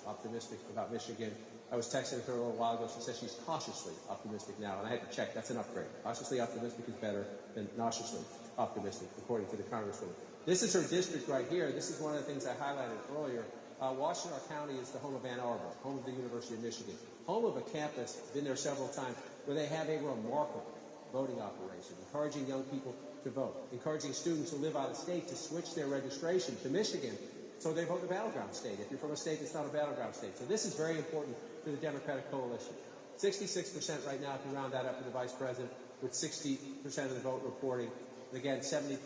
optimistic about Michigan. I was texting her a little while ago. She said she's cautiously optimistic now, and I had to check. That's an upgrade. Cautiously optimistic is better than nauseously optimistic, according to the Congresswoman. This is her district right here. This is one of the things I highlighted earlier. Washtenaw County is the home of Ann Arbor, home of the University of Michigan, home of a campus, been there several times, where they have a remarkable voting operation, encouraging young people to vote, encouraging students who live out of state to switch their registration to Michigan so they vote in a battleground state, if you're from a state that's not a battleground state. So this is very important to the Democratic coalition. 66% right now, if you round that up for the vice president, with 60% of the vote reporting. Again, 73%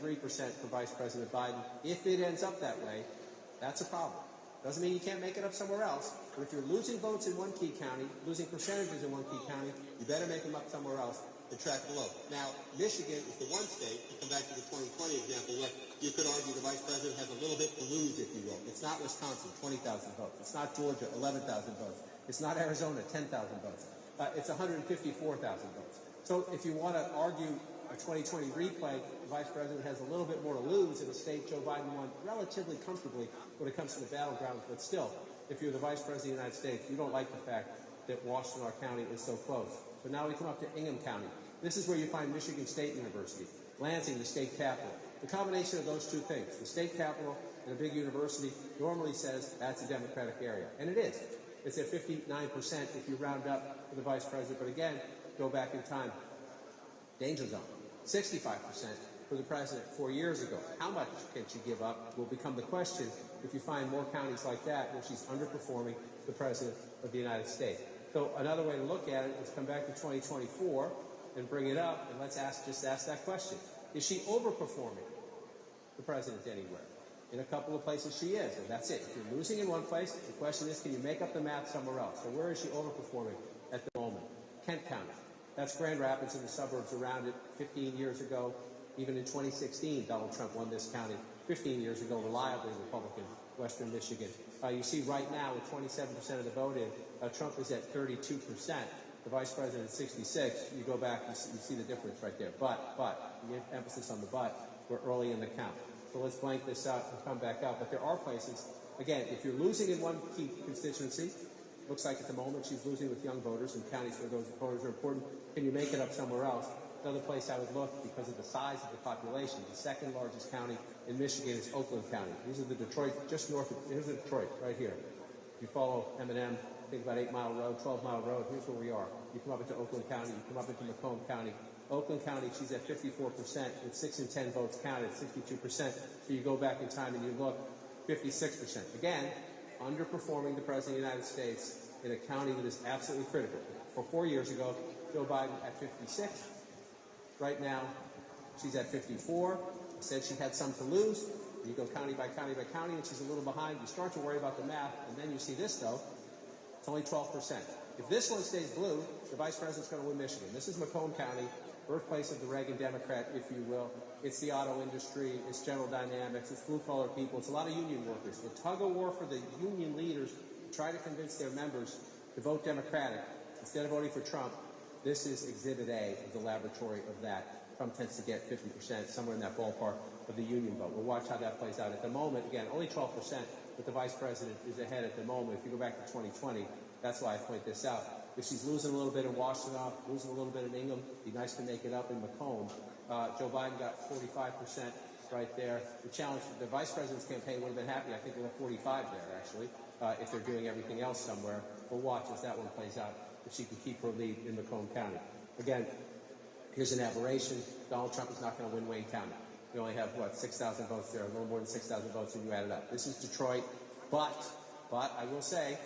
for Vice President Biden. If it ends up that way, that's a problem. Doesn't mean you can't make it up somewhere else, but if you're losing votes in one key county, losing percentages in one key county, you better make them up somewhere else and track below. Now, Michigan is the one state, to come back to the 2020 example, where you could argue the vice president has a little bit to lose, if you will. It's not Wisconsin, 20,000 votes. It's not Georgia, 11,000 votes. It's not Arizona, 10,000 votes. It's 154,000 votes. So if you want to argue a 2020 replay, the vice president has a little bit more to lose in a state Joe Biden won relatively comfortably when it comes to the battlegrounds. But still, if you're the vice president of the United States, you don't like the fact that Washtenaw County is so close. But now we come up to Ingham County. This is where you find Michigan State University, Lansing, the state capital. The combination of those two things, the state capital and a big university, normally says that's a Democratic area. And it is. It's at 59% if you round up for the vice president. But again, go back in time. Danger zone. 65% for the president 4 years ago. How much can she give up will become the question if you find more counties like that where she's underperforming the president of the United States. So another way to look at it is come back to 2024 and bring it up, and let's just ask that question. Is she overperforming the president anywhere? In a couple of places she is, and that's it. If you're losing in one place, the question is, can you make up the math somewhere else? So where is she overperforming at the moment? Kent County. That's Grand Rapids and the suburbs around it. 15 years ago, even in 2016, Donald Trump won this county. 15 years ago, reliably Republican, Western Michigan. You see right now, with 27% of the vote in, Trump is at 32%. The vice president is 66. You go back, you see the difference right there. But, the emphasis on the but, we're early in the count. So let's blank this out and come back out. But there are places, again, if you're losing in one key constituency, looks like at the moment she's losing with young voters in counties where those voters are important. Can you make it up somewhere else? Another place I would look, because of the size of the population, the second largest county in Michigan is Oakland County. These are the Detroit, just north of, here's the Detroit, right here. If you follow M&M, think about 8 Mile Road, 12 Mile Road, here's where we are. You come up into Oakland County, you come up into Macomb County. Oakland County, she's at 54%, with 6 in 10 votes counted, 62%. So you go back in time and you look, 56%. Again, underperforming the President of the United States in a county that is absolutely critical. For 4 years ago, Joe Biden at 56. Right now, she's at 54. Said she had some to lose. You go county by county by county, and she's a little behind. You start to worry about the math, and then you see this, though. It's only 12%. If this one stays blue, the vice president's going to win Michigan. This is Macomb County, birthplace of the Reagan Democrat, if you will. It's the auto industry. It's General Dynamics. It's blue-collar people. It's a lot of union workers. The tug-of-war for the union leaders to try to convince their members to vote Democratic instead of voting for Trump. This is Exhibit A of the laboratory of that. Trump tends to get 50%, somewhere in that ballpark of the union vote. We'll watch how that plays out. At the moment, again, only 12%, but the vice president is ahead at the moment. If you go back to 2020, that's why I point this out. If she's losing a little bit in Washtenaw, losing a little bit in Ingham, it'd be nice to make it up in Macomb. Joe Biden got 45% right there. The challenge, the vice president's campaign would have been happy, I think, with a 45 there, actually, if they're doing everything else somewhere. We'll watch as that one plays out, if she can keep her lead in Macomb County. Again, here's an aberration. Donald Trump is not going to win Wayne County. We only have, 6,000 votes there, a little more than 6,000 votes when you add it up. This is Detroit, but I will say,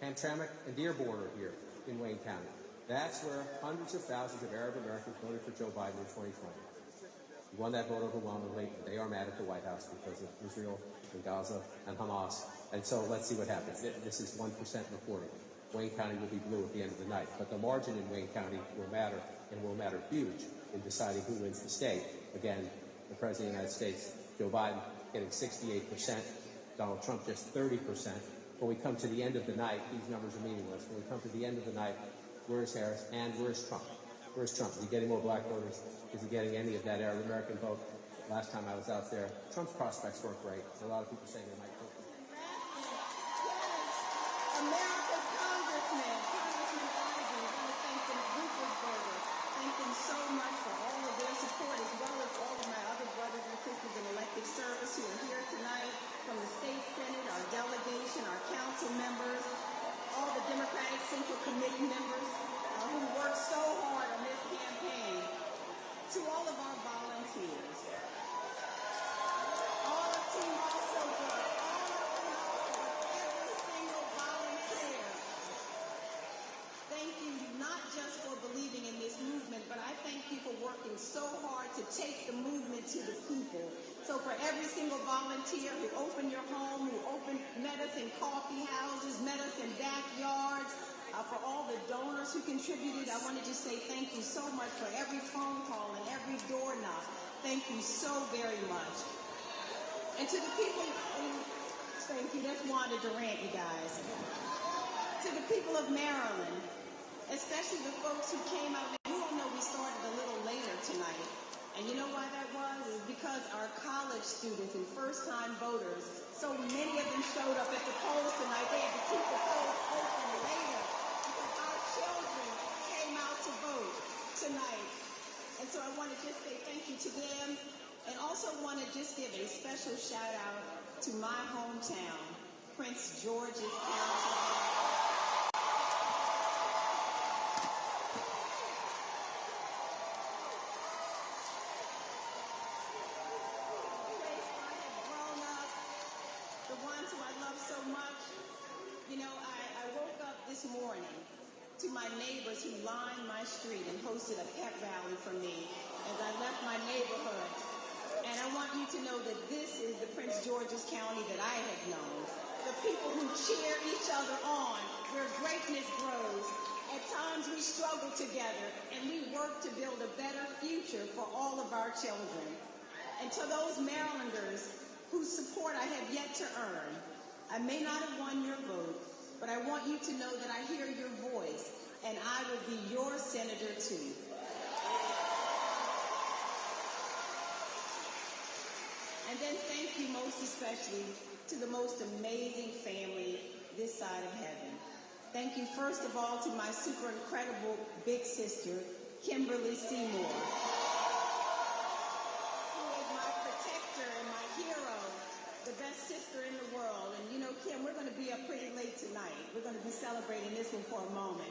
Hamtramck and Dearborn are here in Wayne County. That's where hundreds of thousands of Arab Americans voted for Joe Biden in 2020. He won that vote overwhelmingly. They are mad at the White House because of Israel and Gaza and Hamas. And so let's see what happens. This is 1% reporting. Wayne County will be blue at the end of the night. But the margin in Wayne County will matter, and will matter huge in deciding who wins the state. Again, the President of the United States, Joe Biden, getting 68%. Donald Trump just 30%. When we come to the end of the night, these numbers are meaningless. When we come to the end of the night, where's Harris and where's Trump? Where's Trump? Is he getting more black voters? Is he getting any of that Arab American vote? last time I was out there. Trump's prospects weren't great. A lot of people say they might vote for him. America's Congressman, Congressman Ivey, I want to thank them, Ruppersberger. Thank them so much for all of their support, as well as all of my other brothers and sisters in elected service who are here tonight, from the state senate, our delegation, our council members, all the Democratic Central Committee members who worked so hard on this campaign, to all of our volunteers, all of Team Also Good, every single volunteer. Thank you not just for believing in this movement, but I thank you for working so hard to take the movement to the people. So for every single volunteer who opened your home, met us in coffee houses, met us in backyards, for all the donors who contributed, I want to just say thank you so much for every phone call and every door knock. Thank you so very much. And to the people, thank you, that's Wanda Durant, you guys. To the people of Maryland, especially the folks who came out, you all know we started a little later tonight. And you know why that was? Is because our college students and first-time voters, so many of them showed up at the polls tonight, they had to keep the polls open later because our children came out to vote tonight. And so I want to just say thank you to them, and also want to just give a special shout out to my hometown, Prince George's County. So much. You know, I woke up this morning to my neighbors who lined my street and hosted a pep rally for me as I left my neighborhood. And I want you to know that this is the Prince George's County that I have known. The people who cheer each other on, where greatness grows. At times we struggle together and we work to build a better future for all of our children. And to those Marylanders whose support I have yet to earn, I may not have won your vote, but I want you to know that I hear your voice, and I will be your senator too. And then thank you most especially to the most amazing family this side of heaven. Thank you first of all to my super incredible big sister, Kimberly Seymour, who is my protector and my hero, the best sister in the world. And you know, Kim, we're going to be up pretty late tonight. We're going to be celebrating this one for a moment.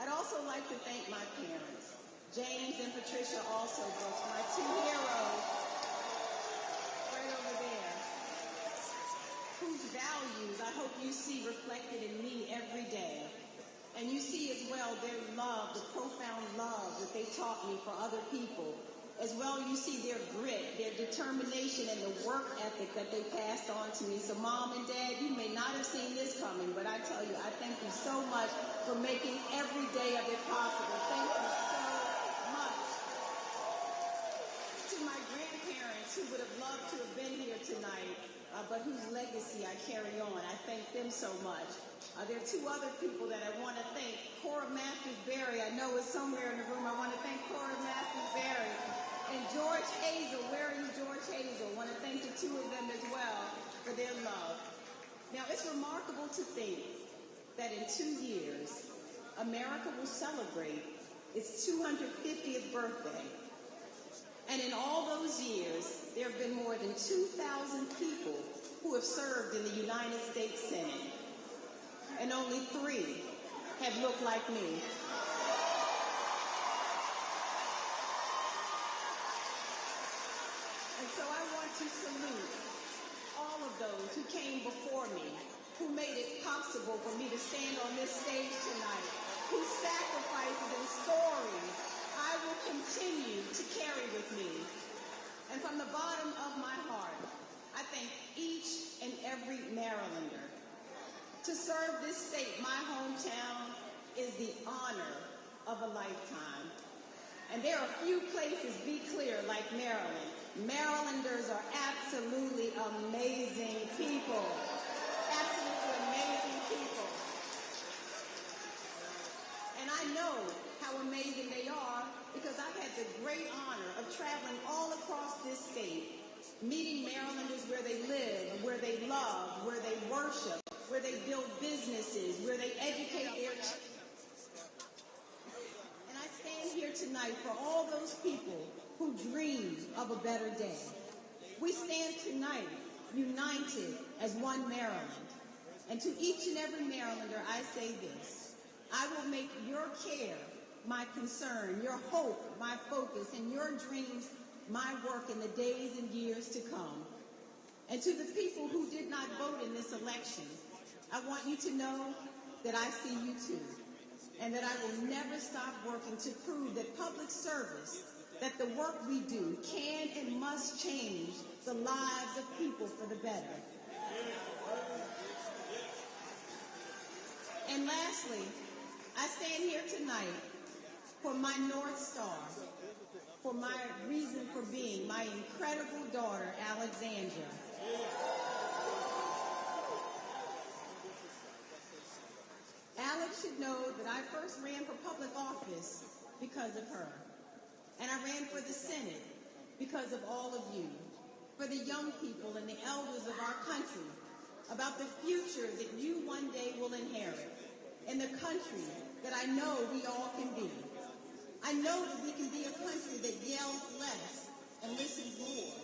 I'd also like to thank my parents, James and Patricia also Brooks, my two heroes, right over there, whose values I hope you see reflected in me every day. And you see as well their love, the profound love that they taught me for other people. As well, you see their grit, their determination, and the work ethic that they passed on to me. So Mom and Dad, you may not have seen this coming, but I tell you, I thank you so much for making every day of it possible. Thank you so much. To my grandparents who would have loved to have been here tonight, but whose legacy I carry on, I thank them so much. There are two other people that I want to thank. Cora Masters-Berry, I know is somewhere in the room. I want to thank Cora Masters-Berry. And George Hazel, where are you, George Hazel? I want to thank the two of them as well for their love. Now, it's remarkable to think that in 2 years, America will celebrate its 250th birthday. And in all those years, there have been more than 2,000 people who have served in the United States Senate. And only 3 have looked like me. And so I want to salute all of those who came before me, who made it possible for me to stand on this stage tonight, whose sacrifices and stories I will continue to carry with me. And from the bottom of my heart, I thank each and every Marylander. To serve this state, my hometown, is the honor of a lifetime. And there are few places, be clear, like Maryland. Marylanders are absolutely amazing people. Absolutely amazing people. And I know how amazing they are because I've had the great honor of traveling all across this state, meeting Marylanders where they live, where they love, where they worship, where they build businesses, where they educate their children. And I stand here tonight for all those people who dream of a better day. We stand tonight united as one Maryland. And to each and every Marylander, I say this: I will make your care my concern, your hope my focus, and your dreams my work in the days and years to come. And to the people who did not vote in this election, I want you to know that I see you too, and that I will never stop working to prove that public service, that the work we do can and must change the lives of people for the better. And lastly, I stand here tonight for my North Star, for my reason for being, my incredible daughter, Alexandra. Alex should know that I first ran for public office because of her. And I ran for the Senate because of all of you, for the young people and the elders of our country, about the future that you one day will inherit, and the country that I know we all can be. I know that we can be a country that yells less and listens more,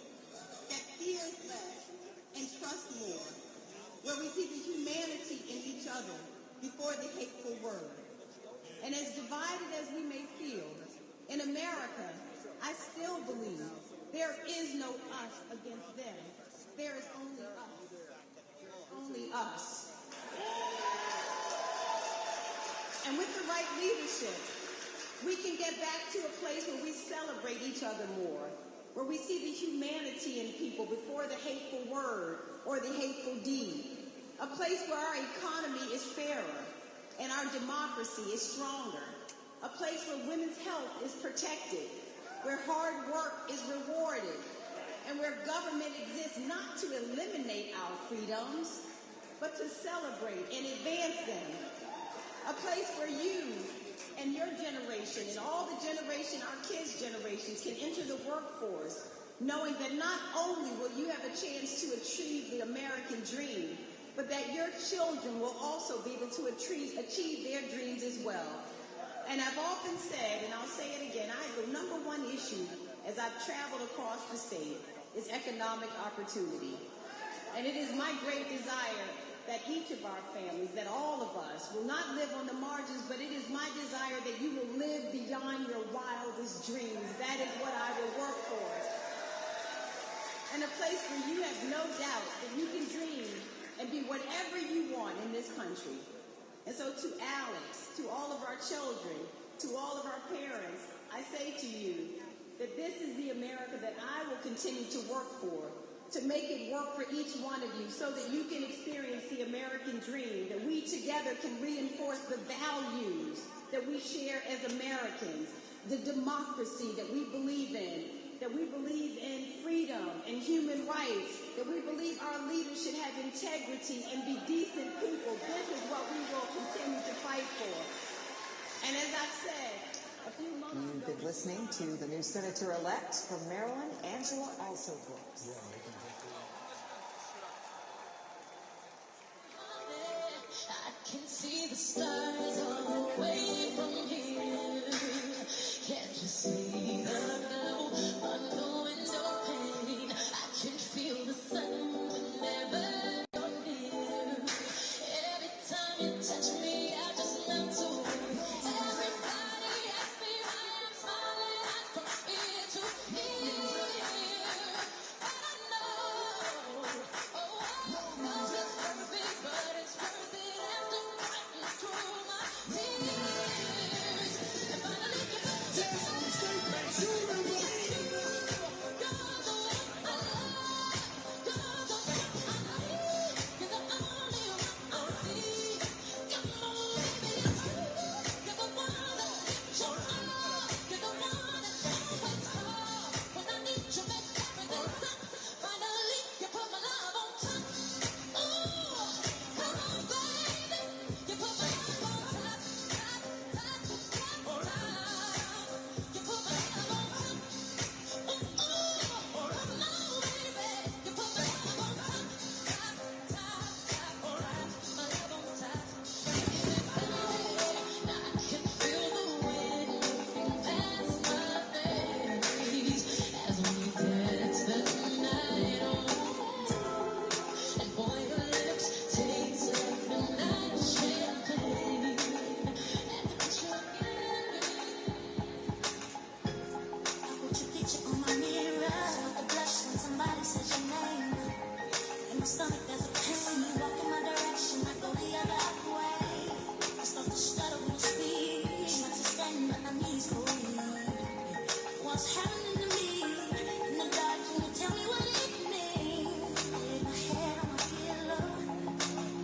that fears less and trusts more, where we see the humanity in each other before the hateful word. And as divided as we may feel, in America, I still believe there is no us against them. There is only us. Only us. And with the right leadership, we can get back to a place where we celebrate each other more, where we see the humanity in people before the hateful word or the hateful deed, a place where our economy is fairer and our democracy is stronger, a place where women's health is protected, where hard work is rewarded, and where government exists not to eliminate our freedoms, but to celebrate and advance them, a place where you and your generation and all the generation, our kids' generations, can enter the workforce knowing that not only will you have a chance to achieve the American dream, but that your children will also be able to achieve their dreams as well. And I've often said, and I'll say it again, the number one issue as I've traveled across the state is economic opportunity. And it is my great desire that each of our families, that all of us, will not live on the margins, but it is my desire that you will live beyond your wildest dreams. That is what I will work for. And a place where you have no doubt that you can dream and be whatever you want in this country. And so to Alex, to all of our children, to all of our parents, I say to you that this is the America that I will continue to work for, to make it work for each one of you so that you can experience the American dream, that we together can reinforce the values that we share as Americans, the democracy that we believe in, that we believe in freedom and human rights, that we believe our leaders should have integrity and be decent people. This is what we will continue to fight for. And as I've said, a few months ago... You've been listening to the new Senator-elect from Maryland, Angela Alsobrooks. I can see the stars all the way from here. Can't you see the glow on the window pane? I can feel the sun whenever you're near. Every time you touch me, I just melt away. Everybody asks me why I'm smiling from ear to ear. But I know, oh, I know it's perfect, but it's worth it after fighting through my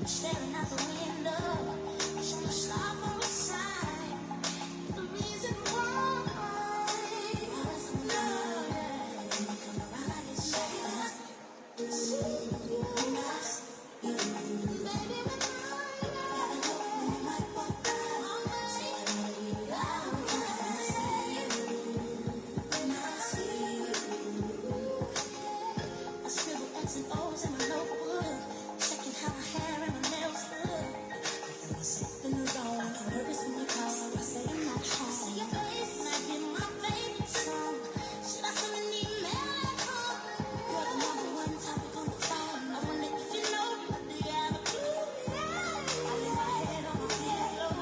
Staring out the window, trying to stop for a sign. The reason why I was in love, when you come around, I get shy. See you, baby, when I know when you might walk by, so I gotta be loud when I see you. When I see you, I scribble X's and O's in my notebook, checking how my hair and my nails look. I feel myself in the zone. I'm nervous when you call. I say I'm not home. I see your face and I hear my favorite song. Should I send an email at home? You're the number one topic on the phone. I wonder if you know, do you have a clue? I lay my head on my pillow.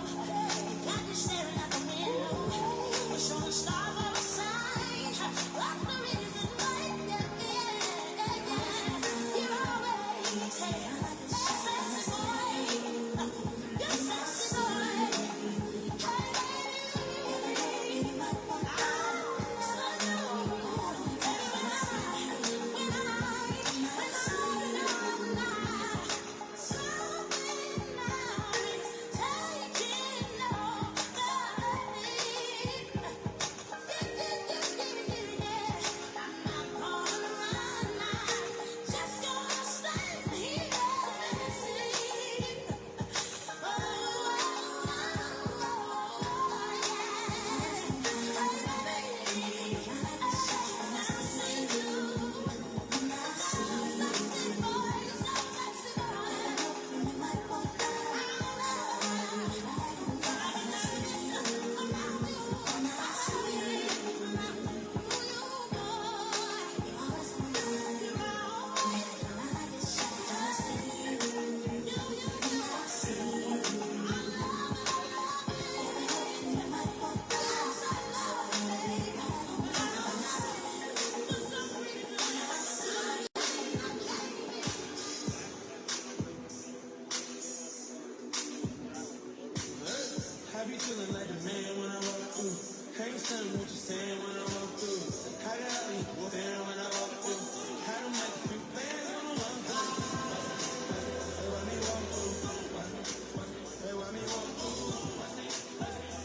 You got me staring out the window. We're showing stars on the sign. What's the reason why? You're always sexy boy. You're sexy boy. I be feeling like a man when I walk through. Can't stand what you're saying when I walk through. I got me there when I walk through. I don't like a few bands when I walk through. Hey, why me walk through? Hey, why me walk through?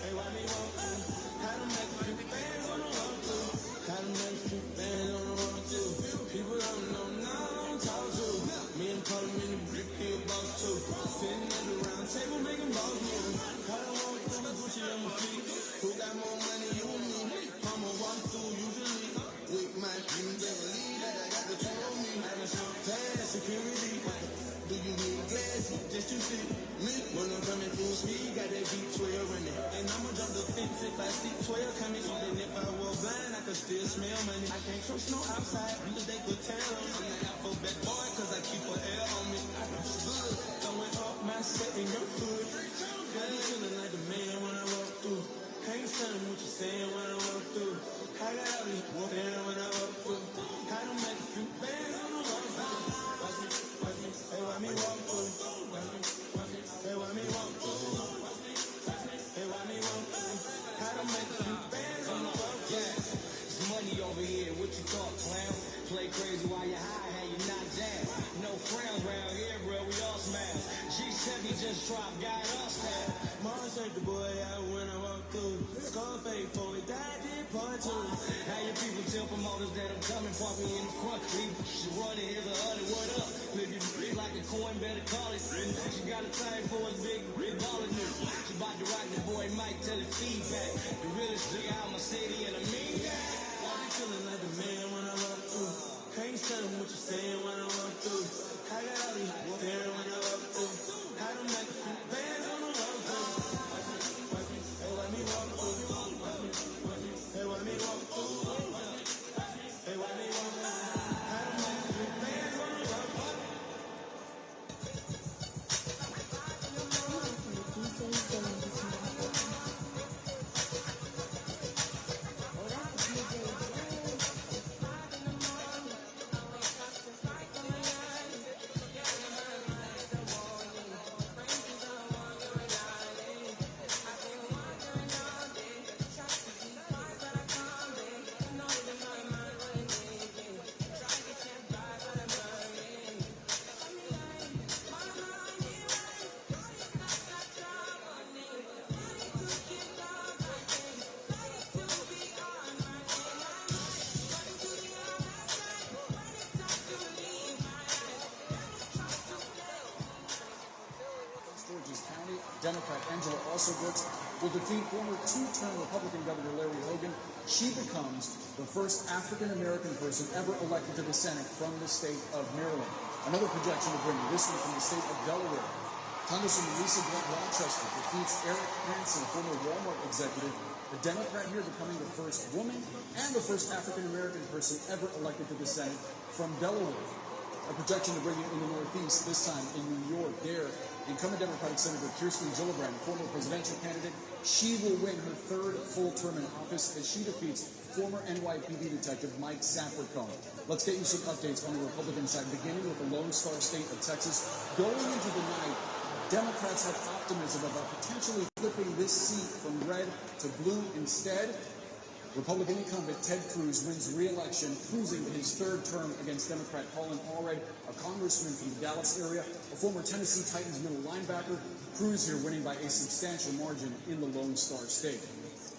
Hey, why me walk through? I don't like a few bands when I walk through. I don't like a few bands when I walk through. People don't know now I don't talk to. Me and Paul in the brick here boss too. Sitting at the round table making balls move. I don't want Gucci on my feet. Who got more money, you and me? I'ma walk through usually. With my dreams, they believe that I got the two on me. I got some past security. Do you need glasses just to see me? When I'm coming full speed, got that V12 running. And I'ma jump the fence if I see 12 coming. Even if I were blind, I could still smell money. I can't trust no outside, because they could tell on me. I got 4 bad boy, cause I keep an L on me. Good, throwing up my set in your hood. I be feeling like a man when I walk through. Can't stand what you're saying when I walk through. I got me there when I walk through. I don't make a few bands when I walk through. Hey, why me walk through? Hey, why me walk through? Hey, why me walk through? I don't make a few bands when I walk through. It's money over here, what you thought, clown? Play crazy while you high, how you not down. No frowns round here, bro, we all smiles. G7 just dropped, got us down. Mars take the boy out when I walk through. Scarface for it, died in part 2. How your people tell promoters that I'm coming, park me in the front. Leave you running, here's a hundred, what up? Flip you big like a coin, better call it. She got a thing for us, big baller nigga. She about to rock the boy Mike, tell it feedback. The realest nigga out my city and a mean guy. I be feeling like a man when I walk through. Can't stand what you're saying when I walk through. I got me there when I walk through. I don't make a few bands when I walk through. Hey, why me walk through? Hey, why me walk through? Hey, why me walk through? I don't make a few bands when I walk through. County, Democrat Angela Brooks will defeat former two-term Republican Governor Larry Hogan. She becomes the first African-American person ever elected to the Senate from the state of Maryland. Another projection to bring you, this one from the state of Delaware. Congresswoman Lisa Blunt Rochester defeats Eric Hansen, former Walmart executive, the Democrat here becoming the first woman and the first African-American person ever elected to the Senate from Delaware. A projection to bring you in the Northeast, this time in New York. There, incumbent Democratic Senator Kirsten Gillibrand, former presidential candidate, she will win her third full term in office as she defeats former NYPD detective Mike Sapercombe. Let's get you some updates on the Republican side, beginning with the Lone Star State of Texas. Going into the night, Democrats have optimism about potentially flipping this seat from red to blue instead. Republican incumbent Ted Cruz wins re-election, cruising to his third term against Democrat Colin Allred, a congressman from the Dallas area, a former Tennessee Titans middle linebacker. Cruz here winning by a substantial margin in the Lone Star State.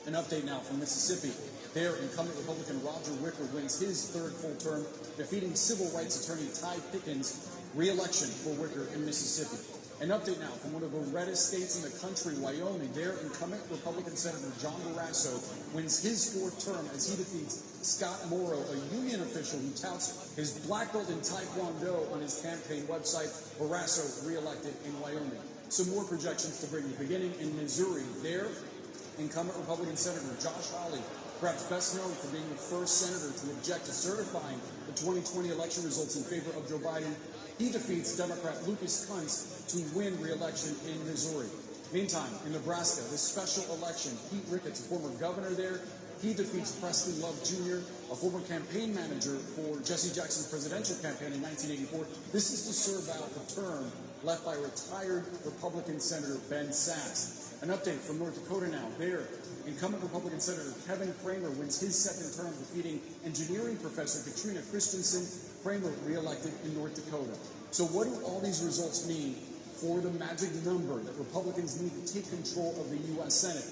An update now from Mississippi. There, incumbent Republican Roger Wicker wins his third full term, defeating civil rights attorney Ty Pickens. Re-election for Wicker in Mississippi. An update now from one of the reddest states in the country, Wyoming. There, incumbent Republican Senator John Barrasso wins his fourth term as he defeats Scott Morrow, a union official who touts his black belt in Taekwondo on his campaign website. Barrasso re-elected in Wyoming. Some more projections to bring you. Beginning in Missouri, there, incumbent Republican Senator Josh Hawley, perhaps best known for being the first senator to object to certifying the 2020 election results in favor of Joe Biden, he defeats Democrat Lucas Kuntz to win re-election in Missouri. Meantime, in Nebraska, this special election, Pete Ricketts, a former governor there, he defeats Presley Love Jr., a former campaign manager for Jesse Jackson's presidential campaign in 1984. This is to serve out the term left by retired Republican Senator Ben Sasse. An update from North Dakota now. There, incumbent Republican Senator Kevin Cramer wins his second term, defeating engineering professor Katrina Christensen. Cramer re-elected in North Dakota. So what do all these results mean for the magic number that Republicans need to take control of the U.S. Senate?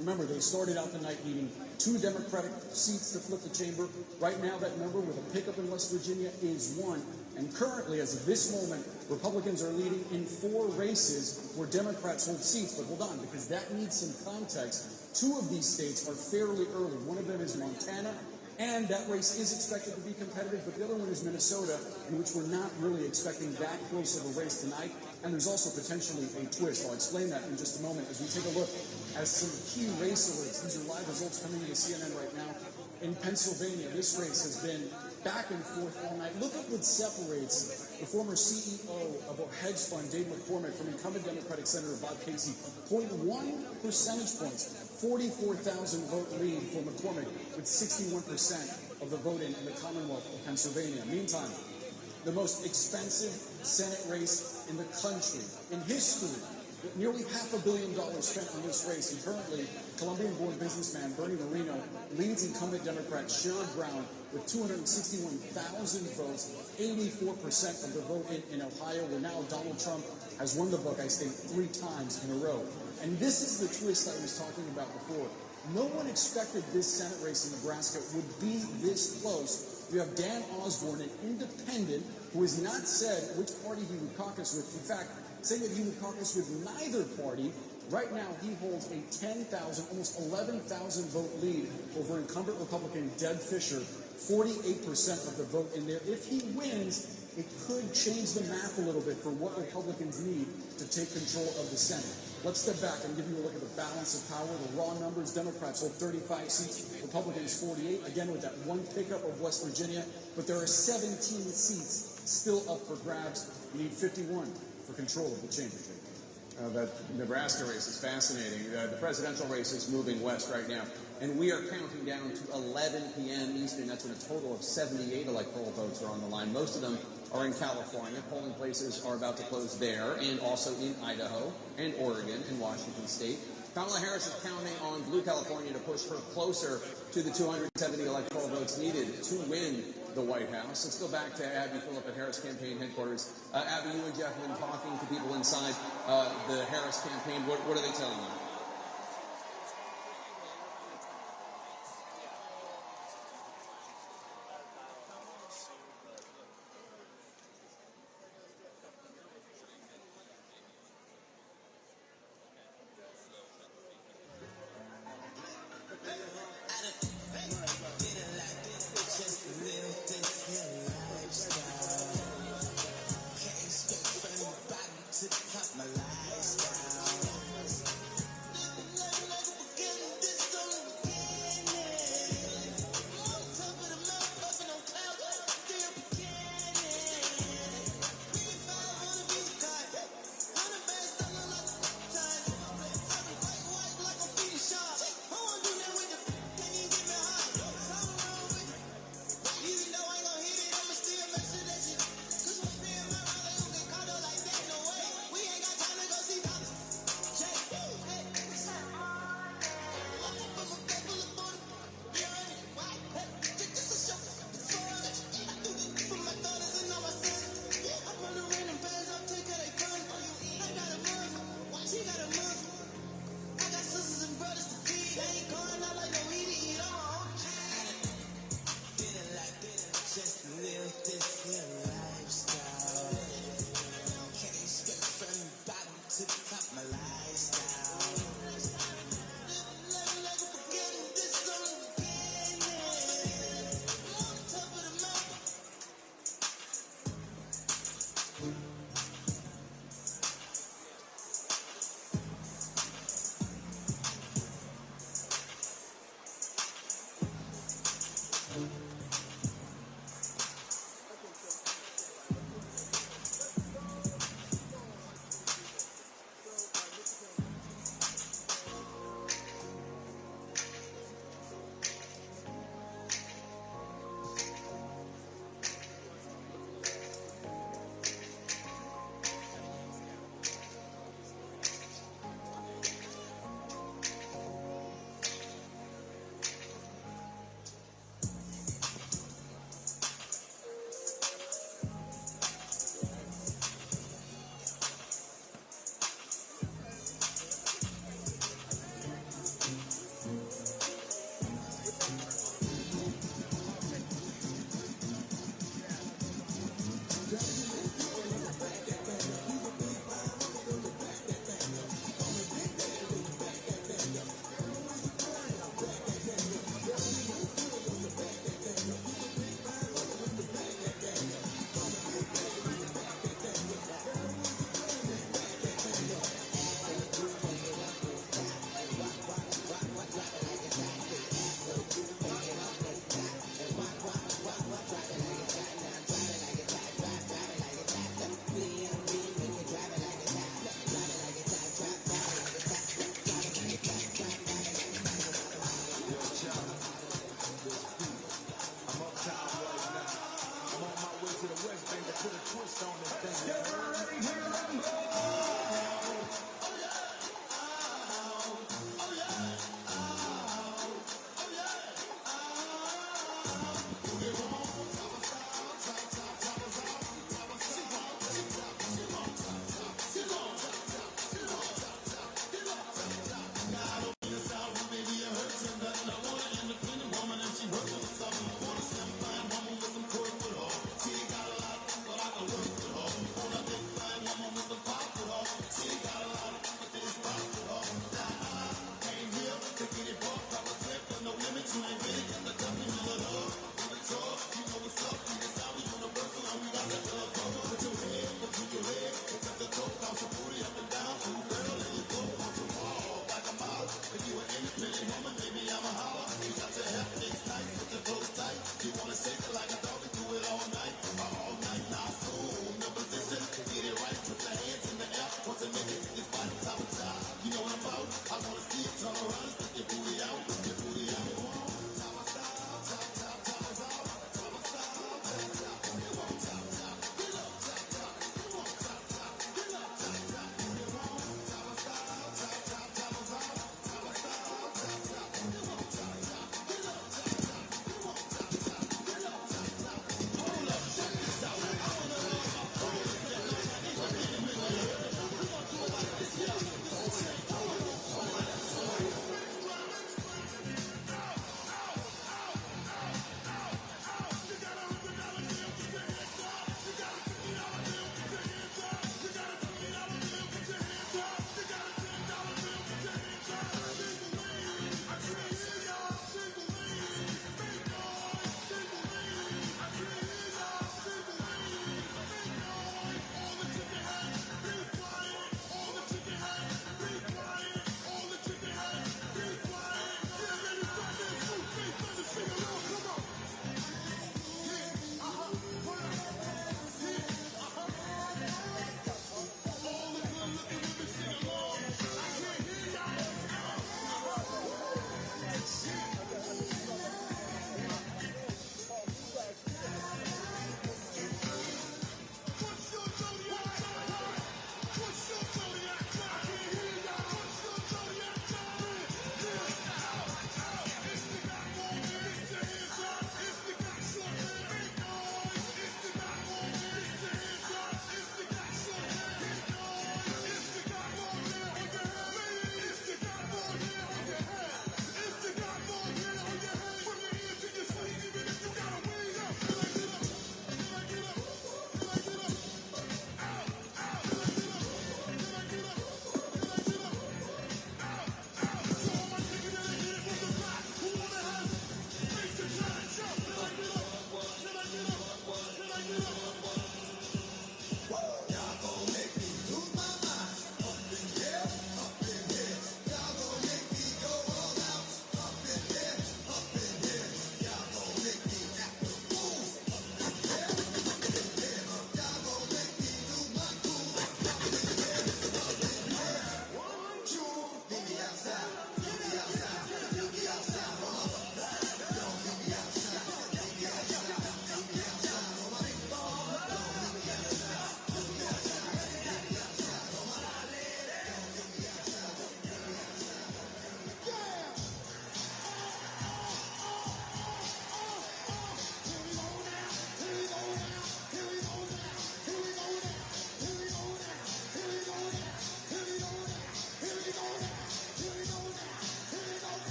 Remember, they started out the night needing 2 Democratic seats to flip the chamber. Right now, that number with a pickup in West Virginia is 1. And currently, as of this moment, Republicans are leading in 4 races where Democrats hold seats. But hold on, because that needs some context. 2 of these states are fairly early. One of them is Montana, and that race is expected to be competitive, but the other one is Minnesota, in which we're not really expecting that close of a race tonight. And there's also potentially a twist. I'll explain that in just a moment as we take a look at some key race alerts. These are live results coming into CNN right now. In Pennsylvania, this race has been back and forth all night. Look at what separates the former CEO of a hedge fund, Dave McCormick, from incumbent Democratic Senator Bob Casey. 0.1 percentage points. 44,000 vote lead for McCormick with 61% of the vote in the Commonwealth of Pennsylvania. Meantime, the most expensive Senate race in the country, in history, with nearly $500 million spent on this race. And currently, Colombian-born businessman Bernie Moreno leads incumbent Democrat Sherrod Brown with 261,000 votes, 84% of the vote in Ohio, where now Donald Trump has won the book, I state, 3 times in a row. And this is the twist I was talking about before. No one expected this Senate race in Nebraska would be this close. You have Dan Osborne, an independent, who has not said which party he would caucus with. In fact, saying that he would caucus with neither party. Right now, he holds a 10,000, almost 11,000 vote lead over incumbent Republican Deb Fischer, 48% of the vote in there. If he wins, it could change the math a little bit for what Republicans need to take control of the Senate. Let's step back and give you a look at the balance of power, the raw numbers. Democrats hold 35 seats, Republicans 48, again with that 1 pickup of West Virginia. But there are 17 seats still up for grabs. You need 51 for control of the chamber. That Nebraska race is fascinating. The presidential race is moving west right now. And we are counting down to 11 p.m. Eastern. That's when a total of 78 electoral votes are on the line. Most of them are in California. Polling places are about to close there, and also in Idaho and Oregon and Washington State. Kamala Harris is counting on blue California to push her closer to the 270 electoral votes needed to win the White House. Let's go back to Abby Phillip at Harris Campaign Headquarters. Abby, you and Jeff have been talking to people inside the Harris campaign. What are they telling you?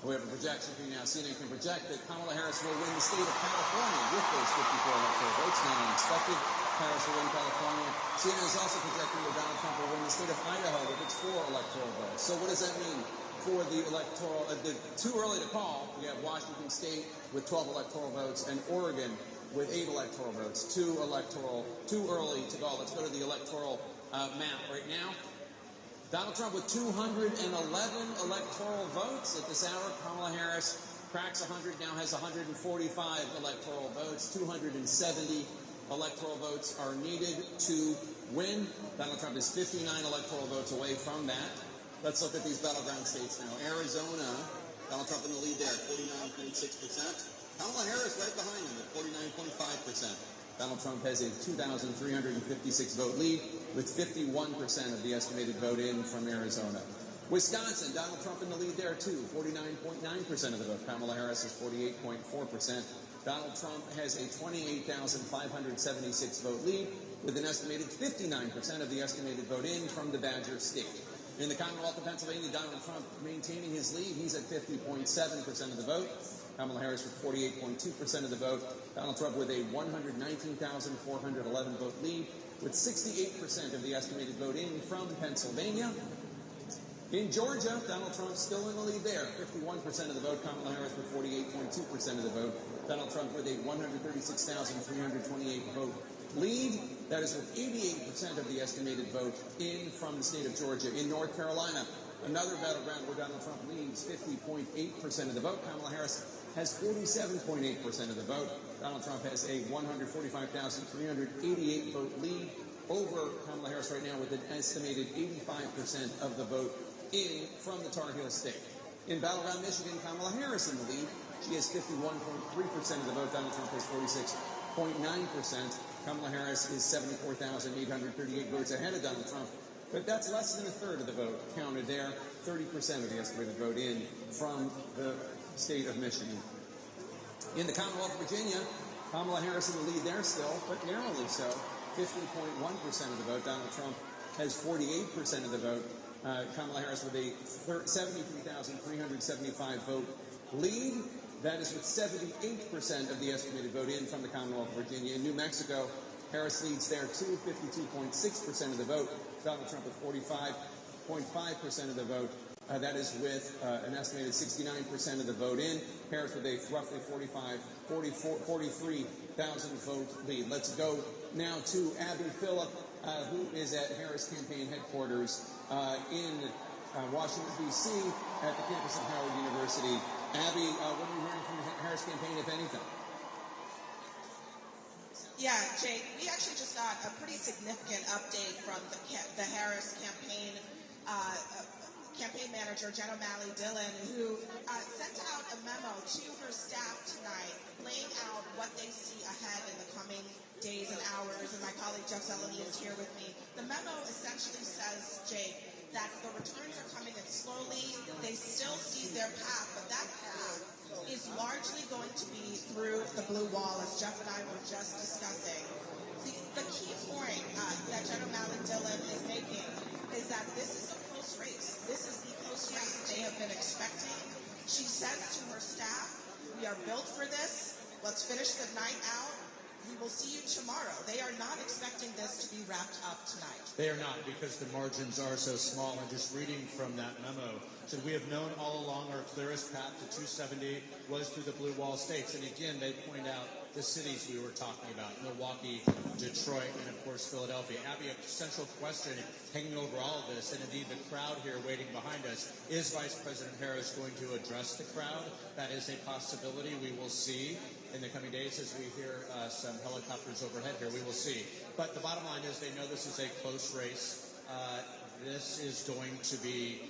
We have a projection for you now. CNN can project that Kamala Harris will win the state of California with those 54 electoral votes, not unexpected. Harris will win California. CNN is also projecting that Donald Trump will win the state of Idaho with its 4 electoral votes. So what does that mean for the electoral? Too early to call. We have Washington State with 12 electoral votes and Oregon with 8 electoral votes. Too early to call. Let's go to the electoral map right now. Donald Trump with 211 electoral votes at this hour. Kamala Harris cracks 100, now has 145 electoral votes. 270 electoral votes are needed to win. Donald Trump is 59 electoral votes away from that. Let's look at these battleground states now. Arizona, Donald Trump in the lead there, 49.6%. Kamala Harris right behind him at 49.5%. Donald Trump has a 2,356 vote lead with 51% of the estimated vote in from Arizona. Wisconsin, Donald Trump in the lead there too, 49.9% of the vote. Kamala Harris is 48.4%. Donald Trump has a 28,576 vote lead with an estimated 59% of the estimated vote in from the Badger State. In the Commonwealth of Pennsylvania, Donald Trump maintaining his lead. He's at 50.7% of the vote. Kamala Harris with 48.2% of the vote. Donald Trump with a 119,411 vote lead with 68% of the estimated vote in from Pennsylvania. In Georgia, Donald Trump still in the lead there, 51% of the vote. Kamala Harris with 48.2% of the vote. Donald Trump with a 136,328 vote lead. That is with 88% of the estimated vote in from the state of Georgia. In North Carolina, another battleground where Donald Trump leads, 50.8% of the vote. Kamala Harris has 47.8% of the vote. Donald Trump has a 145,388 vote lead over Kamala Harris right now with an estimated 85% of the vote in from the Tar Heel State. In battleground Michigan, Kamala Harris in the lead. She has 51.3% of the vote. Donald Trump has 46.9%. Kamala Harris is 74,838 votes ahead of Donald Trump. But that's less than a third of the vote counted there. 30% of the estimated vote in from the state of Michigan. In the Commonwealth of Virginia, Kamala Harris in the lead there still, but narrowly so. 50.1% of the vote. Donald Trump has 48% of the vote. Kamala Harris with a 73,375 vote lead. That is with 78% of the estimated vote in from the Commonwealth of Virginia. In New Mexico, Harris leads there too, 52.6% of the vote. Donald Trump with 45.5% of the vote. That is with an estimated 69% of the vote in. Harris with a roughly 43,000 vote lead. Let's go now to Abby Phillip, who is at Harris campaign headquarters in Washington, D.C. at the campus of Howard University. Abby, what are you hearing from the Harris campaign, if anything? Yeah, Jake, we actually just got a pretty significant update from the Harris campaign manager, Jen O'Malley-Dillon, who sent out a memo to her staff tonight laying out what they see ahead in the coming days and hours, and my colleague Jeff Zeleny is here with me. The memo essentially says, Jake, that the returns are coming in slowly. They still see their path, but that path is largely going to be through the blue wall, as Jeff and I were just discussing. The key point that Jen O'Malley-Dillon is making is that this is a close race. This is the close race they have been expecting. She says to her staff, we are built for this. Let's finish the night out. We will see you tomorrow. They are not expecting this to be wrapped up tonight. They are not, because the margins are so small. And just reading from that memo, so we have known all along our clearest path to 270 was through the blue wall states. And again, they point out the cities we were talking about, Milwaukee, Detroit, and of course Philadelphia. Abby, a central question hanging over all of this, and indeed the crowd here waiting behind us, is Vice President Harris going to address the crowd? That is a possibility. We will see in the coming days as we hear some helicopters overhead here. We will see. But the bottom line is they know this is a close race. This is going to be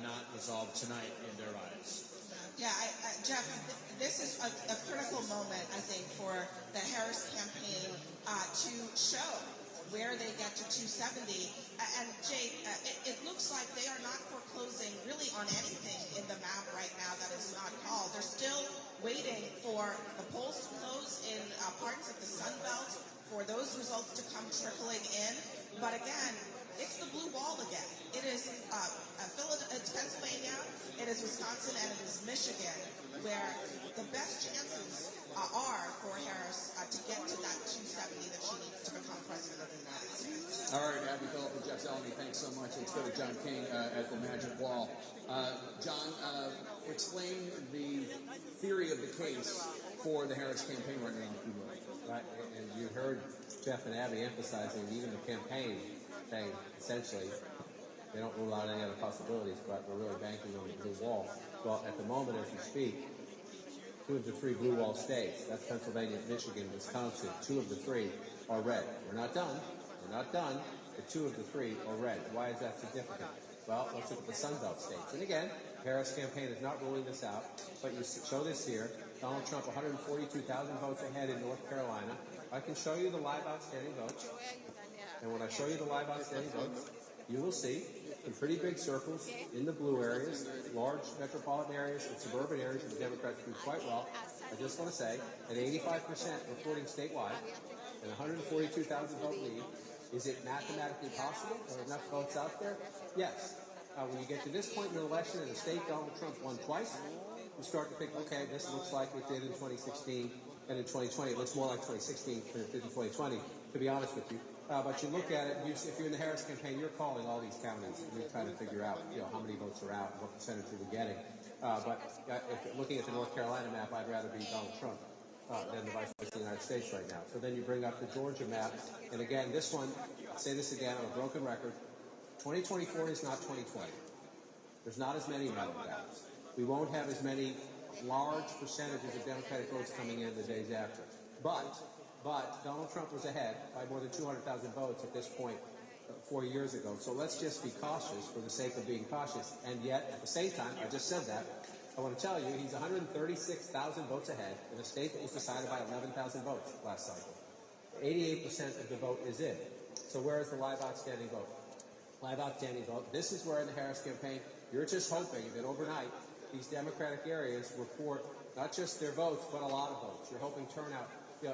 not resolved tonight in their eyes. Yeah, Jeff, this is a critical moment, I think, for the Harris campaign to show where they get to 270. And Jake, it looks like they are not foreclosing really on anything in the map right now that is not called. They're still waiting for the polls to close in parts of the Sun Belt, for those results to come trickling in. But again, it's the blue wall again. It is it's Pennsylvania, it is Wisconsin, and it is Michigan, where the best chances are for Harris to get to that 270 that she needs to become president of the United States. All right, Abby Phillip and Jeff Zeleny, thanks so much. Let's go to John King at the Magic Wall. John, explain the theory of the case for the Harris campaign right now, if you will. Right, and you heard Jeff and Abby emphasizing even the campaign saying essentially they don't rule out any other possibilities, but we're really banking on the blue wall. Well, at the moment as we speak, 2 of the 3 blue wall states, that's Pennsylvania, Michigan, Wisconsin, 2 of the 3 are red. We're not done. We're not done. But 2 of the 3 are red. Why is that significant? Well, let's look at the Sun Belt states. And again, Harris campaign is not ruling this out, but you show this here. Donald Trump, 142,000 votes ahead in North Carolina. I can show you the live outstanding votes. And when I show you the live outstanding votes, you will see some pretty big circles in the blue areas, large metropolitan areas and suburban areas where the Democrats do quite well. I just want to say, at 85% reporting statewide and 142,000 vote lead, is it mathematically possible? Are there enough votes out there? Yes. When you get to this point in the election in a state Donald Trump won twice, you start to think, okay, this looks like it did in 2016 and in 2020. It looks more like 2016 than it did in 2020, to be honest with you. But you look at it, if you're in the Harris campaign, you're calling all these counties, and you're trying to figure out, how many votes are out, what percentage are we getting. But if looking at the North Carolina map, I'd rather be Donald Trump than the Vice President of the United States right now. So then you bring up the Georgia map, and again, this one, I'll say this again on a broken record, 2024 is not 2020. There's not as many battlegrounds. We won't have as many large percentages of Democratic votes coming in the days after. But Donald Trump was ahead by more than 200,000 votes at this point 4 years ago. So let's just be cautious for the sake of being cautious. And yet, at the same time, I just said that, I want to tell you he's 136,000 votes ahead in a state that was decided by 11,000 votes last cycle. 88% of the vote is in. So where is the live outstanding vote? Live outstanding vote. This is where in the Harris campaign, you're just hoping that overnight these Democratic areas report not just their votes, but a lot of votes. You're hoping turnout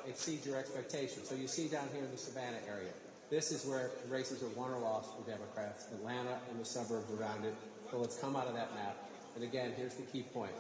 exceeds your expectations. So you see down here in the Savannah area, this is where races are won or lost for Democrats, Atlanta and the suburbs around it. So let's come out of that map. And again, here's the key point.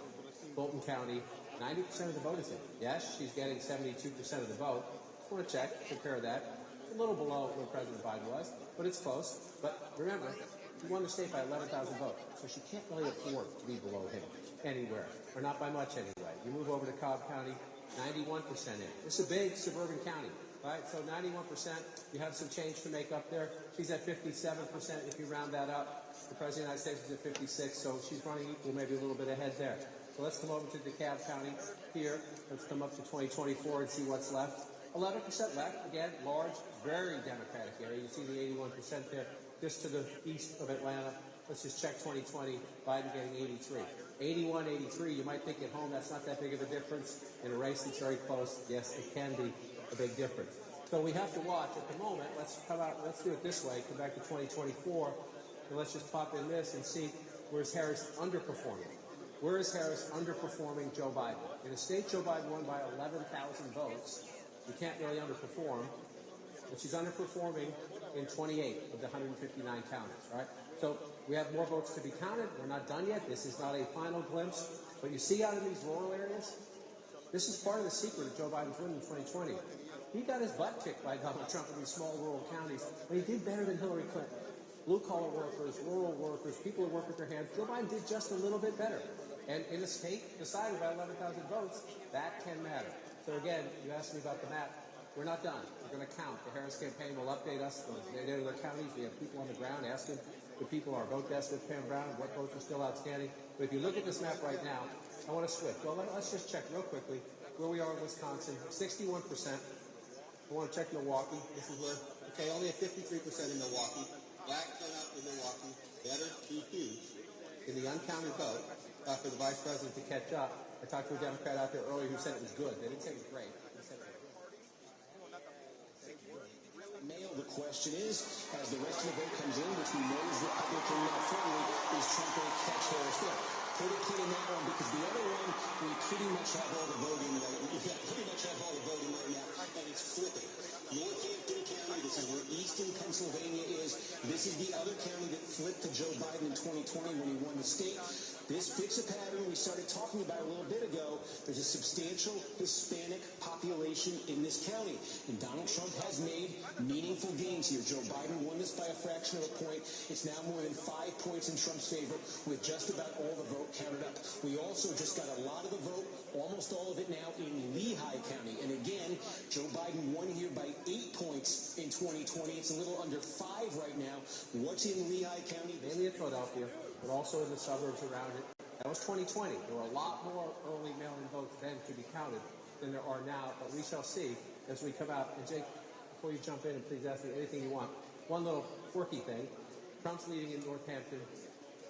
Fulton County, 90% of the vote is in. Yes, she's getting 72% of the vote. Just want to check, compare that. It's a little below where President Biden was, but it's close. But remember, he won the state by 11,000 votes, so she can't really afford to be below him anywhere, or not by much anyway. You move over to Cobb County, 91% in. It's a big suburban county, right? So 91%, you have some change to make up there. She's at 57% if you round that up. The President of the United States is at 56, so she's running equal, maybe a little bit ahead there. So let's come over to DeKalb County here. Let's come up to 2024 and see what's left. 11% left, again, large, very Democratic area. You see the 81% there, just to the east of Atlanta. Let's just check 2020, Biden getting 83. 81, 83, you might think at home that's not that big of a difference. In a race that's very close, yes, it can be a big difference. So we have to watch at the moment. Let's do it this way, come back to 2024, and let's just pop in this and see where's Harris underperforming. Where is Harris underperforming Joe Biden? In a state Joe Biden won by 11,000 votes, you can't really underperform, but she's underperforming in 28 of the 159 counties, right? So we have more votes to be counted. We're not done yet. This is not a final glimpse. But you see out in these rural areas, this is part of the secret of Joe Biden's win in 2020. He got his butt kicked by Donald Trump in these small rural counties, but he did better than Hillary Clinton. Blue-collar workers, rural workers, people who work with their hands, Joe Biden did just a little bit better. And in a state decided by 11,000 votes, that can matter. So again, you asked me about the map. We're not done. We're going to count. The Harris campaign will update us. They go to their counties. We have people on the ground asking the people our vote desk with Pam Brown what votes are still outstanding. But if you look at this map right now, I want to switch. Well, let's just check real quickly where we are in Wisconsin. 61%. I want to check Milwaukee. This is where, okay, only at 53% in Milwaukee. Black turnout in Milwaukee. Better BP in the uncounted vote for the vice president to catch up. I talked to a Democrat out there earlier who said it was good. They didn't say it was great. They said it was good. Mail, the question is, as the rest of the vote comes in, which we know is Republican friendly, is Trump going to catch Harris there? Put a pin in that one, because the other one, we pretty much have all the voting right now. And it's flipping. Northampton County, this is where eastern Pennsylvania is. is this is the other county that flipped to Joe Biden in 2020 when he won the state. This fits a pattern we started talking about a little bit ago. There's a substantial Hispanic population in this county, and Donald Trump has made meaningful gains here. Joe Biden won this by a fraction of a point. It's now more than 5 points in Trump's favor with just about all the vote counted up. We also just got a lot of the vote, almost all of it now in Lehigh County. And again, Joe Biden won here by 8 points in 2020. It's a little under 5 right now. What's in Lehigh County? Mainly in Philadelphia, but also in the suburbs around it. That was 2020. There were a lot more early mail-in votes then to be counted than there are now, but we shall see as we come out. And Jake, before you jump in, and please ask me anything you want, one little quirky thing. Trump's leading in Northampton.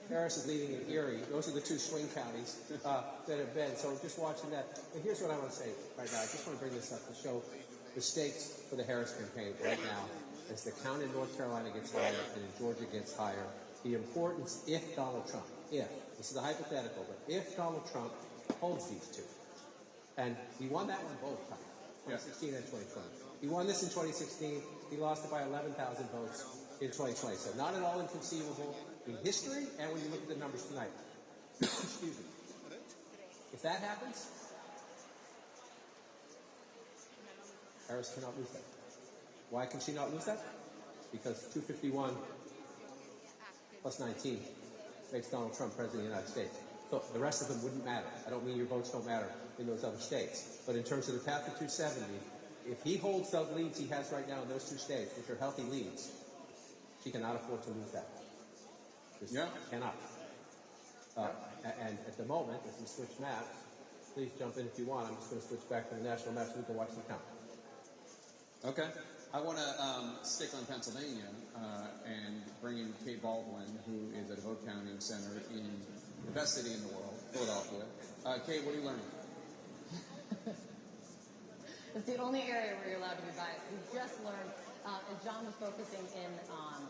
Harris is leading in Erie. Those are the 2 swing counties that have been. So just watching that. And here's what I want to say right now. I just want to bring this up to show the stakes for the Harris campaign right now as the count in North Carolina gets higher and in Georgia gets higher. The importance, if Donald Trump, this is a hypothetical, but if Donald Trump holds these 2, and he won that one both times, 2016 and 2020. He won this in 2016. He lost it by 11,000 votes in 2020. So not at all inconceivable in history and when you look at the numbers tonight. Excuse me. If that happens, Harris cannot lose that. Why can she not lose that? Because 251 plus 19 makes Donald Trump president of the United States. So the rest of them wouldn't matter. I don't mean your votes don't matter in those other states. But in terms of the path to 270, if he holds the leads he has right now in those 2 states, which are healthy leads, she cannot afford to lose that. Just cannot. And at the moment, as we switch maps, please jump in if you want. I'm just going to switch back to the national map so we can watch the count. Okay. I want to stick on Pennsylvania and bring in Kate Baldwin, who is at a vote counting center in the best city in the world, Philadelphia. Kate, what are you learning? It's the only area where you're allowed to be biased. We just learned, as John was focusing in on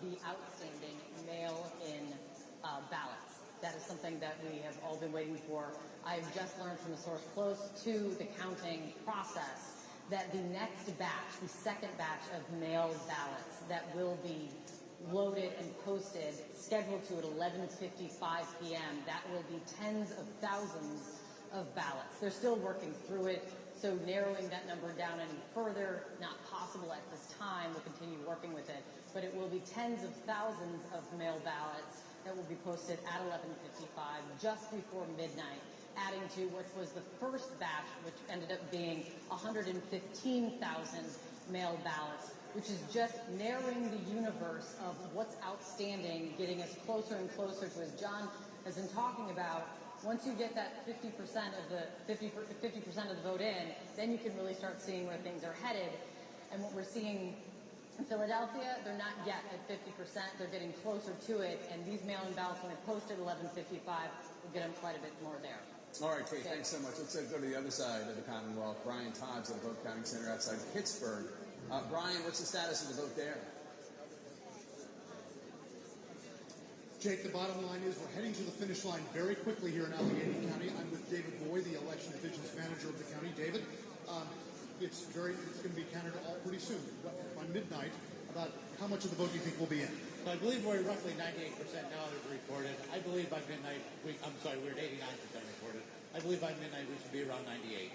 the outstanding mail-in ballots. That is something that we have all been waiting for. I've just learned from a source close to the counting process that the next batch, the second batch of mailed ballots that will be loaded and posted, scheduled to at 11:55 p.m., that will be tens of thousands of ballots. They're still working through it, so narrowing that number down any further, not possible at this time. We'll continue working with it, but it will be tens of thousands of mail ballots that will be posted at 11:55, just before midnight, adding to what was the first batch, which ended up being 115,000 mail ballots, which is just narrowing the universe of what's outstanding, getting us closer and closer to, as John has been talking about, once you get that 50% of the 50% of the vote in, then you can really start seeing where things are headed. And what we're seeing in Philadelphia, they're not yet at 50%. They're getting closer to it, and these mail-in ballots, when they post at 11:55, will get them quite a bit more there. All right, Kate, thanks so much. Let's go to the other side of the Commonwealth. Brian Todd's at the vote counting center outside Pittsburgh. Brian, what's the status of the vote there? Jake, the bottom line is we're heading to the finish line very quickly here in Allegheny County. I'm with David Boyd, the election divisions manager of the county. David, it's going to be counted all pretty soon. By midnight, about how much of the vote do you think will be in? So I believe we're roughly 98% now that it's reported. I believe by midnight, we're at 89% reported. I believe by midnight we should be around 98.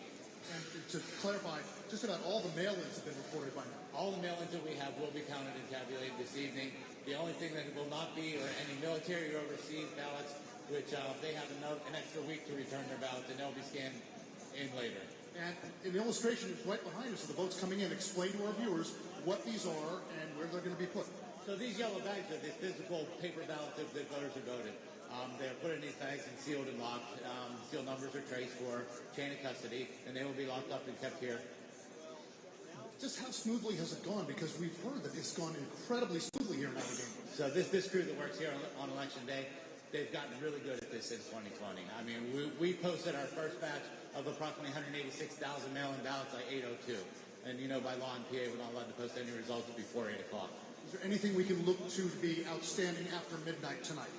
And to clarify, just about all the mail-ins have been reported by now. All the mail-ins that we have will be counted and tabulated this evening. The only thing that will not be are any military or overseas ballots, which they have an extra week to return their ballots, and they'll be scanned in later. And an illustration is right behind us of the votes coming in. Explain to our viewers what these are and where they're going to be put. So these yellow bags are the physical paper ballots that voters have voted. They're put in these bags and sealed and locked. Seal numbers are traced for chain of custody, and they will be locked up and kept here. Just how smoothly has it gone? Because we've heard that it's gone incredibly smoothly here in Allegheny. So this crew that works here on Election Day, they've gotten really good at this since 2020. I mean, we posted our first batch of approximately 186,000 mail-in ballots by 8:02. And, by law in PA, we're not allowed to post any results before 8 o'clock. Is there anything we can look to be outstanding after midnight tonight?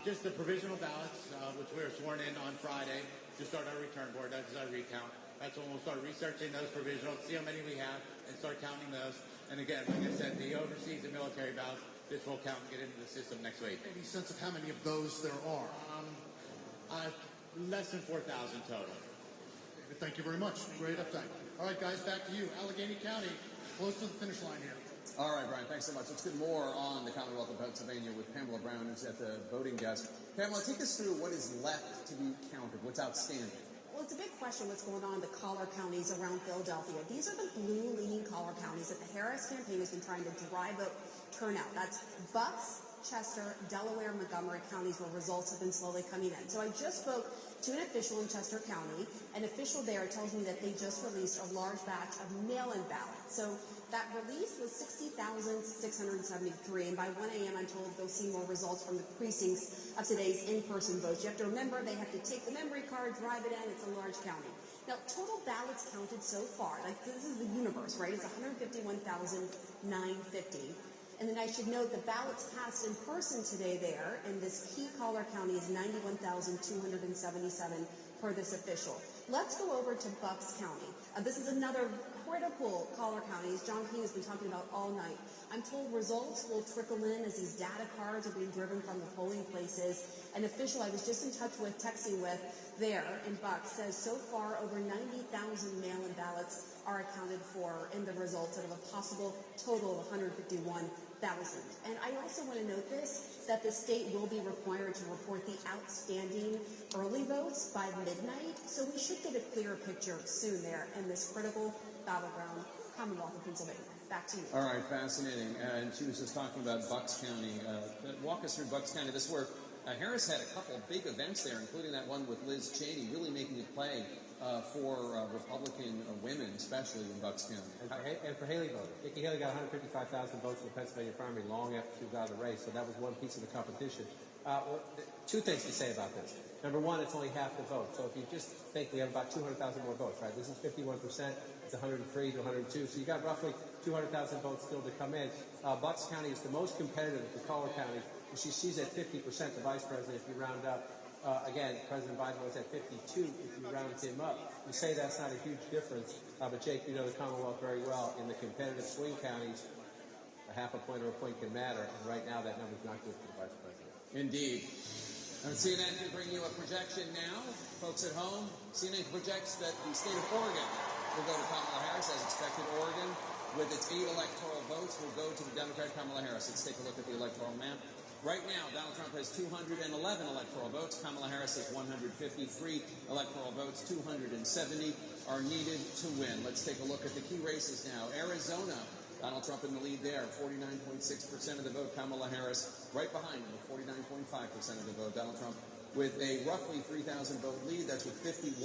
Just the provisional ballots, which we were sworn in on Friday to start our return board. That's our recount. That's when we'll start researching those provisionals, see how many we have, and start counting those. And again, like I said, the overseas and military mail-carry ballots, this will count and get into the system next week. Any sense of how many of those there are? Less than 4,000 total. Thank you very much. Great update. All right, guys, back to you. Allegheny County, close to the finish line here. All right, Brian, thanks so much. Let's get more on the Commonwealth of Pennsylvania with Pamela Brown, who's at the voting desk. Pamela, take us through what is left to be counted, what's outstanding. Well, it's a big question what's going on in the collar counties around Philadelphia. These are the blue-leaning collar counties that the Harris campaign has been trying to drive up turnout. That's Bucks, Chester, Delaware, Montgomery counties where results have been slowly coming in. So I just spoke to an official in Chester County. An official there tells me that they just released a large batch of mail-in ballots. So that release was 60,673, and by 1 a.m. I'm told they'll see more results from the precincts of today's in-person votes. You have to remember they have to take the memory card, drive it in. It's a large county. Now, total ballots counted so far, like this is the universe, right? It's 151,950. And then I should note the ballots cast in person today there in this key collar county is 91,277 per this official. Let's go over to Bucks County. This is another critical collar county, as John King has been talking about all night. I'm told results will trickle in as these data cards are being driven from the polling places. An official I was just in touch with, texting with there in Bucks, says so far over 90,000 mail-in ballots are accounted for in the results out of a possible total of 151,000. And I also want to note this, that the state will be required to report the outstanding early votes by midnight, so we should get a clearer picture soon there in this critical battleground Commonwealth of Pennsylvania. Back to you. All right, fascinating. And she was just talking about Bucks County. Walk us through Bucks County. This is where Harris had a couple of big events there, including that one with Liz Cheney, really making it play for Republican women, especially in Bucks County. And for Haley voters. Nikki Haley got 155,000 votes in the Pennsylvania primary long after she was out of the race, so that was one piece of the competition. Two things to say about this. Number one, it's only half the vote. So if you just think we have about 200,000 more votes, right? This is 51%. It's 103 to 102. So you got roughly 200,000 votes still to come in. Bucks County is the most competitive of the collar counties. She's at 50%, the vice president, if you round up. Again, President Biden was at 52 if you round him up. You say that's not a huge difference, but Jake, you know the Commonwealth very well. In the competitive swing counties, a half a point or a point can matter, and right now that number's not good for the vice president. Indeed. And CNN can bring you a projection now. Folks at home, CNN projects that the state of Oregon will go to Kamala Harris. As expected, Oregon, with its 8 electoral votes, will go to the Democrat Kamala Harris. Let's take a look at the electoral map. Right now, Donald Trump has 211 electoral votes. Kamala Harris has 153 electoral votes. 270 are needed to win. Let's take a look at the key races now. Arizona, Donald Trump in the lead there, 49.6% of the vote. Kamala Harris right behind him with 49.5% of the vote. Donald Trump with a roughly 3,000 vote lead. That's with 51%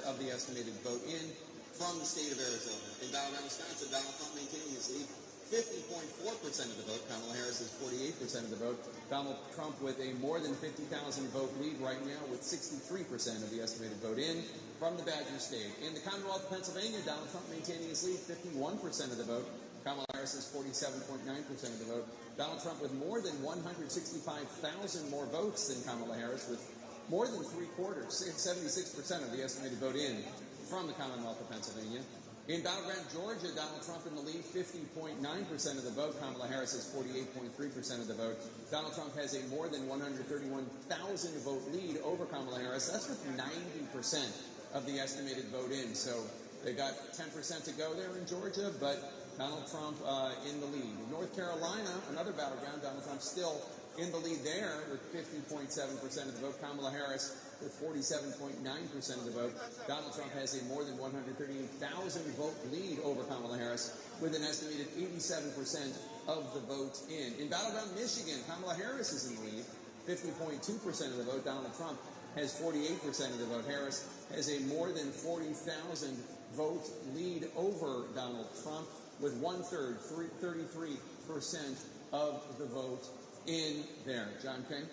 of the estimated vote in from the state of Arizona. In Battleground, Wisconsin, Donald Trump maintaining his lead. 50.4% of the vote. Kamala Harris is 48% of the vote. Donald Trump with a more than 50,000 vote lead right now with 63% of the estimated vote in from the Badger State. In the Commonwealth of Pennsylvania, Donald Trump maintaining his lead, 51% of the vote. Kamala Harris is 47.9% of the vote. Donald Trump with more than 165,000 more votes than Kamala Harris, with more than 3/4, 76% of the estimated vote in from the Commonwealth of Pennsylvania. In Battleground, Georgia, Donald Trump in the lead, 50.9% of the vote. Kamala Harris has 48.3% of the vote. Donald Trump has a more than 131,000 vote lead over Kamala Harris. That's with 90% of the estimated vote in. So they got 10% to go there in Georgia, but Donald Trump in the lead. In North Carolina, another battleground, Donald Trump still in the lead there with 50.7% of the vote. Kamala Harris with 47.9% of the vote. Donald Trump has a more than 138,000 vote lead over Kamala Harris with an estimated 87% of the vote in. In Battleground, Michigan, Kamala Harris is in the lead, 50.2% of the vote. Donald Trump has 48% of the vote. Harris has a more than 40,000 vote lead over Donald Trump with 1/3, 33% of the vote in there. John King?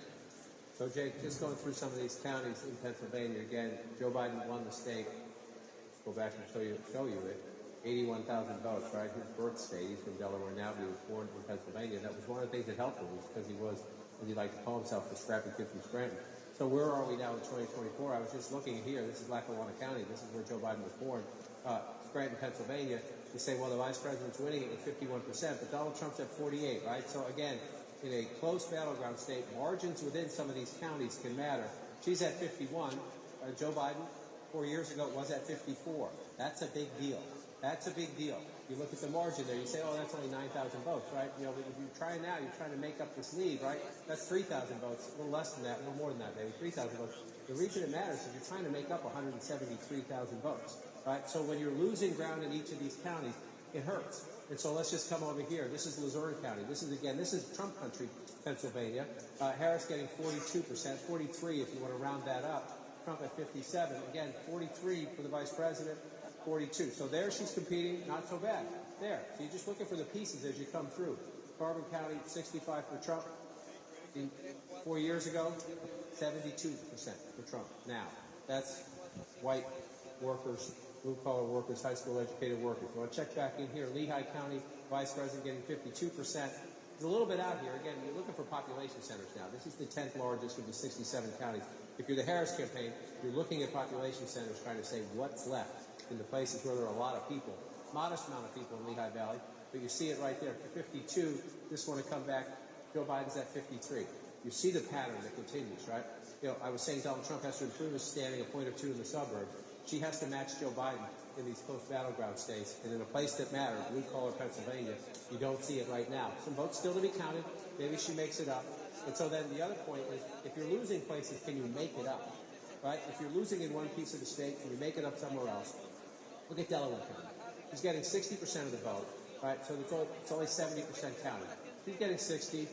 So, Jake, just going through some of these counties in Pennsylvania, again, Joe Biden won the state. Let's go back and show you it. 81,000 votes, right? His birth state. He's from Delaware now, but he was born in Pennsylvania. That was one of the things that helped him, was because he was, as he liked to call himself, the scrappy kid from Scranton. So where are we now in 2024? I was just looking here. This is Lackawanna County. This is where Joe Biden was born. Scranton, Pennsylvania. You say, well, the vice president's winning it with 51%, but Donald Trump's at 48, right? So again, in a close battleground state, margins within some of these counties can matter. She's at 51. Joe Biden, 4 years ago, was at 54. That's a big deal. That's a big deal. You look at the margin there, you say, oh, that's only 9,000 votes, right? You know, if you're trying now, you're trying to make up this lead, right? That's 3,000 votes, a little less than that, a little more than that, maybe 3,000 votes. The reason it matters is you're trying to make up 173,000 votes, right? So when you're losing ground in each of these counties, it hurts. And so let's just come over here. This is Luzerne County. This is Trump country, Pennsylvania. Harris getting 42%, 43 if you want to round that up. Trump at 57. Again, 43 for the vice president, 42. So there she's competing, not so bad. There. So you're just looking for the pieces as you come through. Carbon County, 65 for Trump. 4 years ago, 72% for Trump. Now, that's white workers, blue-collar workers, high school educated workers. You want to check back in here. Lehigh County, vice president getting 52%. It's a little bit out here. Again, you're looking for population centers now. This is the 10th largest of the 67 counties. If you're the Harris campaign, you're looking at population centers trying to say what's left in the places where there are a lot of people. Modest amount of people in Lehigh Valley, but you see it right there. 52, this one to come back. Joe Biden's at 53. You see the pattern that continues, right? You know, I was saying Donald Trump has to improve his standing a point or two in the suburbs. She has to match Joe Biden in these close battleground states. And in a place that matters, blue-collar Pennsylvania, you don't see it right now. Some votes still to be counted. Maybe she makes it up. And so then the other point is, if you're losing places, can you make it up? Right? If you're losing in one piece of the state, can you make it up somewhere else? Look at Delaware County. He's getting 60% of the vote. Right? So it's only 70% counted. He's getting 60.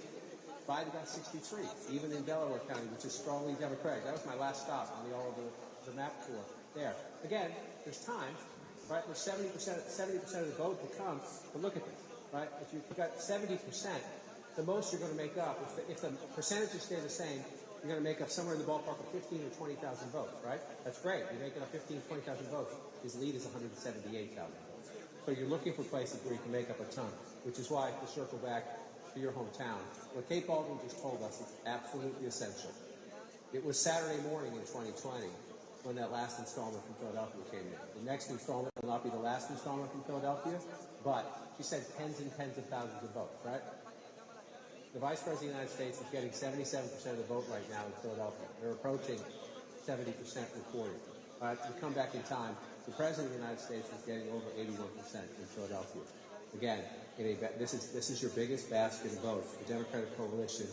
Biden got 63, even in Delaware County, which is strongly Democratic. That was my last stop on the map tour. There. Again, there's time, right? There's 70% of the vote to come, but look at this, right? If you've got 70%, the most you're going to make up, if the percentages stay the same, you're going to make up somewhere in the ballpark of 15 or 20,000 votes, right? That's great. You're making up 15, 20,000 votes. His lead is 178,000 votes. So you're looking for places where you can make up a ton, which is why, to circle back to your hometown, what Kate Baldwin just told us is absolutely essential. It was Saturday morning in 2020 when that last installment from Philadelphia came in. The next installment will not be the last installment from Philadelphia, but she said tens and tens of thousands of votes, right? The Vice President of the United States is getting 77% of the vote right now in Philadelphia. They're approaching 70% reported. To come back in time, the President of the United States is getting over 81% in Philadelphia. Again, this is your biggest basket of votes. The Democratic coalition,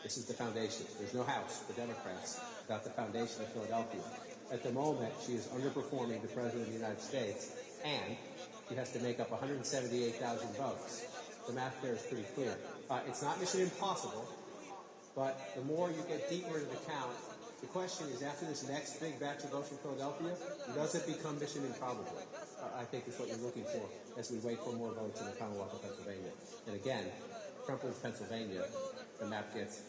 this is the foundation. There's no house for Democrats without the foundation of Philadelphia. At the moment, she is underperforming the President of the United States, and she has to make up 178,000 votes. The math there is pretty clear. It's not mission impossible, but the more you get deeper into the count, the question is, after this next big batch of votes from Philadelphia, does it become mission improbable? I think is what you're looking for as we wait for more votes in the Commonwealth of Pennsylvania. And again, Trump wins Pennsylvania, the map gets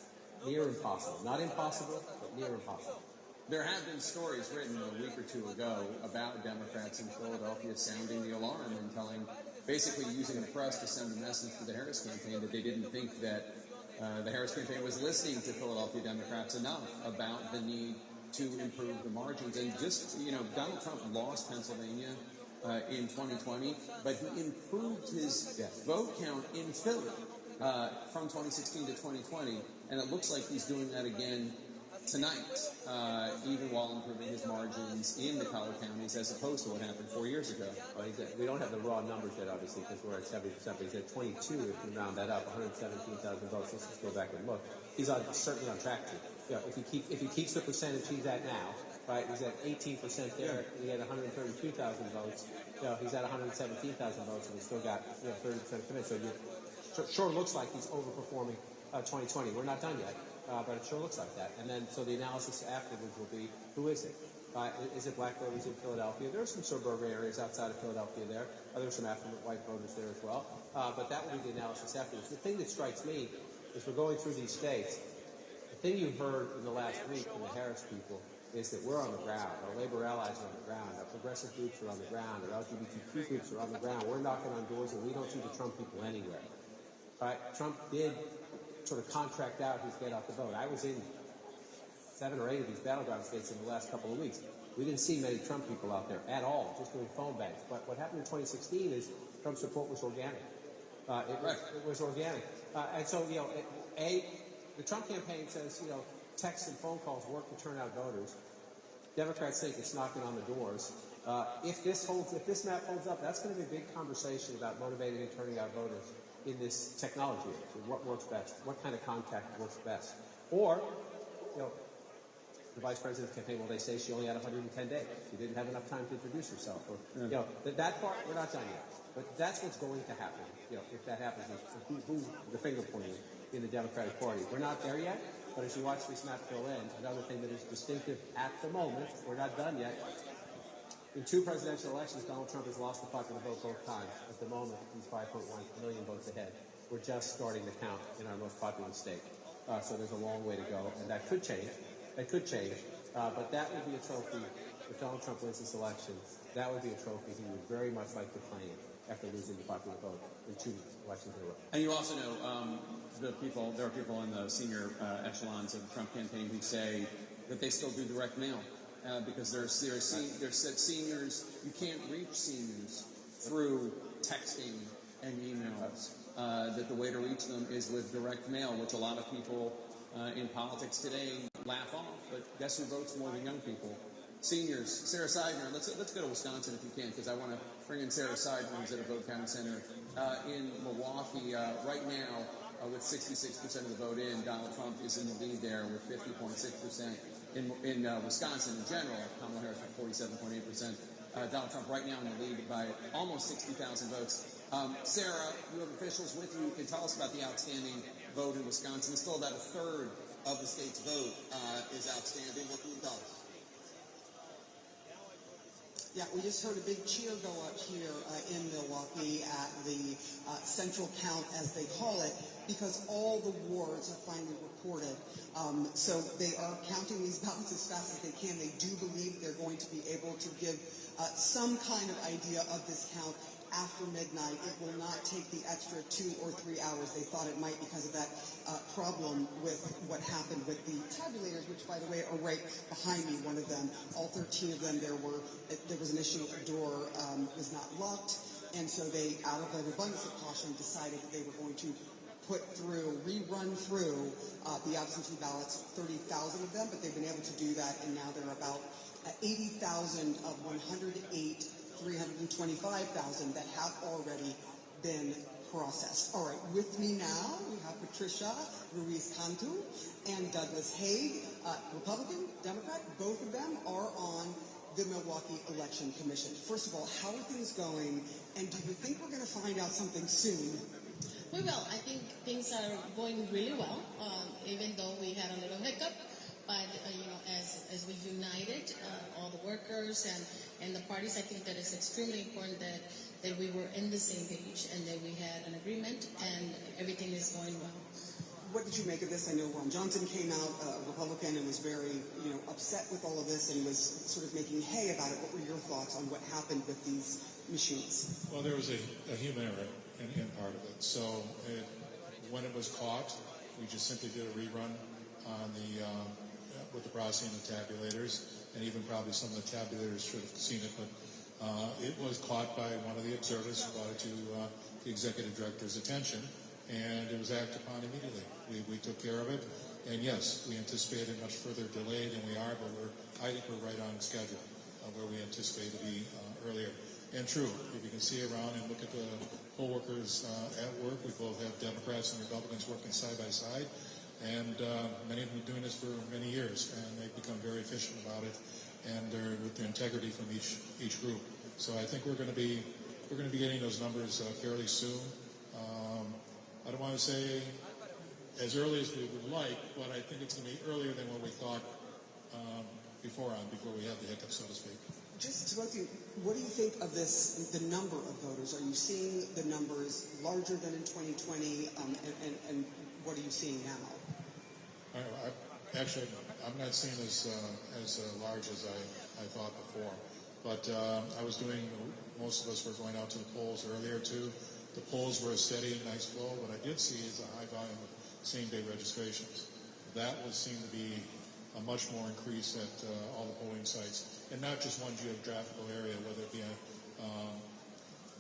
near impossible. Not impossible, but near impossible. There have been stories written a week or two ago about Democrats in Philadelphia sounding the alarm and basically using the press to send a message to the Harris campaign that they didn't think that the Harris campaign was listening to Philadelphia Democrats enough about the need to improve the margins. And just, Donald Trump lost Pennsylvania in 2020, but he improved his vote count in Philly from 2016 to 2020, and it looks like he's doing that again tonight, even while improving his margins in the collar counties as opposed to what happened 4 years ago. Well, we don't have the raw numbers yet, obviously, because we're at 70%, but he's at 22 if you round that up, 117,000 votes. Let's just go back and look. He's certainly on track to. If he keeps the percentage he's at now, right, he's at 18% there, he had 132,000 votes. He's at 117,000 votes, and he's still got 30% commit. So it sure looks like he's overperforming 2020. We're not done yet. But it sure looks like that. And then, so the analysis afterwards will be, who is it? Is it black voters in Philadelphia? There are some suburban areas outside of Philadelphia there. There's some affluent white voters there as well. But that will be the analysis afterwards. The thing that strikes me is we're going through these states. The thing you heard in the last week from the Harris people is that we're on the ground. Our labor allies are on the ground. Our progressive groups are on the ground. Our LGBTQ groups are on the ground. We're knocking on doors, and we don't see the Trump people anywhere. Trump did sort of contract out his get out the vote. I was in 7 or 8 of these battleground states in the last couple of weeks. We didn't see many Trump people out there at all, just doing phone banks. But what happened in 2016 is Trump's support was organic. It was organic. And so, the Trump campaign says, texts and phone calls work to turn out voters. Democrats think it's knocking on the doors. If this map holds up, that's going to be a big conversation about motivating and turning out voters in this technology age. What works best? What kind of contact works best? Or, the vice president's campaign, they say she only had 110 days. She didn't have enough time to introduce herself. Or, that part, we're not done yet. But that's what's going to happen. If that happens, who's the finger pointing in the Democratic Party? We're not there yet. But as you watch this map fill in, another thing that is distinctive at the moment, we're not done yet. In 2 presidential elections, Donald Trump has lost the popular vote both times. At the moment, he's 5.1 million votes ahead. We're just starting to count in our most populous state. So there's a long way to go, and that could change. It could change. But that would be a trophy if Donald Trump wins this election. That would be a trophy he would very much like to claim after losing the popular vote in 2 elections in a row. And you also know there are people in the senior echelons of the Trump campaign who say that they still do direct mail because there's seniors, you can't reach seniors through texting and emails. That the way to reach them is with direct mail, which a lot of people in politics today laugh off. But guess who votes more than young people? Seniors. Sarah Seidner. Let's go to Wisconsin if you can, because I want to bring in Sarah Seidner, who's at a vote counting center in Milwaukee right now. With 66% of the vote in, Donald Trump is in the lead there with 50.6%. In Wisconsin in general, Kamala Harris with 47.8%. Donald Trump right now in the lead by almost 60,000 votes. Sarah, you have officials with you. You can tell us about the outstanding vote in Wisconsin. Still about a third of the state's vote is outstanding. What can you tell us? Yeah, we just heard a big cheer go up here in Milwaukee at the central count, as they call it, because all the wards are finally reported. So they are counting these ballots as fast as they can. They do believe they're going to be able to give some kind of idea of this count after midnight. It will not take the extra 2 or 3 hours. They thought it might because of that problem with what happened with the tabulators, which, by the way, are right behind me, one of them. All 13 of them, there was an issue. A door was not locked, and so they, out of an abundance of caution, decided that they were going to rerun through the absentee ballots, 30,000 of them, but they've been able to do that, and now there are about 80,000 of 108 325,000 that have already been processed. All right, with me now, we have Patricia Ruiz-Cantu and Douglas Haig, Republican, Democrat. Both of them are on the Milwaukee Election Commission. First of all, how are things going, and do you think we're going to find out something soon? We will. I think things are going really well, even though we had a little hiccup. But, as we united, all the workers and the parties, I think that it's extremely important that we were in the same page and that we had an agreement and everything is going well. What did you make of this? I know Ron Johnson came out, a Republican, and was very, upset with all of this and was sort of making hay about it. What were your thoughts on what happened with these machines? Well, there was a human error in part of it. So when it was caught, we just simply did a rerun on with the processing of the tabulators, and even probably some of the tabulators should have seen it, but it was caught by one of the observers who brought it to the executive director's attention, and it was acted upon immediately. We took care of it, and yes, we anticipated much further delay than we are, but I think we're right on schedule where we anticipate to be earlier. And true, if you can see around and look at the poll workers at work, we both have Democrats and Republicans working side by side. And many of them have been doing this for many years, and they've become very efficient about it, and they're with the integrity from each group. So I think we're going to be getting those numbers fairly soon. I don't want to say as early as we would like, but I think it's going to be earlier than what we thought before we had the hiccup, so to speak. Just to both of you, what do you think of this, the number of voters? Are you seeing the numbers larger than in 2020, and what are you seeing now? Actually, I'm not seeing as large as I thought before. But I was most of us were going out to the polls earlier too. The polls were a steady, nice flow. What I did see is a high volume of same-day registrations. That would seem to be a much more increase at all the polling sites, and not just one geographical area, whether it be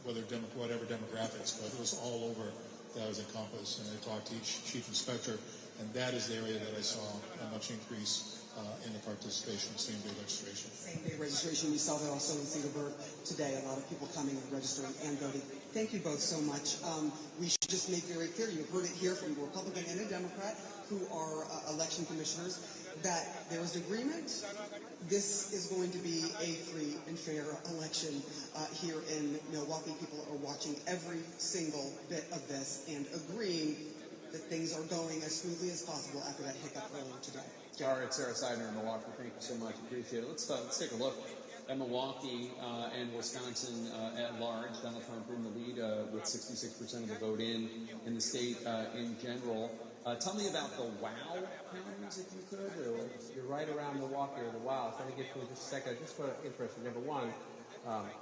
whatever demographics, but it was all over that was encompassed. And I talked to each chief inspector, and that is the area that I saw a much increase in the participation of same-day registration. Same-day registration. We saw that also in Cedarburg today. A lot of people coming and registering and voting. Thank you both so much. We should just make very clear, you heard it here from a Republican and a Democrat who are election commissioners, that there is agreement. This is going to be a free and fair election here in Milwaukee. People are watching every single bit of this and agreeing that things are going as smoothly as possible after that hiccup earlier today. All right, Sarah Seidner in Milwaukee, thank you so much. Appreciate it. Let's take a look at Milwaukee and Wisconsin at large. Donald Trump in the lead with 66% of the vote in the state in general. Tell me about the WOW counties, if you could. You're right around Milwaukee, or the WOWs. Let me get to it in just a second. Just for interest, number one,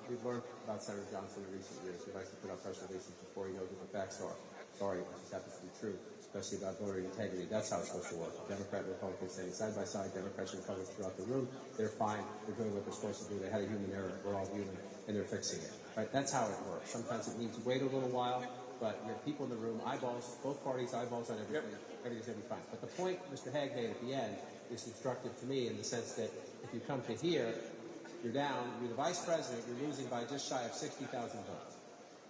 we've learned about Senator Johnson in recent years. He likes to put out press releases before he knows what the facts are. Sorry, it just happens to be true, especially about voter integrity. That's how it's supposed to work. Democrat and Republicans standing side by side, Democrats and Republicans throughout the room. They're fine. They're doing what they're supposed to do. They had a human error. We're all human, and they're fixing it. Right? That's how it works. Sometimes it needs to wait a little while, but you have people in the room, eyeballs, both parties, eyeballs on everything. Everything's going to be fine. But the point Mr. Hague made at the end is instructive to me in the sense that if you come to here, you're down, you're the vice president, you're losing by just shy of 60,000 votes.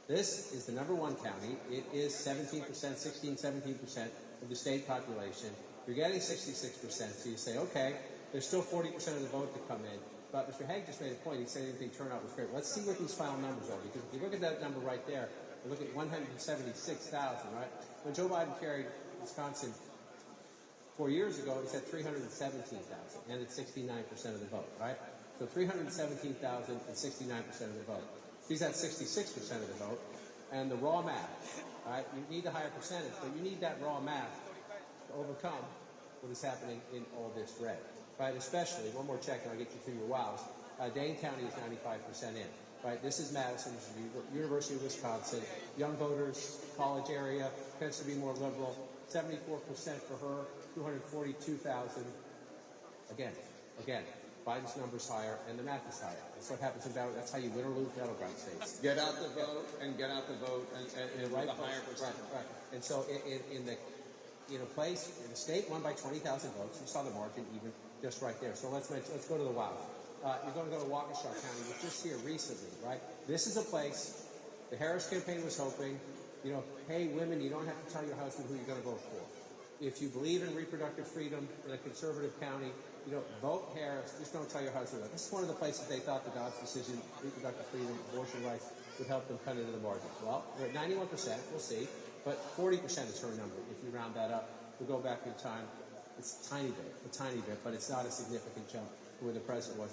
This is the number one county. It is 17%, 17% of the state population. You're getting 66%, so you say, okay, there's still 40% of the vote to come in. But Mr. Hague just made a point. He said everything turnout was great. Let's see what these final numbers are, because if you look at that number right there, you look at 176,000, right? When Joe Biden carried Wisconsin 4 years ago, he said 317,000, and it's 69% of the vote, right? So 317,000 and 69% of the vote. He's at 66% of the vote, and the raw math, right? You need a higher percentage, but you need that raw math to overcome what is happening in all this red, right? Especially, one more check and I'll get you through your wows. Dane County is 95% in, right? This is Madison, this is the University of Wisconsin. Young voters, college area, tends to be more liberal. 74% for her, 242,000. Again. Biden's number's higher, and the math is higher. That's what happens in Battleground. That's how you win or lose Battleground states. Get out the vote and get out the vote and right, with a higher percentage. Right. And so in a state won by 20,000 votes, you saw the margin even just right there. So let's go to the WOW. You're going to go to Waukesha County, which just here recently, right? This is a place the Harris campaign was hoping, hey, women, you don't have to tell your husband who you're going to vote for. If you believe in reproductive freedom in a conservative county, vote Harris. Just don't tell your husband that. This is one of the places they thought the Dobbs decision, reproductive freedom, abortion rights, would help them cut into the margins. Well, we're at 91%. We'll see. But 40% is her number. If you round that up, we'll go back in time. It's a tiny bit, but it's not a significant jump from where the president was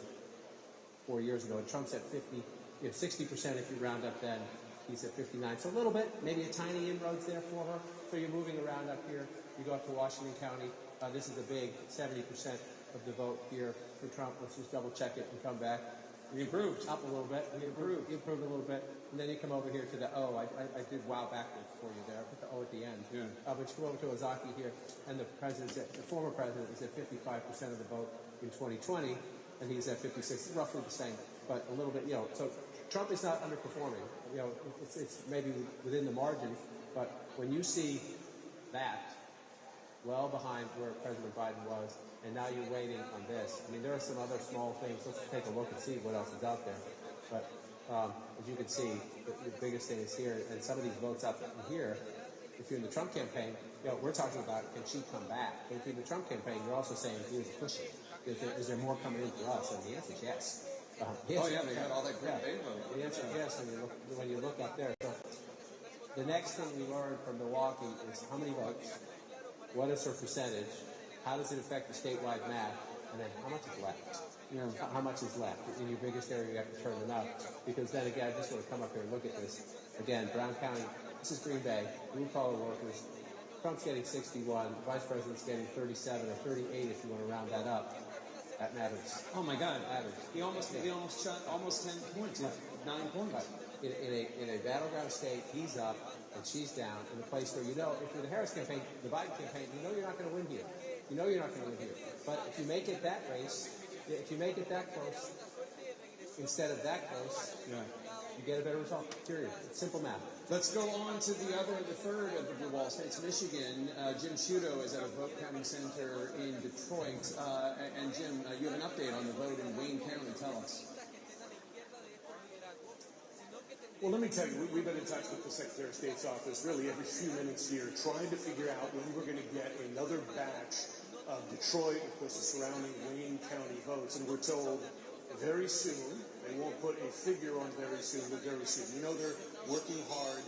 4 years ago. And Trump's at 50. You have 60% if you round up then. He's at 59. So a little bit, maybe a tiny inroads there for her. So you're moving around up here. You go up to Washington County. This is a big 70% of the vote here for Trump. Let's just double check it and come back. We improved. Up a little bit. You improved a little bit. And then you come over here to the O. I did wow backwards for you there. I put the O at the end. Yeah. But you go over to Ozaki here, and the former president is at 55% of the vote in 2020, and he's at 56, roughly the same, but a little bit, So Trump is not underperforming. It's maybe within the margins, but when you see that well behind where President Biden was, and now you're waiting on this. I mean, there are some other small things. Let's take a look and see what else is out there. But as you can see, the biggest thing is here, and some of these votes out here, if you're in the Trump campaign, we're talking about can she come back? But if you're in the Trump campaign, you're also saying, here's pushing. Is there more coming in for us? And the answer is yes. They had all that great data. The answer is yes when you look up there. So the next thing we learned from Milwaukee is how many votes, what is her percentage, how does it affect the statewide math, and then how much is left? How much is left? In your biggest area, you have to turn it up. Because then again, I just want to come up here and look at this. Again, Brown County, this is Green Bay, blue-collar workers. Trump's getting 61, the vice president's getting 37 or 38 if you want to round that up. That matters. Oh my God, that matters. He almost shot almost 10 points, 9 points. In a battleground state, he's up and she's down in a place where if you're the Harris campaign, the Biden campaign, you're not going to win here. You're not going to win here. But if you make it that race, if you make it that close, instead of that close, you get a better result. Period. It's simple math. Let's go on to the third of the blue wall states, Michigan. Jim Sciutto is at a vote counting center in Detroit. And Jim, you have an update on the vote in Wayne County. Tell us. Well, let me tell you, we've been in touch with the Secretary of State's office really every few minutes here, trying to figure out when we're going to get another batch of Detroit, of course, the surrounding Wayne County votes. And we're told very soon. They won't put a figure on very soon, but very soon. You know, they're working hard,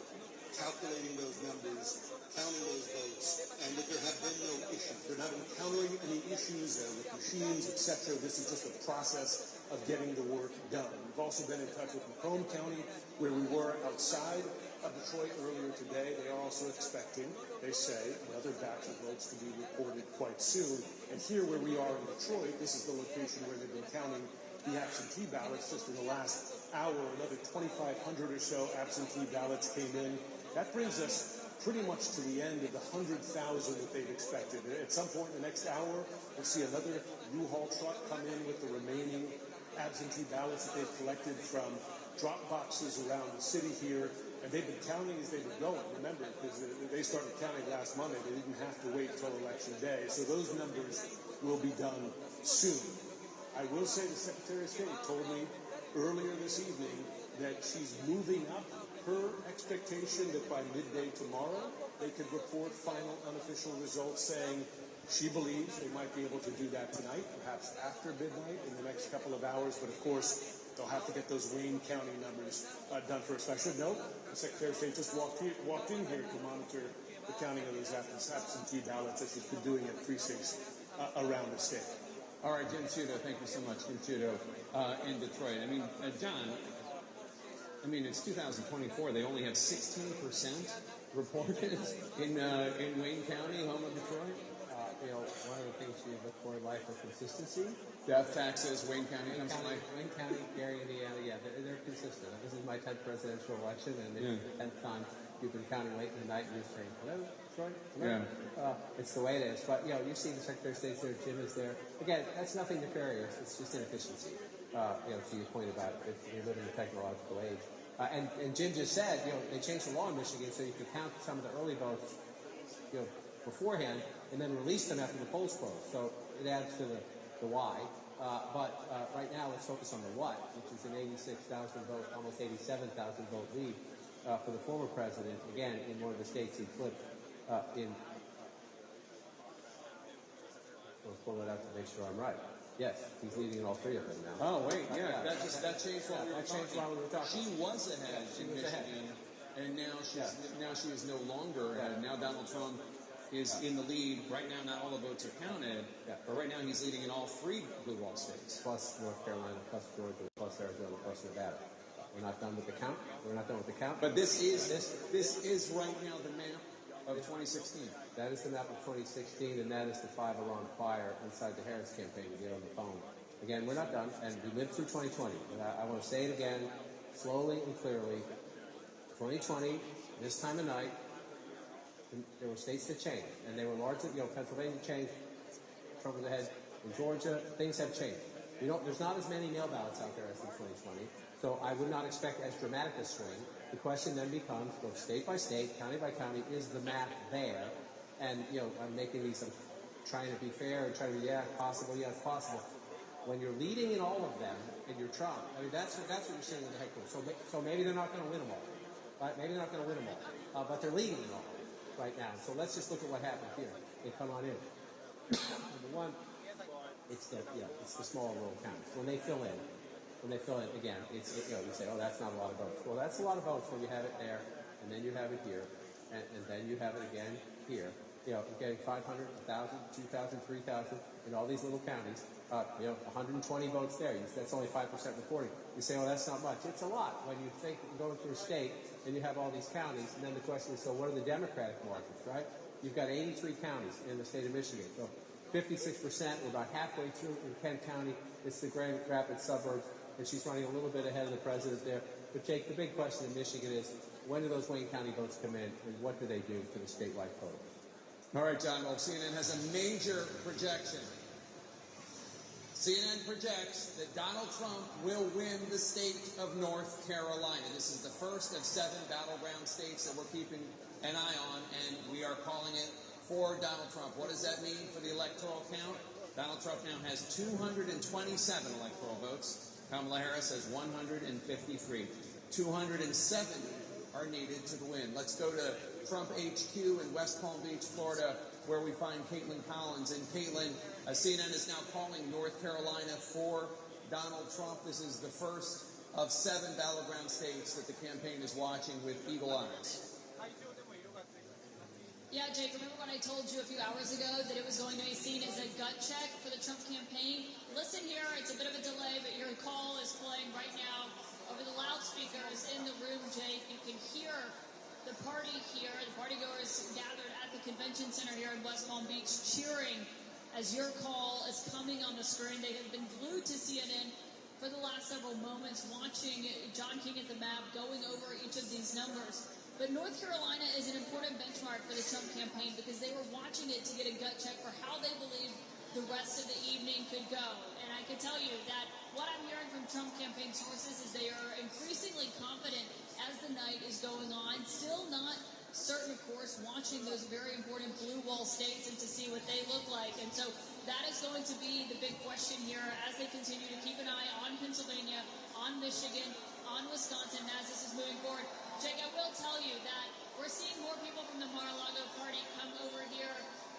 calculating those numbers, counting those votes, and that there have been no issues. They're not encountering any issues with machines, etc. This is just a process of getting the work done. We've also been in touch with Macomb County, where we were outside of Detroit earlier today. They are also expecting, they say, another batch of votes to be reported quite soon. And here where we are in Detroit, this is the location where they've been counting the absentee ballots. Just in the last hour, another 2,500 or so absentee ballots came in. That brings us pretty much to the end of the 100,000 that they've expected. At some point in the next hour, we'll see another U-Haul truck come in with the remaining absentee ballots that they've collected from drop boxes around the city here. And they've been counting as they've been going. Remember, because they started counting last Monday, they didn't have to wait until Election Day. So those numbers will be done soon. I will say the Secretary of State told me earlier this evening that she's moving up her expectation that by midday tomorrow they could report final unofficial results, saying she believes they might be able to do that tonight, perhaps after midnight in the next couple of hours. But of course, they'll have to get those Wayne County numbers done first. I should note, the Secretary of State just walked in here to monitor the counting of those absentee ballots that she's been doing at precincts around the state. All right, Jim Sciutto, thank you so much. Jim Sciutto in Detroit. I mean, John, it's 2024. They only have 16% reported in Wayne County, home of Detroit. One of the things you look for in life is consistency. Death taxes, Wayne County, Wayne County, Gary, Indiana, they're consistent. This is my 10th presidential election, and it's the 10th time you've been counting late in the night and you're saying, hello, Detroit, hello. Yeah. It's the way it is. But, you see the Secretary of State's there, Jim is there. Again, that's nothing nefarious. It's just inefficiency, to your point about if you live in a technological age. And Jim just said, they changed the law in Michigan so you could count some of the early votes, beforehand, and then release them after the polls close. So it adds to the why. But right now, let's focus on the what, which is an 86,000 vote, almost 87,000 vote lead for the former president, again, in one of the states he flipped in. We'll pull it out to make sure I'm right. Yes, he's leading in all three of them now. Oh, wait, that changed while we were talking. She was ahead in Michigan, and now she is no longer ahead. Now Donald Trump is in the lead. Right now, not all the votes are counted, but right now he's leading in all three blue wall states. Plus North Carolina, plus Georgia, plus Arizona, plus Nevada. We're not done with the count. But this is right now the map of 2016. That is the map of 2016, and that is the 5-alarm fire inside the Harris campaign to get on the phone. Again, we're not done, and we lived through 2020. And I want to say it again, slowly and clearly. 2020, this time of night, there were states that changed, and they were largely, Pennsylvania changed, Trump was ahead. In Georgia, things have changed. There's not as many mail ballots out there as in 2020, so I would not expect as dramatic a swing. The question then becomes, go state by state, county by county, is the map there? And, I'm making these, I'm trying to be fair and trying to be, possible, it's possible. When you're leading in all of them, and you're Trump, that's what you're seeing in the headquarters. So maybe they're not going to win them all. Right? Maybe they're not going to win them all. But they're leading in all right now. So let's just look at what happened here. They come on in. Number one, it's the small rural counties. When they fill in, again, you say, oh, that's not a lot of votes. Well, that's a lot of votes when you have it there, and then you have it here, and then you have it again here. You're getting 500, 1,000, 2,000, 3,000 in all these little counties. 120 votes there. That's only 5% reporting. You say, oh, that's not much. It's a lot when you think that you're going through a state and you have all these counties. And then the question is, so what are the Democratic margins, right? You've got 83 counties in the state of Michigan. So 56%, we're about halfway through in Kent County. It's the Grand Rapids suburbs, and she's running a little bit ahead of the president there. But, Jake, the big question in Michigan is, when do those Wayne County votes come in, and what do they do to the statewide total? All right, John. Well, CNN has a major projection. CNN projects that Donald Trump will win the state of North Carolina. This is the first of 7 battleground states that we're keeping an eye on, and we are calling it for Donald Trump. What does that mean for the electoral count? Donald Trump now has 227 electoral votes. Kamala Harris has 153. 270 are needed to win. Let's go to Trump HQ in West Palm Beach, Florida, where we find Caitlin Collins. And Caitlin, CNN is now calling North Carolina for Donald Trump. This is the first of 7 battleground states that the campaign is watching with eagle eyes. Yeah, Jake, remember when I told you a few hours ago that it was going to be seen as a gut check for the Trump campaign? Listen here, it's a bit of a delay, but your call is playing right now over the loudspeakers in the room, Jake. You can hear the party here, the partygoers gathered at the convention center here in West Palm Beach cheering as your call is coming on the screen. They have been glued to CNN for the last several moments, watching John King at the map, going over each of these numbers. But North Carolina is an important benchmark for the Trump campaign because they were watching it to get a gut check for how they believe the rest of the evening could go. And I can tell you that what I'm hearing from Trump campaign sources is they are increasingly confident as the night is going on. Still not certain, of course, watching those very important blue wall states and to see what they look like. And so that is going to be the big question here as they continue to keep an eye on Pennsylvania, on Michigan, on Wisconsin as this is moving forward. Jake, I will tell you that we're seeing more people from the Mar-a-Lago party come over here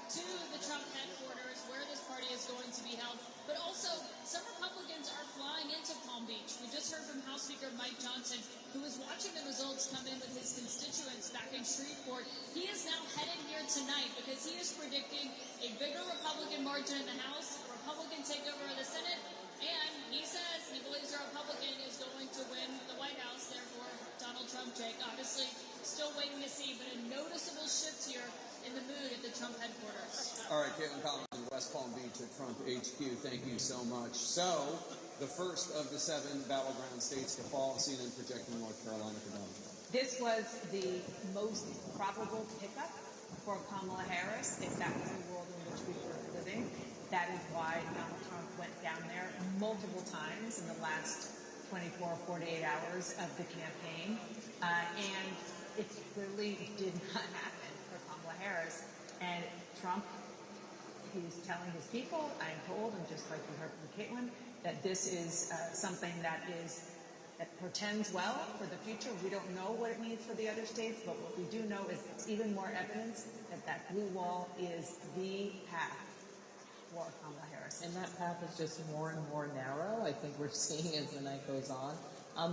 to the Trump headquarters where this party is going to be held. But also, some Republicans are flying into Palm Beach. We just heard from House Speaker Mike Johnson, who was watching the results come in with his constituents back in Shreveport. He is now headed here tonight because he is predicting a bigger Republican margin in the House, a Republican takeover of the Senate, and he says he believes a Republican is going to win the White House, therefore Donald Trump, Jake. Obviously, still waiting to see, but a noticeable shift here in the mood at the Trump headquarters. All right, Caitlin Collins in West Palm Beach at Trump HQ. Thank you so much. So, the first of the 7 battleground states to fall, CNN projecting North Carolina for Donald Trump. This was the most probable pickup for Kamala Harris, if that was the world in which we were living. That is why Donald Trump went down there multiple times in the last 24 or 48 hours of the campaign. And it clearly did not happen for Kamala Harris. And Trump, he's telling his people, I'm told, and just like we heard from Caitlin, that this is something that portends well for the future. We don't know what it means for the other states, but what we do know is even more evidence that that blue wall is the path for Kamala Harris. And that path is just more and more narrow. I think we're seeing as the night goes on.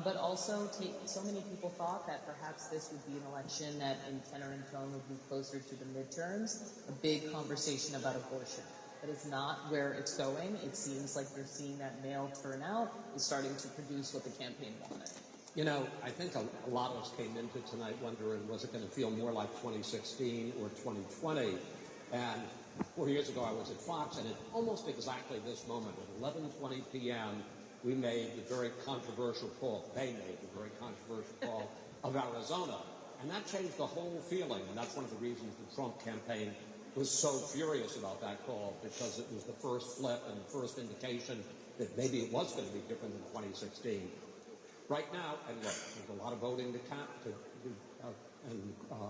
But also, so many people thought that perhaps this would be an election that in tenor and tone would be closer to the midterms, a big conversation about abortion. That is not where it's going. It seems like they're seeing that male turnout is starting to produce what the campaign wanted. You know, I think a lot of us came into tonight wondering, was it going to feel more like 2016 or 2020? And 4 years ago, I was at Fox, and at almost exactly this moment, at 11:20 p.m., we made the very controversial call. They made the very controversial call of Arizona. And that changed the whole feeling. And that's one of the reasons the Trump campaign was so furious about that call, because it was the first flip and the first indication that maybe it was going to be different than 2016. Right now, and look, there's a lot of voting and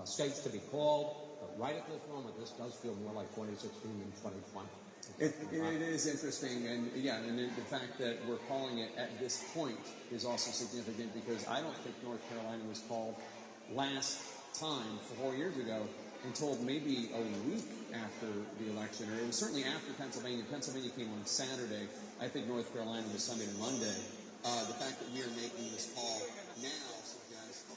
states to be called. But right at this moment, this does feel more like 2016 than 2020. It is interesting, and the fact that we're calling it at this point is also significant because I don't think North Carolina was called last time 4 years ago until maybe a week after the election, or it was certainly after Pennsylvania. Pennsylvania came on Saturday. I think North Carolina was Sunday to Monday. The fact that we are making this call now suggests that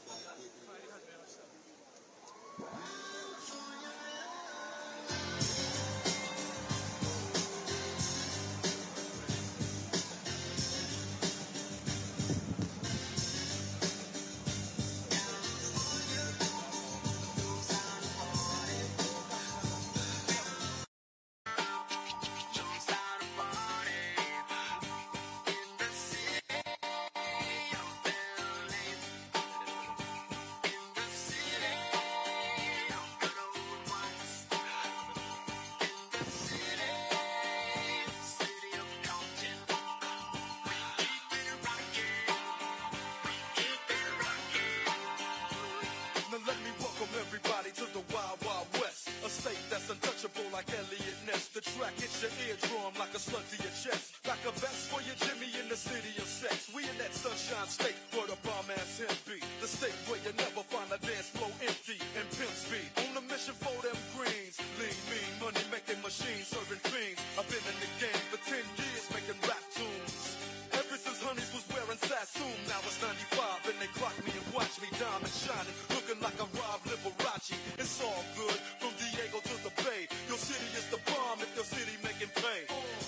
your eardrum like a slug to your chest. Like a vest for your Jimmy in the city of sex. We in that sunshine state where the bomb ass him be. The state where you never find a dance floor empty and pimp speed. On a mission for them greens. Lean, mean, money making machines, serving fiends. I've been in the game for 10 years making rap tunes. Ever since Honeys was wearing Sassoon, now it's 95 and they clock me and watch me diamond shining, looking like a Rob Liberace. It's all good from Diego to the Bay. Your city is the bomb if your city making pay.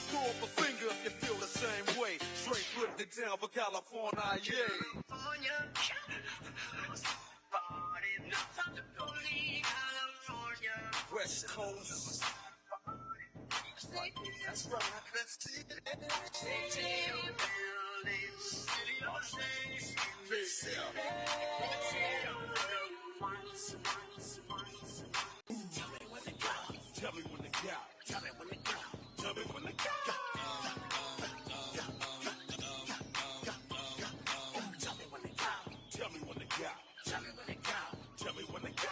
Throw up a finger if you feel the same way. Straight putting it down for California, yeah. West Coast. That's right. Tell me when to go. Tell me when to go. Tell me when to go. Tell me when to go. Tell me when to go. Tell me when to go. Tell me when to go.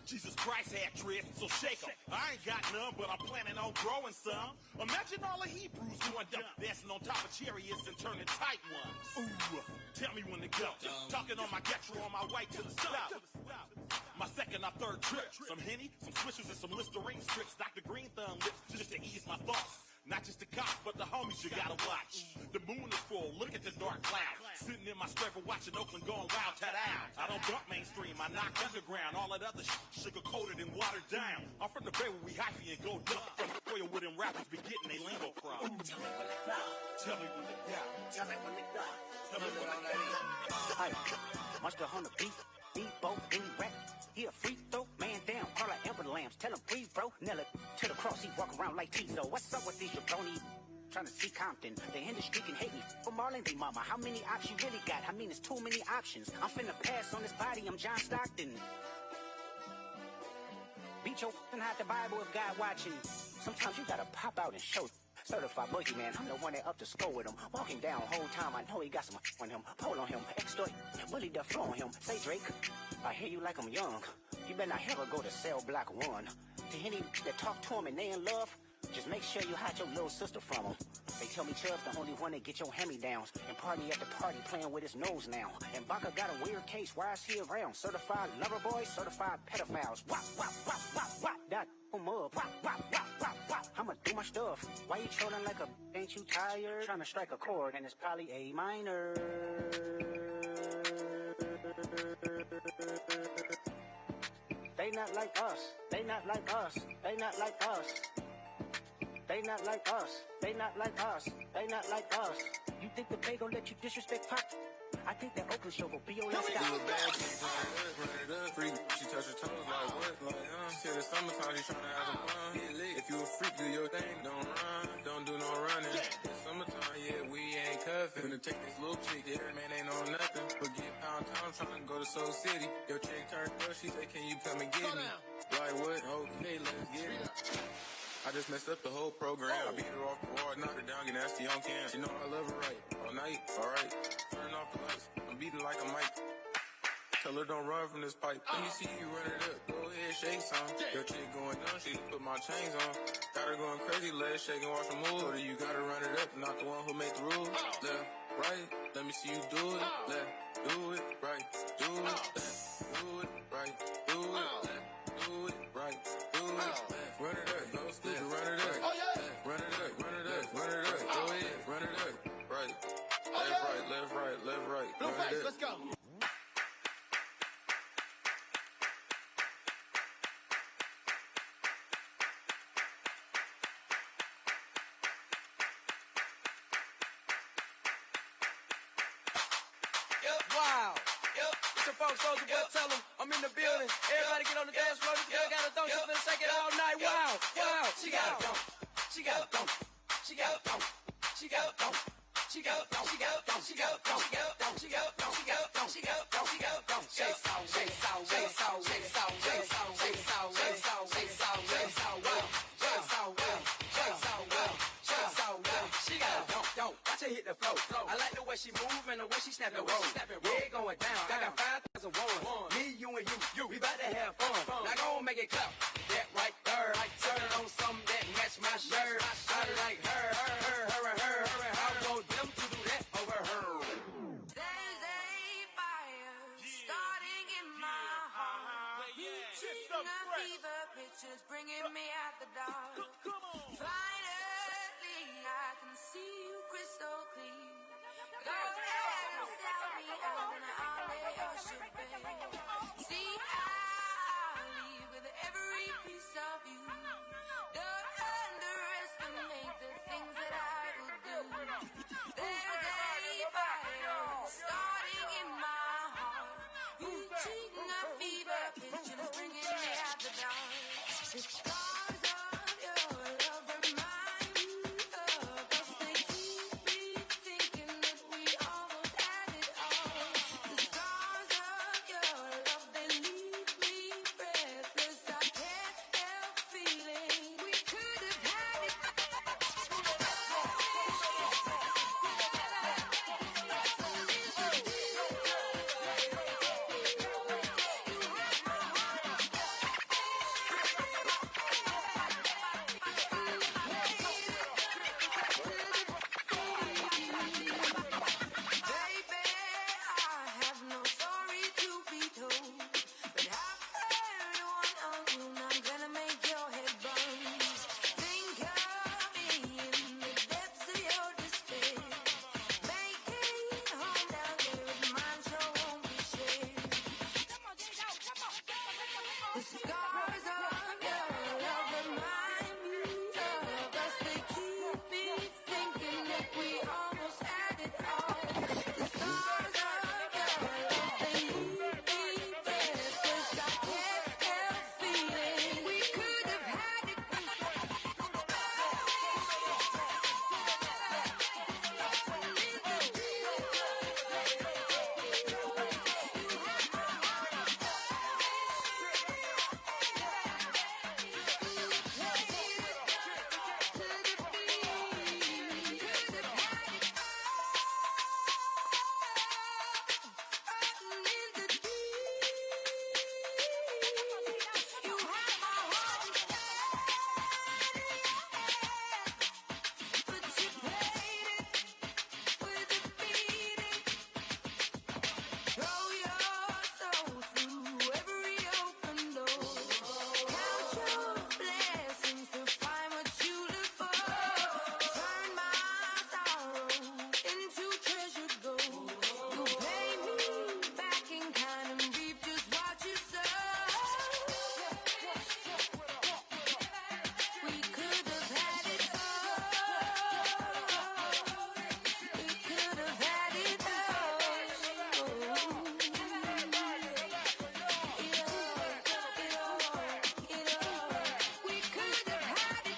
Jesus Christ had trips, so shake 'em. I ain't got none, but I'm planning on growing some. Imagine all the Hebrews going dumb, dancing on top of chariots and turning tight ones. Ooh, tell me when to go. Talking on my Getro on my way to the stop. My second or third trip. Some Henny, some Swishers, and some Listerine strips. Dr. Green Thumb lips just to ease my thoughts. Not just the cops, but the homies you gotta watch. The moon is full, look at the dark cloud. Sitting in my scraper watching Oakland going wild, ta-down. I don't bump mainstream, I knock underground. All that other sugar-coated and watered down. I'm from the Bay where we hyphy and go duck. From the oil where them rappers be getting they lingo from. Tell me when to go. Tell me when to go. Tell me when to go. Tell me when to go. Hey, Monster on the beat, both any rap. He a free throw, man down, call like Amber Lambs. Tell him free, bro. Nail it to the cross, he walk around like Tizo. What's up with these jabroni? Trying to see Compton. The industry can hate me. For Marlon, they mama. How many options you really got? I mean, it's too many options. I'm finna pass on this body, I'm John Stockton. Beat your and hide the Bible if God watching. Sometimes you gotta pop out and show. Certified boogeyman, I'm the one that up to score with him. Walking down whole time, I know he got some on him. Pull on him, extort, bully the flow on him. Say Drake, I hear you like I'm young. You better not ever go to cell block 1. To any that talk to him and they in love, just make sure you hide your little sister from him. They tell me Chubb's the only one that get your hand-me-downs. And party at the party playing with his nose now. And Baca got a weird case, why is he around? Certified lover boys, certified pedophiles. Wop, wop, wop, wop, wop. That up. Wop, wop, wop, wop, wop. I'ma do my stuff. Why you trolling like a ain't you tired? Trying to strike a chord and it's probably A minor. They not like us. They not like us. They not like us. They not like us. They not like us. They not like us. You think that they gon' let you disrespect Pop? I think that Oakland show will be on that style. She touch her toes like what? Like, till the summertime, she tryna have some fun. If you a freak, do your thing, don't run. Don't do no running. It's summertime, yeah, we ain't cuffin'. Finna take this little chick, yeah, man ain't on nothing. Forget pound town, tryna go to Soul City. Your chick turned up, she say, can you come and get me? Like what? Okay, let's get it. I just messed up the whole program. I beat her off the wall, knocked her down, get nasty on cam. She know I love her right. All night, alright. Turn off the lights, I'm beating like a mic. Tell her don't run from this pipe. Let me see you run it up. Go ahead, shake some. Your chick going down, she put my chains on. Got her going crazy, legs shaking, watch her move. Or you gotta run it up, not the one who made the rules. Left, right, let me see you do it. Left, do it, right, do it. Left, do it, right, do it. Left, do it, right, do it. Left, run it up, go stupid, run it up. Run it up, run it up, run it up. Go ahead, run it up. Right, left, right, left, right, left, right. Blue face, let's go. Wow. It's your folks, Soldier Boy, tell them I'm in the building. Everybody get on the dance floor. This girl got a thong. She's been shaking all night. Wow. Wow. She got a thong. She got a thong. She got a thong. She got a thong. She got a thong. She got a thong. She got a thong. She got a thong. She got a thong. She got a thong. She got a thong. She got a thong. Shake sound, shake sound, shake sound, shake sound, shake sound, shake sound, shake sound, shake sound, shake sound, well, shake sound, well, shake sound, well, shake sound, well. She got a thong, thong. Watch her hit the flow. I like the way she move and the way she snap and roll. Yeah, going down. I got 5,000 ones. Me, you, and you. We about to have fun. Now go make it clap. That right there, I turn on something that match my shirt. I like her. I want them to do that over her. There's a fire starting in my heart. Reaching a fever pitch and it's bringing me out the dark. Finally, I can see you crystal clear. Go ahead and sell me out and I'll lay your ship bare. See, I'll leave with every piece of you. Don't underestimate the things that I will do. There's a fire starting in my heart, reaching a fever pitch and it's bringing me out the dark. The scars of your love remind me of us. They keep me thinking that we almost had it all. The scars of your love, they leave me breathless. I can't help feeling we could have had it. Baby, I have no story to be told, but I've heard one of you, and I'm gonna make your head burn. Think of me in the depths of your despair. Making home down there is mine, sure won't be shared. The scars of your love remind me of us. They keep me thinking that we almost had it all. The scars of your love, they leave me breathless. I can't help feeling we could have had it. Throw your soul through every open door. Count your blessings to find what you live for. Turn my sorrow into treasured gold. You pay me back in kind and reap just what you sow. We could have had it all. We could have had it all. We could have had it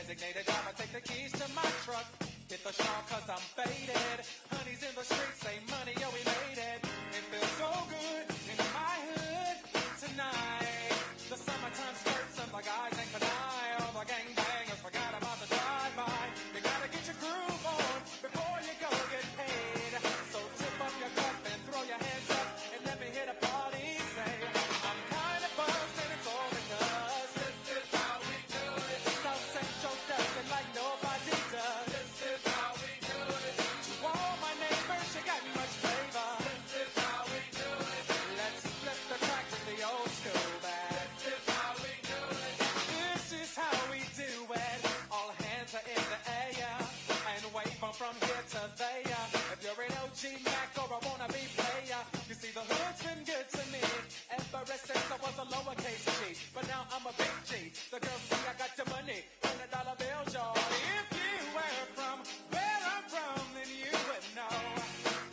designated driver, take the keys to my truck. Hit the shawl cause I'm faded. Honey's in the streets, say money, yo, we made it. It feels so good in my hood tonight. The summertime skirts and the guys ain't can I. All the gangbangers forgot about was a lowercase G, but now I'm a big G. The girls see I got your money, $100 bills, y'all. If you were from where I'm from, then you would know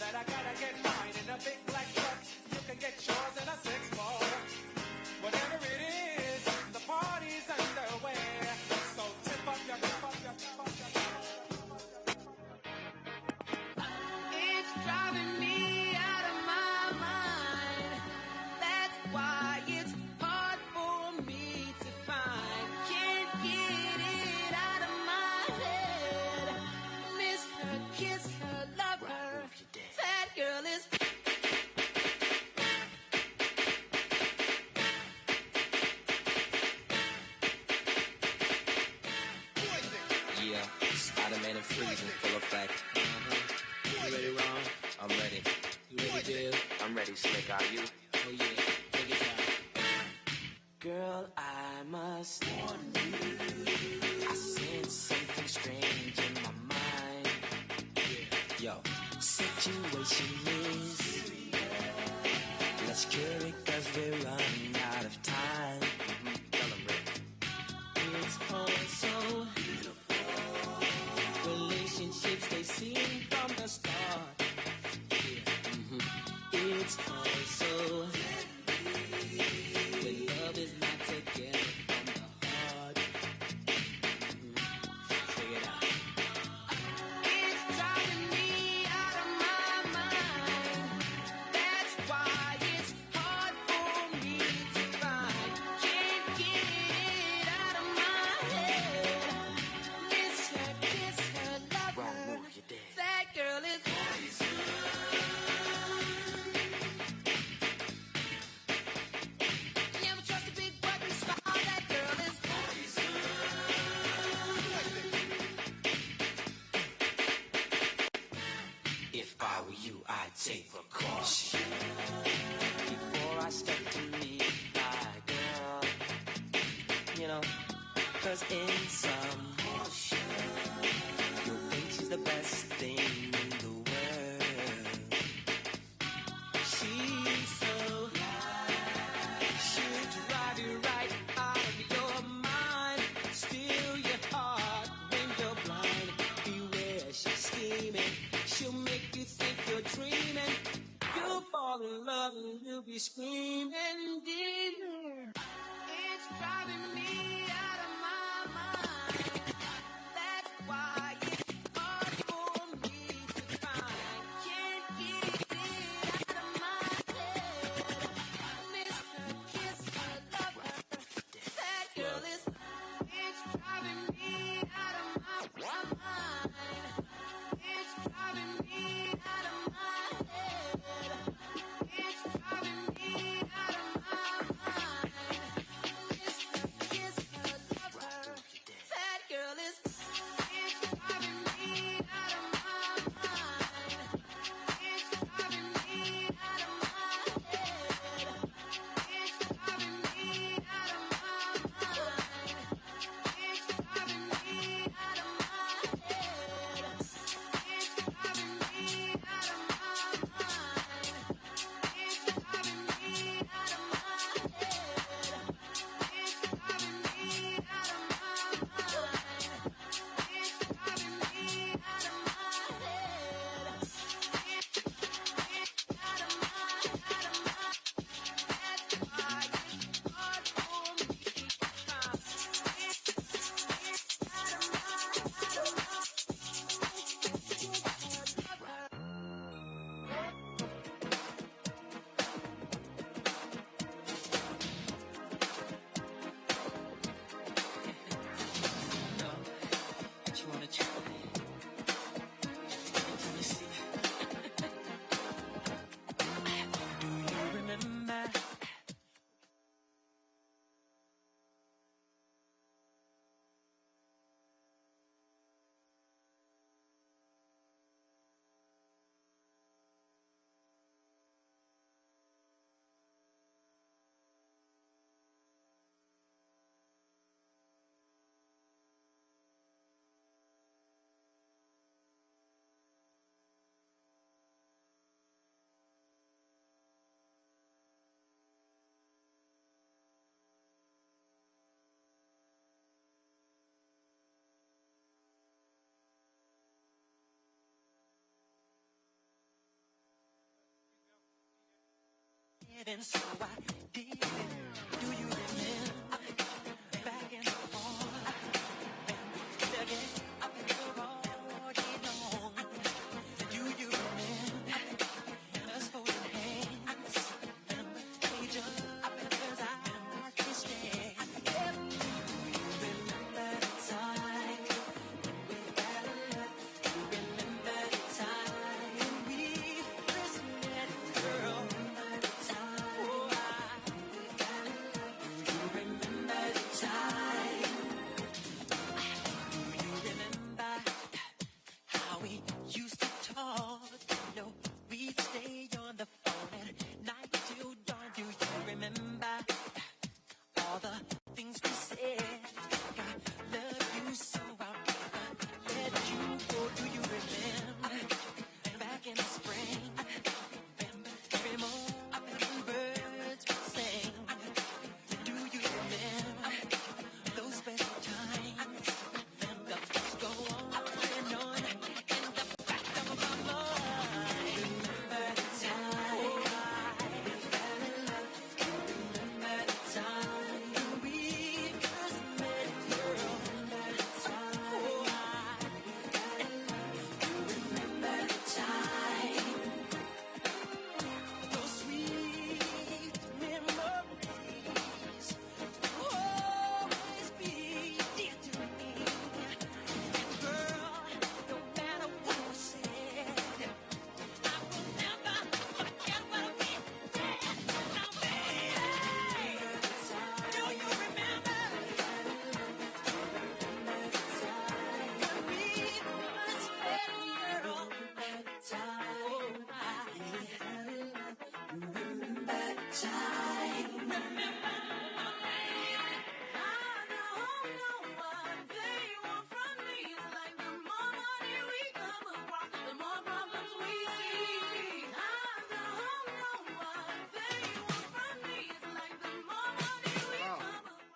that I gotta get mine in a big black truck. You can get yours in a 6-4. Whatever it is, the party's underway. So tip up your, tip up your, tip up your, tip up your. It's driving me out of my mind. That's why it's hard for me to find. Can't get it out of my head. Miss her, kiss her, love her. That girl is. Yeah, Spider-Man and freezing, full effect. You ready, Ron? I'm ready. You ready, Dave? I'm ready, Slick. Are you? Oh yeah, take it down. Girl, I must warn you. I sense something strange in my mind. Yo, Situation is. Let's cure it 'cause we're running out of time. tell him, Rick. It's all so beautiful. Relationships they seem from the start. It's all so when love is not together from the heart. Check it out. It's driving me out of my mind. That's why it's hard for me to find. Can't get it out of my head. Miss her, kiss her, love her. That girl is poison. Never trust a big button star. That girl is poison. If I were you, I'd take precaution. Before I step to meet my girl, you know, 'cause in some you'll think she's the best thing in the world. She's so she'll drive you right out of your mind, steal your heart when you're blind. Beware, she's scheming. She'll make you think you're dreaming. You'll fall in love and you'll be screaming. It's driving me out of my mind. That's why it's hard for me to find. Can't get it out of my head. Miss her, kiss her, love her. That girl is. It's driving me out of my mind. It's driving me out of my head. It's driving me out of my mind. Miss her, kiss her, love her. That girl is. It's driving me out of my mind. It's driving me out of my head. It's driving me out of my mind. It's driving me out of my head. It's driving me said, and so I did it. Do you remember back in the fall? Again, up in the party long. Do you remember us holding hands? We just up in the I can stay. Remember the time we fell in love. Remember the time we first met, girl. Remember the time, oh, we fell in love. You remember the time. Do you remember how we used to talk? You know, we'd stay on the phone at night till dawn. Do you remember all the things we said? I love you so I'll never let you go. Do you remember back in the spring? Every morning birds would sing. Do you remember those special times? The thoughts go on in the back of my mind. Remember the time we fell in love. Remember the time we first met, girl. Remember the time we fell in love. Remember the time. Those sweet memories will always be dear to me. Girl, no matter what was said, I will never forget what we did. Now, baby, do you remember when we first met, girl? Remember the time. Remember my baby. I don't know what they want from me. It's like the more money we come across, the more problems we see. I don't know what they want from me. It's like the more money we come across.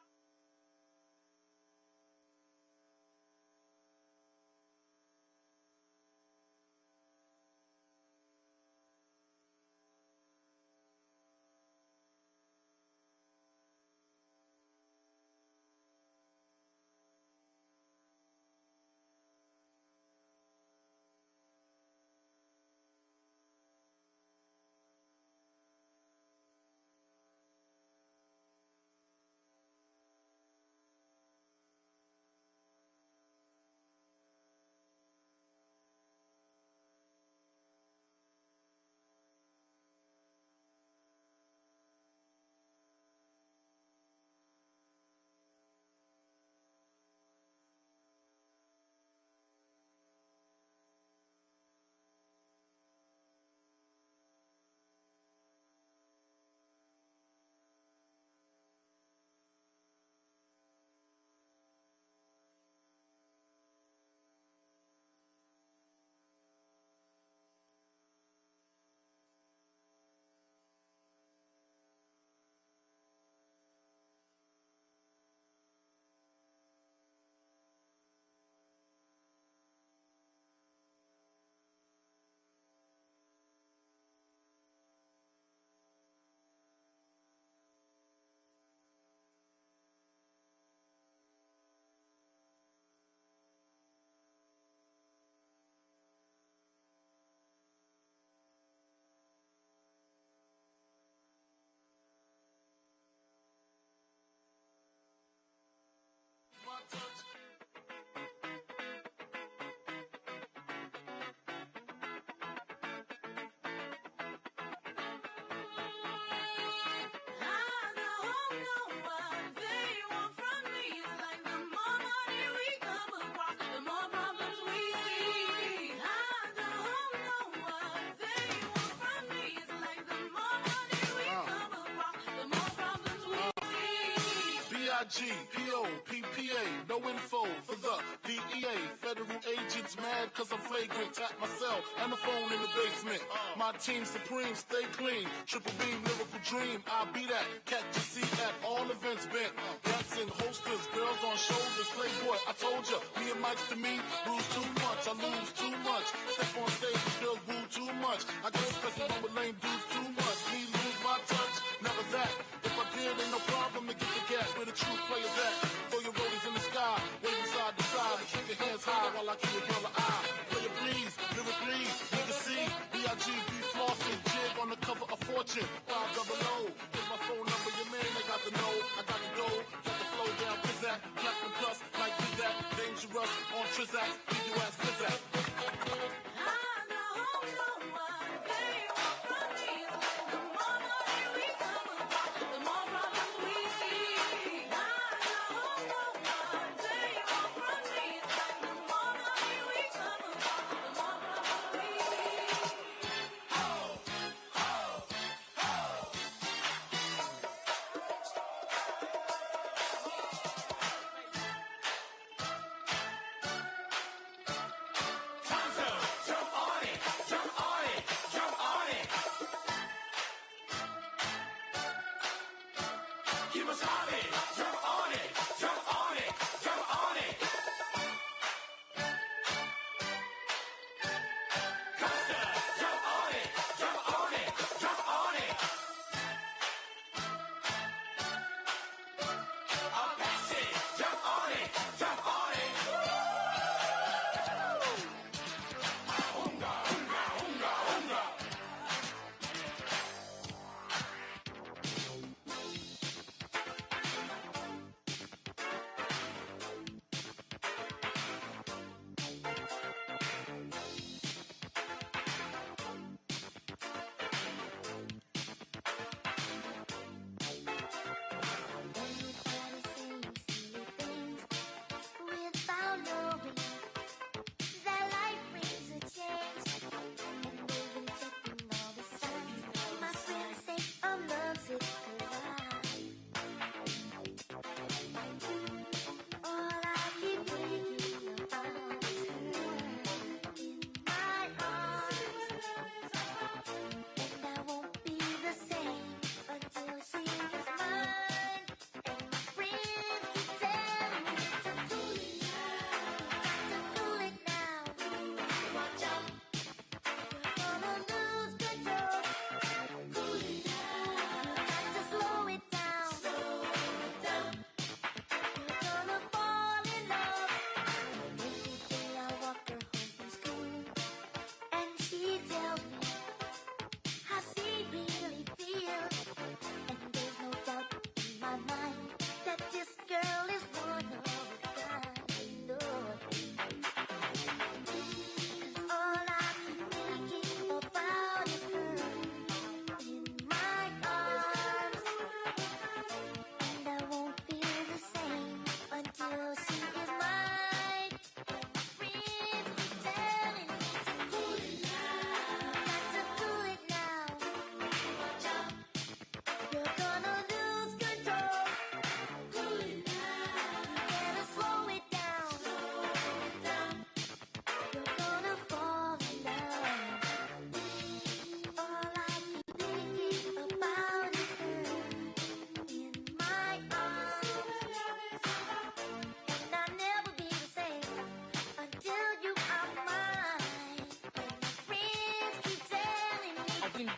P.O.P.P.A. No info for the DEA. Federal agents mad cause I'm flagrant. Tap my cell and the phone in the basement. My team supreme, stay clean. Triple beam, lyrical dream. I'll be that. Catch your seat at all events bent. Gats in holsters, girls on shoulders. Playboy, I told ya, me and Mike's to me. Lose too much, I lose too much. Step on stage, girls boo too much. I go especially one with lame dudes too much. Me lose my touch. of that. If I did, ain't no problem to get the gas where the true players at. Throw your rollies in the sky, waving side to side, and keep your hands high while I give your girl an eye. Play a breeze, lyrically, nigga see, B.I.G.B. flossing, jig on the cover of Fortune, 500. Here's my phone number, your man, they got the know, I got the dough, got the flow down, pizzazz, platinum plus, like Pizzazz, dangerous, on Trizak, leave you ass Pizzazz.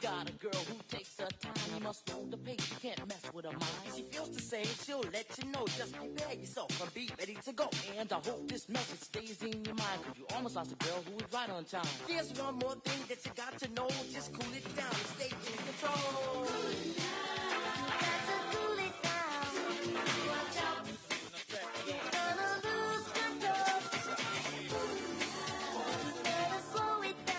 Got a girl who takes her time, you must know the pace, you can't mess with her mind. She feels the same, she'll let you know, just prepare yourself and be ready to go. And I hope this message stays in your mind, cause you almost lost a girl who was right on time. There's one more thing that you got to know, just cool it down and stay in control. Cool it down, you got to cool it down. Watch out, you're gonna lose control. Cool it down, you better slow it down.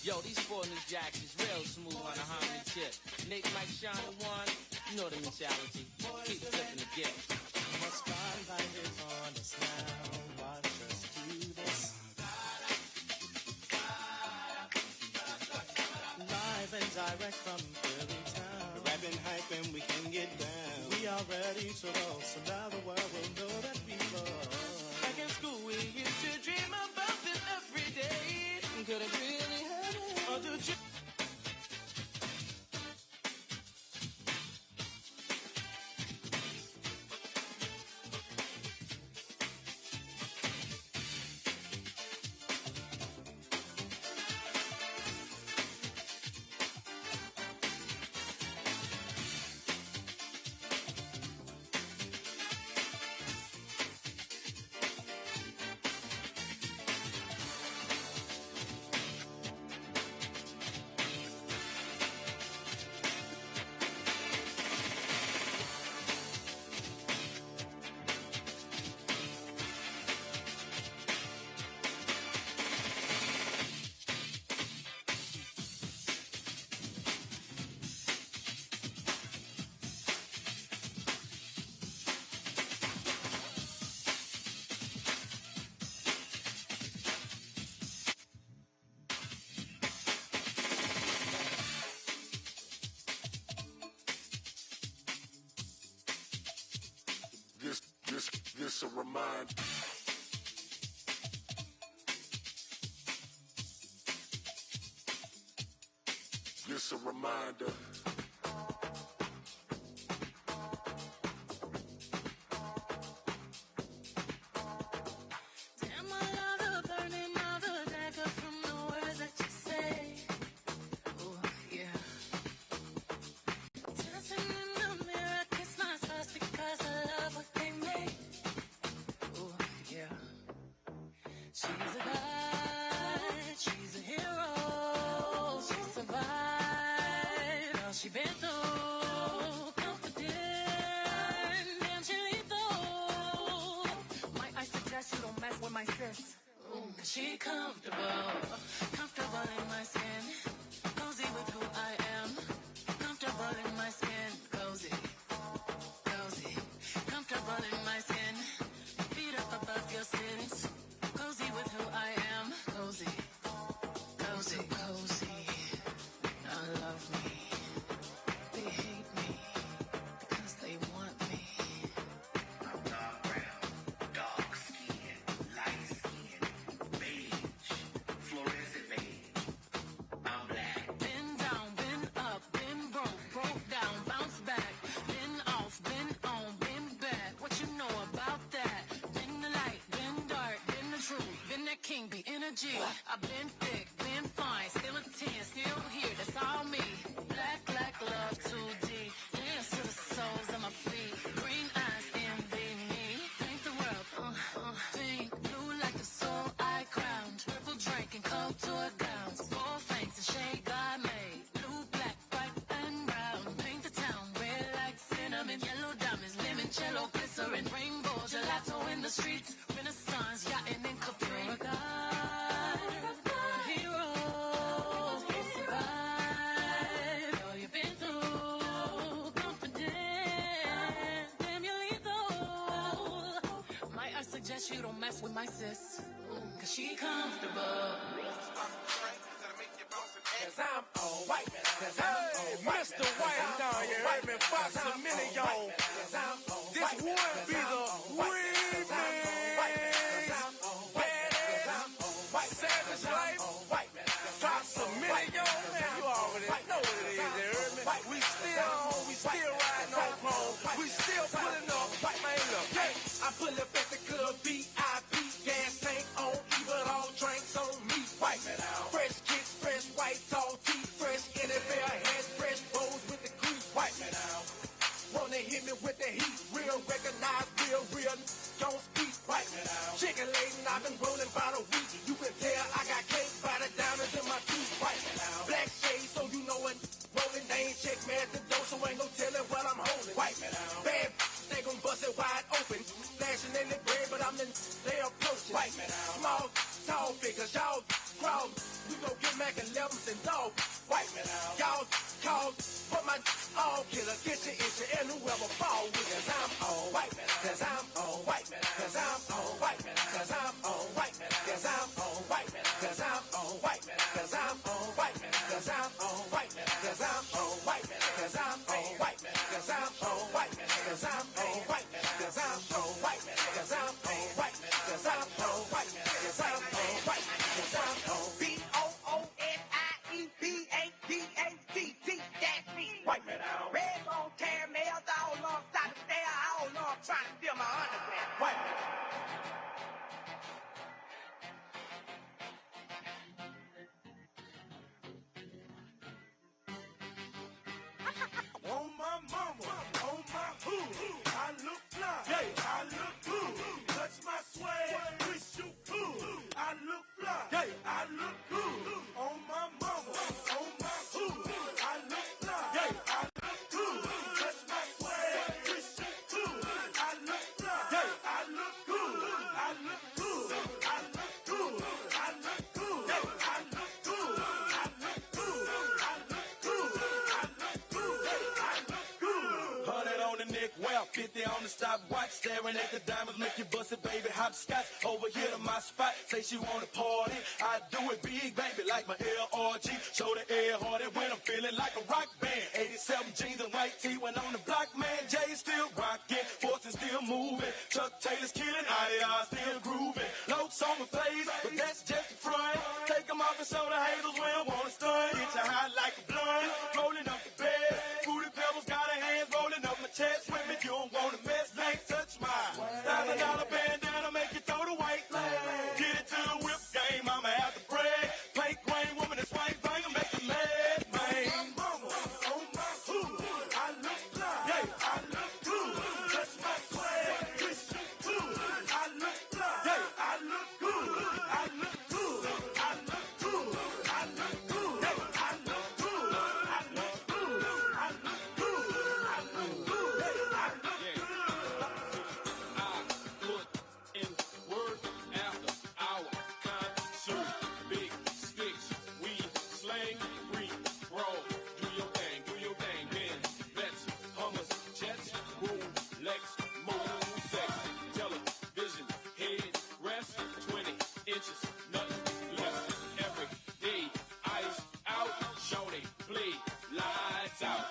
Yo, these 4 new jacks is real smooth on a harmony tip. Nate Mike Sean the one, you know the mentality. Keep flipping the gift. The spotlight is on us now. Watch us do this. Live and direct from Philly town. We're rapping hype and we can get down. We are ready to roll, so now the world will know that we roll. Back in school we used to dream about this every day. Could it really happen? Or did you? This a reminder. This a reminder. Damn, I love the burning of the dagger from the words that you say. Oh, yeah. Dancing in the mirror, kiss myself because I love what they make. Oh, yeah. She's a god, she's a hero. She survived all she been through. Confident, damn, she lethal. Might I suggest you don't mess with my sis? Cause she comfortable in my skin. Cozy with who I am. Comfortable in my skin. Cozy, comfortable in my skin. Feet up above your sins. Cozy with who I am. Cozy. I love me. They hate me because they want me. I'm dark brown, dark skin, light skin, beige, fluorescent beige. I'm black. Been down, been up, been broke down, bounce back. Been off, been on, been back. What you know about that? Been the light, been dark, been the truth, been that king, be energy. I've been thick, been fine, still a 10, still here, that's all me. Black love 2D, dance to the soles of my feet. Green eyes envy me. Paint the world, pink, blue like the soul I crowned. Purple drink and coat to a gown. Gold fangs and shade God made. Blue, black, white, and brown. Paint the town red like cinnamon. Yellow diamonds, limoncello, glycerin. Rainbow, gelato in the streets. Renaissance, yachting in Capri. You're a god, a hero. You survived all you've been through. Confident, damn, you're lethal. Might I suggest you don't mess with my sis? Cause she comfortable. Cause I'm all white, hey, Mr. White, now you heard me, Fox a minute, y'all. This would be the remix. Badass, savage life, Fox a minute, y'all. Man, you already know what it is, you heard me? We still riding on chrome. We still pulling up, man, look. I pull up at the club, VIP, gas tank on, even all drinks on me. White, fresh kicks, fresh white, tall teeth, fresh NFL hats, fresh bows with the grease. White, wanna hit me with the heat, real recognize, real, don't speak. White, chicken laden, I've been rolling about a week. You can tell I got cake by the diamonds in my teeth. White, black shades, so you know it. Rolling, they ain't check me at the door, so ain't no telling what I'm holding. White, bad, they gon' bust it wide open. Flashing in the bread, but I'm in they approach white man. Small, tall figures, y'all crawl. We go get Mac 11s and dog. White man, y'all call. But my all killer, get your itchy, and whoever fall with us, I'm on white man. Cause I'm on white man. Cause I'm on white man. Cause I'm on white man. Cause I'm on white man. Cause I'm on white man. Cause I'm on white man. Cause I'm on white man. Cause I'm on white man. Cause I'm on white man. Cause I'm on white man. Cause I'm on white man. Cause I'm on white man. Cause I'm on white man. Cause I'm on white man. Cause I'm on white man. Cause I'm on BOONIEPADATT. That's me. White man out. Red bone caramels all alongside the stair. I don't know. I'm trying to steal my underwear. White man. On my mama, on my hood, I look fly, yeah, I look good. Touch my swag, wish you could. I look fly, yeah, I look good. On my mama, on my hood, I look fly, yeah, I look good. Touch my swag, wish you could. I look fly, yeah, I look good. I look good. I look good. I look good. Yeah, I look good. I look good. I look good. I look good. 100 on the neck, well, 50 on the stopwatch, staring at the diamonds, make you bust it, baby, hopscotch. Over here to my spot, say she wanna party. I do it big, baby, like my LRG. Show the air hardy when I'm feeling like a rock band. 87 jeans and white tee when on the block, man. Jay's still rocking, forces still moving. Chuck Taylor's killing, IR still grooving. Notes on my face, but that's just the front. Take them off and show the haters when I wanna stun. Get you hot like a blunt, rolling up the bed. Fruity Pebbles got her hands rolling up my chest with me. You don't wanna mess, ain't touch mine. $1,000 bandana make you throw the white flag. Get it to the whip game, I'ma have to brag. Play grain woman and swing bang and make you mad, man. On my mama, on my hood, I look fly, yeah, I look good. Touch my swag, wish you could. I look fly, yeah, I look good. I look good. I look good. I look good. Yeah, I look good. I look good. I look good. I look good. I look good. I put in work after hour. Concert, big sticks, we slang, free, roll. Do your thing, men, vets, hummers, jets, boom, Lex, move, sex, television, head, rest, 20 inches, nothing less. Every day, ice out, shorty, bleed, lights out,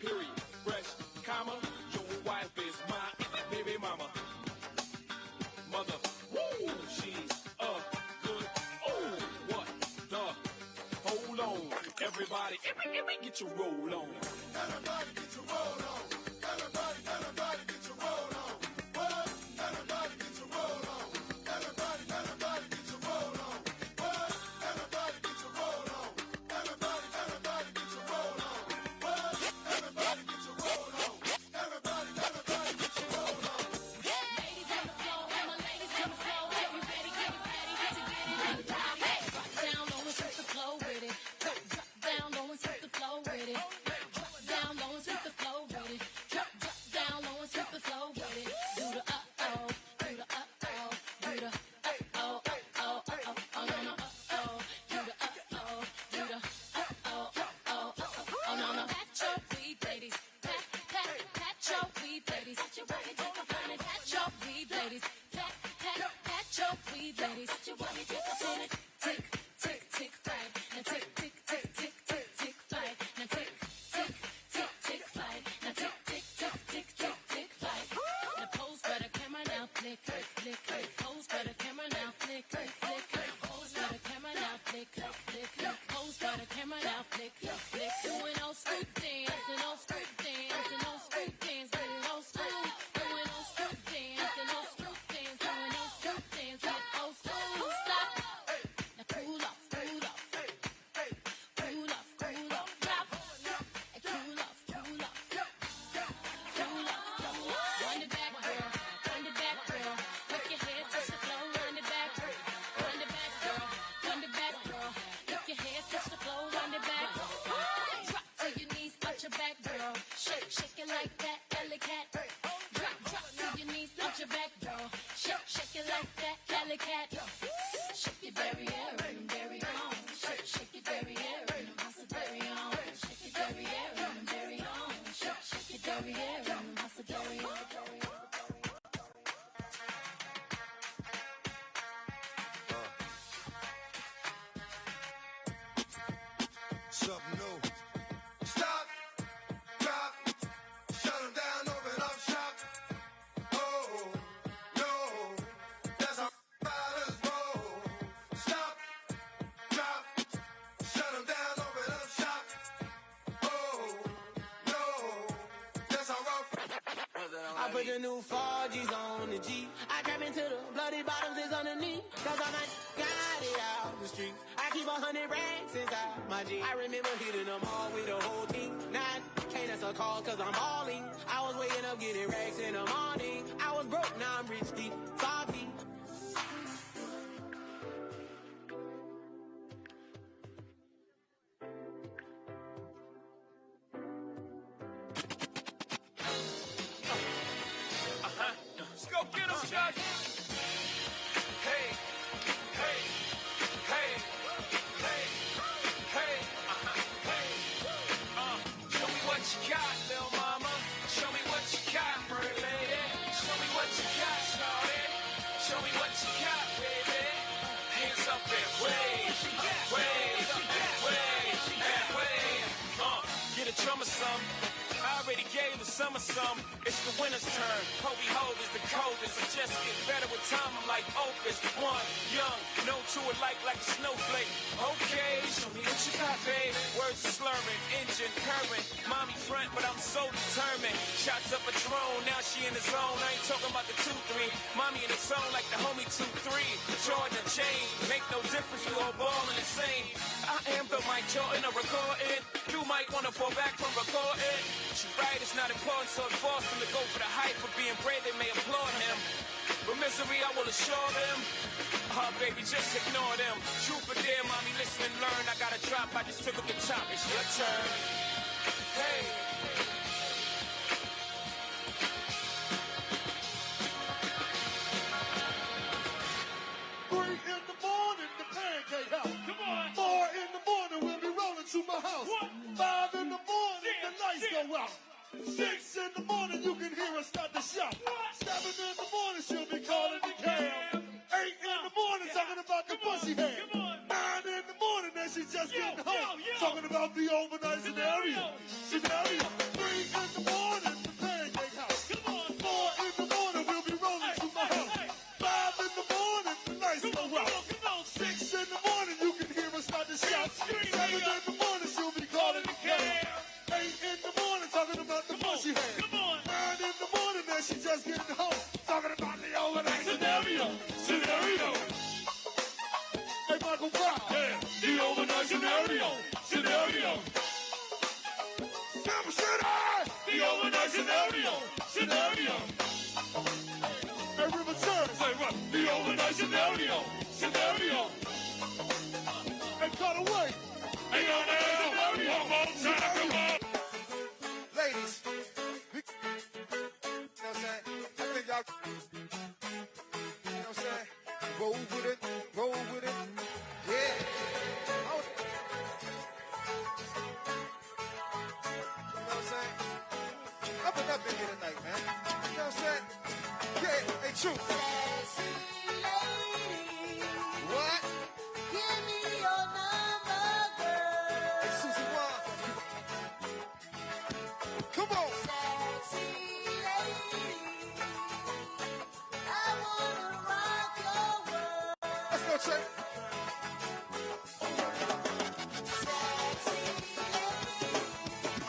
period, fresh, comma, your wife is my baby mama. Mother, woo, she's a good, oh, what the, hold on, everybody, get your roll on. Everybody get your roll on. Everybody get your roll on. What? Everybody get your roll on. Everybody get your roll on. What? Everybody get your roll on. Everybody get your roll on. What? Everybody get your roll on. Everybody get your roll on. Ladies on the floor, and my ladies on the floor. Get ready to get it. Drop down low and sweep the flow with it. Drop down low and sweep the flow with it. Drop down low and sweep the flow with it. Drop down low and sweep the flow with it. Do the uh-oh, do the uh-oh, do the uh-oh, uh-oh, uh-oh, oh no, no, uh-oh, do the uh-oh, do the uh-oh, uh-oh, uh-oh, oh no, no. Pat your weed, ladies. Pat your weed, ladies. Pat your weed, ladies. Pat your weed, ladies. Tick, tick, tick, flight. Now tick, tick, tick, tick, tick, tick, flight. Now tick, tick, tick, tick, flight. Now tick, tick, tick, tick, tick, tick, flight. Now pose for the camera, now flick, flick, flick. Pose for the camera, now flick, flick, flick. Pose for the camera, now flick, flick, flick. Pose for the camera, now flick, flick, flick. Doing old school dance and old school dance and old school dance, get old school. Doing old school dance and old school dance, doing old school dance, get old school. Stop. Now cool off, cool off. Cool off, cool off. Drop. And cool off, cool off. Cool off, cool off. Run it back, girl. Run it back, girl. Work your head, touch the floor. Run it back, girl. Run it the cat. Shake your derriere and dairy on. Shake your derriere and massa dairy on. Shake your derriere and dairy on. Shake your derriere and massa dairy on. Something new. Stop, drop, shut them down, open up shop. Oh, no, that's how fighters roll. Stop, drop, shut them down, open up shop. Oh, no, that's how rough. I put the new 4Gs on the G. I trap into the bloody bottoms is underneath. Cause I'm like, got it out the street. I keep 100 racks inside my jeans. I remember hitting them all with the whole team. Not can't answer calls cause I'm balling. I was waking up getting racks in the morning. I was broke, now I'm rich deep, salty. Let's go get him, shots. Hey, hey, hey, hey, hey, hey. Show me what you got, little mama. Show me what you got, pretty lady. Show me what you got, shawty. Show me what you got, baby. Hands up and wave, wave, wave, and wave. Get a drum or something. I already gave the summer some. It's the winter's turn. Hobie Hove is the coldest. I just get better with time. I'm like Opus. One, young, no two alike like a snowflake. Okay, show me what you got, babe. Words are slurring, engine purring. Mommy front, but I'm so determined. Shots up a drone, now she in the zone. I ain't talking about the 2-3. Mommy in the zone like the homie 2-3. Jordan and chain, make no difference. We all ballin' the same. I am the Mike Jordan, a recording. You might wanna fall back from recording. She right, it's not important, so it forced him to go for the hype. For being brave, they may applaud him. But misery, I will assure them. Baby, just ignore them. Truth or dare, mommy, listen and learn. I got a drop, I just took up the top. It's your turn. Hey. 3 in the morning, the pancake house. Come on. 4 in the morning, we'll be rolling to my house. 5 in the morning, the lights go out. 6 in the morning, you can hear us start to shout. 7 in the morning, she'll be calling the cab. 8 in the morning, talking about the pussy hair. 9 in the morning, then she's just getting home. Talking about the overnight scenario. 3 in the morning, the pancake house. 4 in the morning, we'll be rolling to my house. 5 in the morning, the lights go out. 6 in the morning, you can hear us start to shout. 7 in the morning, she'll be calling the cab. 8 in the morning, talking about the pussy hair. 9 in the morning, then she just getting home. Talking about the overnight scenario. Hey, Michael Brown. Yeah, the overnight scenario. Sample City. The overnight scenario. Hey, River Church. Say what? The overnight scenario. Hey, cut away. Hey, on there. One more time, come on. Ladies, you know what I'm saying? I think y'all, you know what I'm saying? Roll with it. Yeah. You know what I'm saying? Up and up in here tonight, man. You know what I'm saying? Yeah, hey, true. Sexy lady. What? Give me your number, girl. Hey, Susie Wan. Come on. Sexy lady. I wanna rock your world. Let's go, Trey. Sexy lady.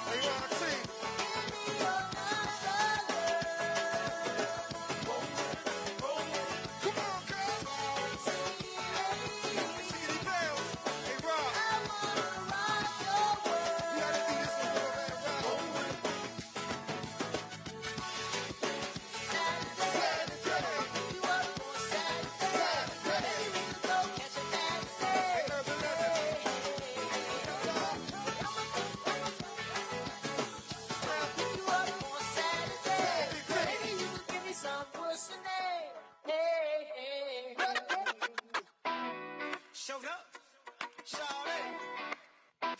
Hey, Roxy. Give me your number, girl. Come on, girl. Sexy lady. Chickity bells. Hey, Rob. I wanna rock your world. You gotta do this one for man, Rob. Saturday. You up on Saturday. Ready to go catch a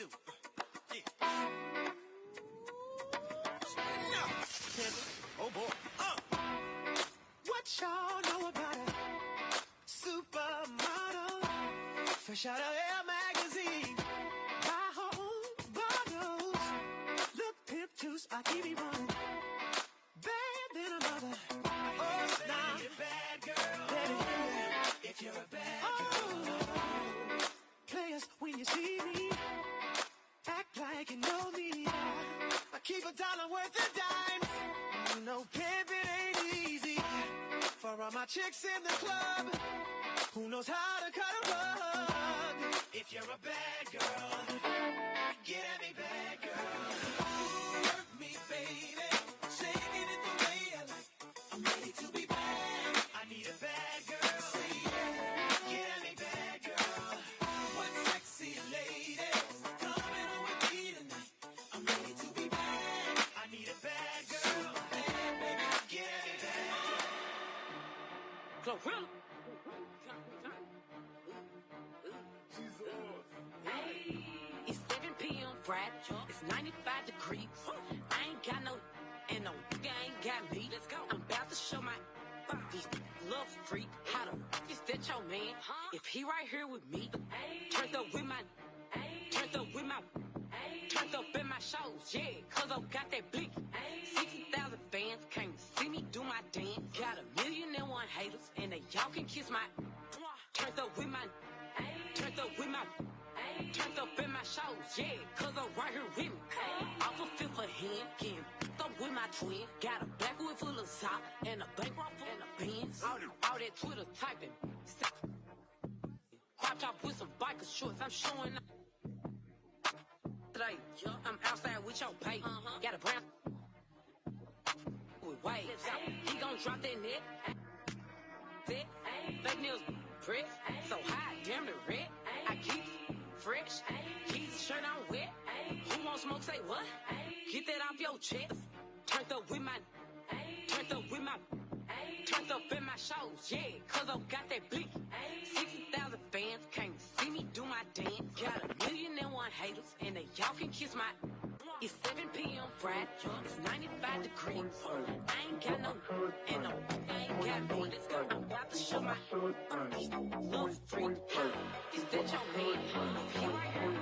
do. Yeah. Oh boy. What y'all know about a supermodel? Fresh out of Air magazine. Buy her own bottles. Look, pimp juice, I keep it running. Bad than a mother. Oh, now. You're a bad girl. Baby, if you're a bad girl. Players, when you see me, act like you know me. I keep $1 worth of dimes. You know, pimping ain't easy. For all my chicks in the club, who knows how to cut a rug? If you're a bad girl, get at me, bad girl. Hurt me, baby. Shaking it the way I like. I'm ready to be bad. I need a bad girl. Say yeah. Get at me, bad girl. What sexy lady coming on with me tonight? I'm ready to be bad. I need a bad girl. Bad, baby. Get at me, bad. Glorilla. It's 7 p.m. Friday. It's 95 degrees. I ain't got no, and no nigga ain't got me. Let's go. I'm about to show my these love freak. How the f is that your man? If he right here with me, turned up with my, turned up with my, turned up in my shows, yeah. Cause I got that blick. 60,000 fans came to see me do my dance. Got 1,000,001 haters, and they y'all can kiss my. Turned up with my, turned up with my. Turned up in my shows, yeah, cause I'm right here with me. Off a fifth of hand, getting up with my twin. Got a back wheel full of sock and a bankroll full of beans. All that Twitter typing. Crop top with some biker shorts, I'm showing up. Today, I'm outside with your pay. Got a brown with white. He gon' drop that net. Fake nails, press, so high, damn the red. I keep fresh, keep the shirt on wet. Who wants smoke? Say what? Get that off your chest. Turned up with my, turned up with my, turned up in my shows, yeah. Cause I got that blick. 60,000 fans came to see me do my dance. Got 1,000,001 haters, and they y'all can kiss my. It's 7 p.m. Friday. It's 95 degrees. I ain't got no, and no, I ain't got me. Let's go. I'm about to show my love freak. Is that your man? If he right here.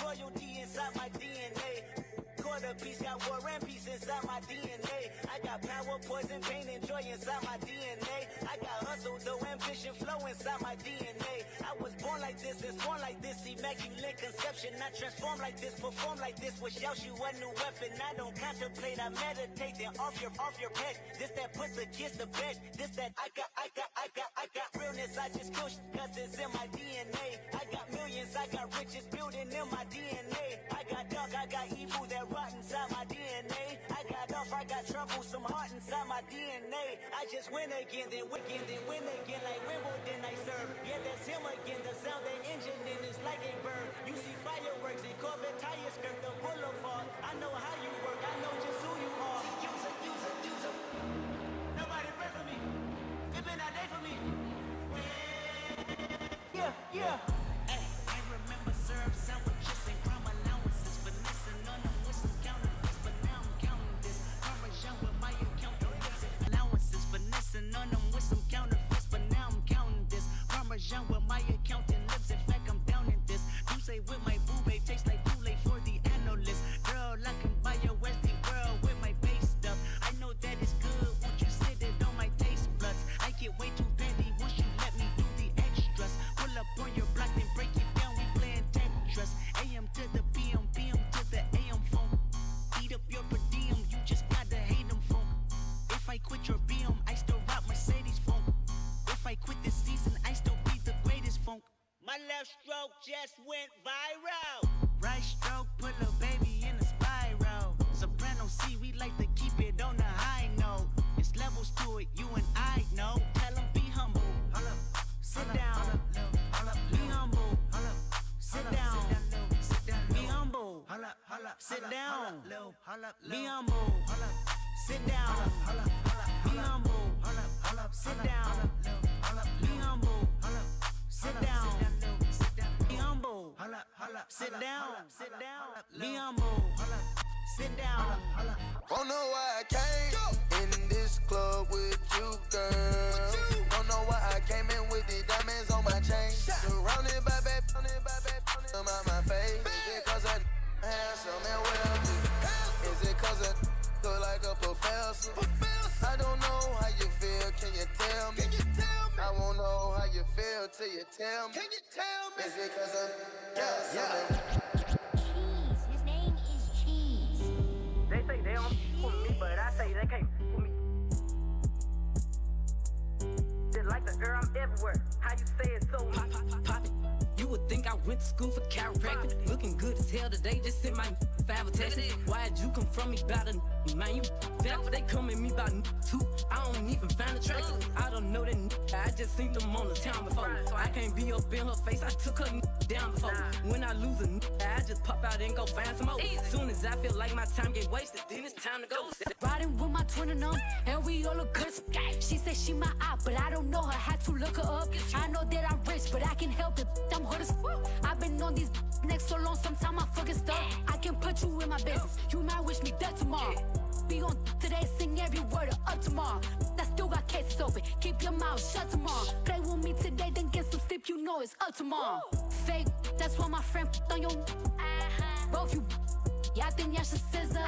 Royalty inside my DNA. Quarter piece got war and peace inside my DNA. I got power, poison, pain, and joy inside my DNA. I got hustle, though, ambition, flow inside my DNA. I was born like this and sworn like this. Immaculate conception. I transform like this, perform like this. Wish out you a new weapon. I don't contemplate, I meditate. Then off your head. This that puts the kids to bed. This that I got realness. I just push cause it's in my DNA. I got millions Cause I got riches building in my DNA. I got dark, I got evil that rot inside my DNA. I got off, I got trouble, some heart inside my DNA. I just win again, then win again, like Wimbledon I serve. Yeah, that's him again, the sound that engine in is like a bird. You see fireworks and Corvette tires skirt the boulevard. I know how you work, I know just who you are. User. Nobody pray for me. It's been a day for me. Yeah. Hey, I remember syrup sandwiches and crime allowances. Finessing on them with some counterfeits, but now I'm counting this. Parmesan with my account allowances. Finessing on them with some counterfeits, but now I'm counting this. Parmesan with my accountant lips. In fact, I'm down in this. You say with my boo babe tastes like Kool-Aid for the analyst. Girl, I can buy your Westie world with my base stuff. I know that it's good. Won't you sit it on my taste buds? I get way too petty once you let me do the extras. Pull up on your block and break it down. We playing Tetris. AM to the PM, PM to the AM phone. Eat up your per diem. You just gotta hate them phone. If I quit your BM, I still rock Mercedes phone. If I quit this season, I still be the greatest funk. My left stroke just went viral. Right stroke put a baby in a spiral. Soprano C, we like to keep it on the high note. It's levels to it, you and I know. Tell them be humble. Sit down. Be humble. Sit down. Be humble. Sit down. Be humble. Sit down. Be humble. Sit down. Be humble. Sit down. Be humble. Sit down. Be humble. Sit down. Don't know why I came in this club with you, girl. Don't know why I came in with the diamonds on my chain. Surrounded by bad, on my face. Is it cause I handsome and wealthy? Is it cause I look like a professor? I don't know how you feel, can you tell me? I won't know how you feel till you tell me. Can you tell me? Is it cause I'm handsome Cheese, his name is Cheese. They say they don't for me, but I say they can't for me. Just like the girl, I'm everywhere. How you say it so pop it. You would think I went to school for chiropractic. Looking good as hell today, just sent my 5 text. Why'd you come from me about a man? You back, they come at me about too. I don't even find attractive. I don't know that I just seen them on the town before. I can't be up in her face, I took her down before. When I lose a I just pop out and go find some more. Soon as I feel like my time get wasted, then it's time to go. Riding with my twin and and we all look good. She said she my eye, but I don't know her. Had to look her up. I know that I'm rich, but I can help it. I'm hood as fuck. I've been on these next so long, sometimes I fucking stuck. I can put you in my business. You might wish me dead tomorrow. Be on today, sing every word of up tomorrow. I still got cases open. Keep your mouth shut tomorrow. Play with me today, then get some sleep. You know it's up tomorrow. Fake, that's why my friend on your. Both you. Yeah, I think y'all should scissor.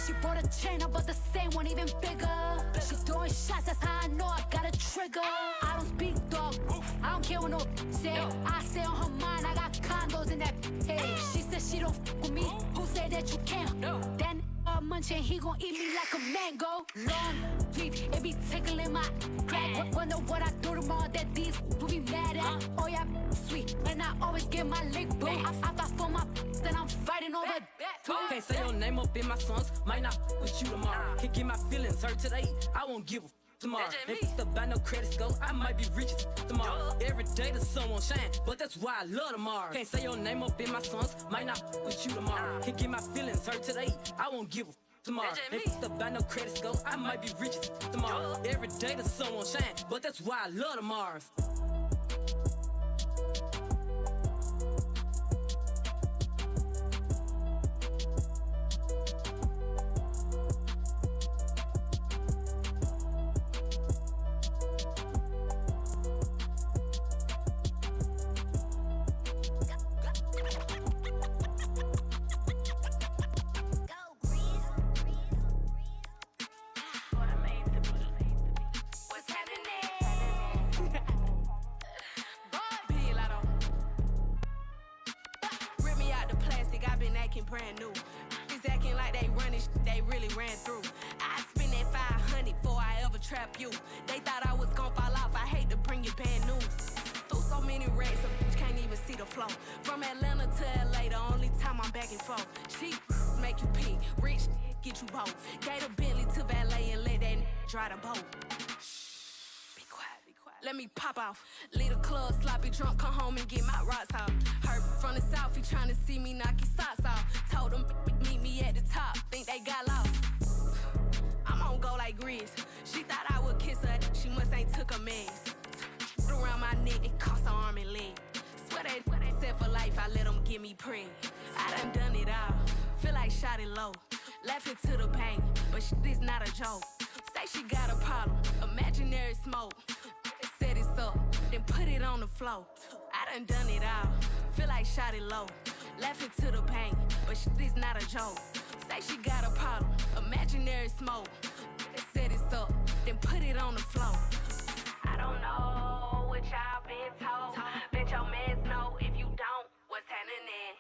She brought a chain, I bought the same one, even bigger. She throwing shots, that's how I know I got a trigger. I don't speak dog, I don't care what no say. I stay on her mind, I got condos in that head. She said she don't f with me, who said that you can't? That munching, he gon' eat me like a mango. Long teeth, it be tickling my crack. Wonder what I do tomorrow that these will be mad at. Oh yeah, sweet, and I always get my lick boo. I fight for my then I'm fighting over that. Can't say your name up in my songs, might not with you tomorrow. Can't get my feelings hurt today, I won't give a tomorrow. If the buy no credit score, I might be rich tomorrow. Every day the sun won't shine, but that's why I love tomorrow. Can't say your name up in my songs, might not with you tomorrow. Can't get my feelings hurt today, I won't give a tomorrow. If the buy no credit score, I might be rich tomorrow. Every day the sun won't shine, but that's why I love tomorrow. Brand new. Niggas acting like they running shit they really ran through. I spend that 500 before I ever trap you. They thought I was gon' fall off. I hate to bring you bad news. Through so many racks, a bitch can't even see the flow. flow. From Atlanta to LA, the only time I'm back and forth. Cheap make you pee, rich get you both. Gate a Bentley to valet and let that dry the boat. Be quiet, be quiet. Let me pop off. Leave the club, sloppy drunk, come home and get my rocks off. Heard from the south, he tryna see me knock his socks off. Told him meet me at the top, think they got lost. I'm on go like Grizz. She thought I would kiss her, she must ain't took a mess. Around my neck, it cost her arm and leg. Swear they said for life, I let them get me preg. I done it all, feel like shot it low. Laughing to the bank, but shit is not a joke. Say she got a problem, imaginary smoke. Set it up, then put it on the floor. I done it all, feel like shot it low. Laughing to the bank, but shit is not a joke. Say she got a problem, imaginary smoke. Set it up, then put it on the floor. I don't know what y'all been told. Bet your mans know if you don't, what's happening?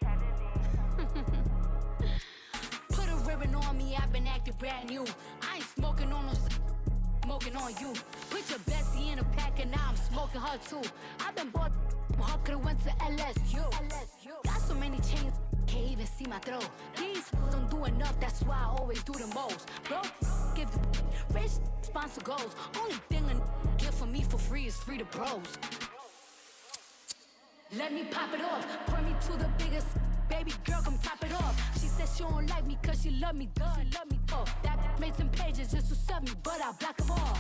Put a ribbon on me, I've been acting brand new. I ain't smoking on no smoking on you. Put your bestie in a pack and now I'm smoking her too. I've been bought her, could've went to LSU. Got so many chains, can't even see my throat. These don't do enough, that's why I always do the most. Bro, give the rich sponsor goals. Only thing a get for me for free is free to bros. Let me pop it off, point me to the biggest. Baby girl, come top it off. She said she don't like me cause she love me, duh, love me, oh. That made some pages just to sub me, but I block them all.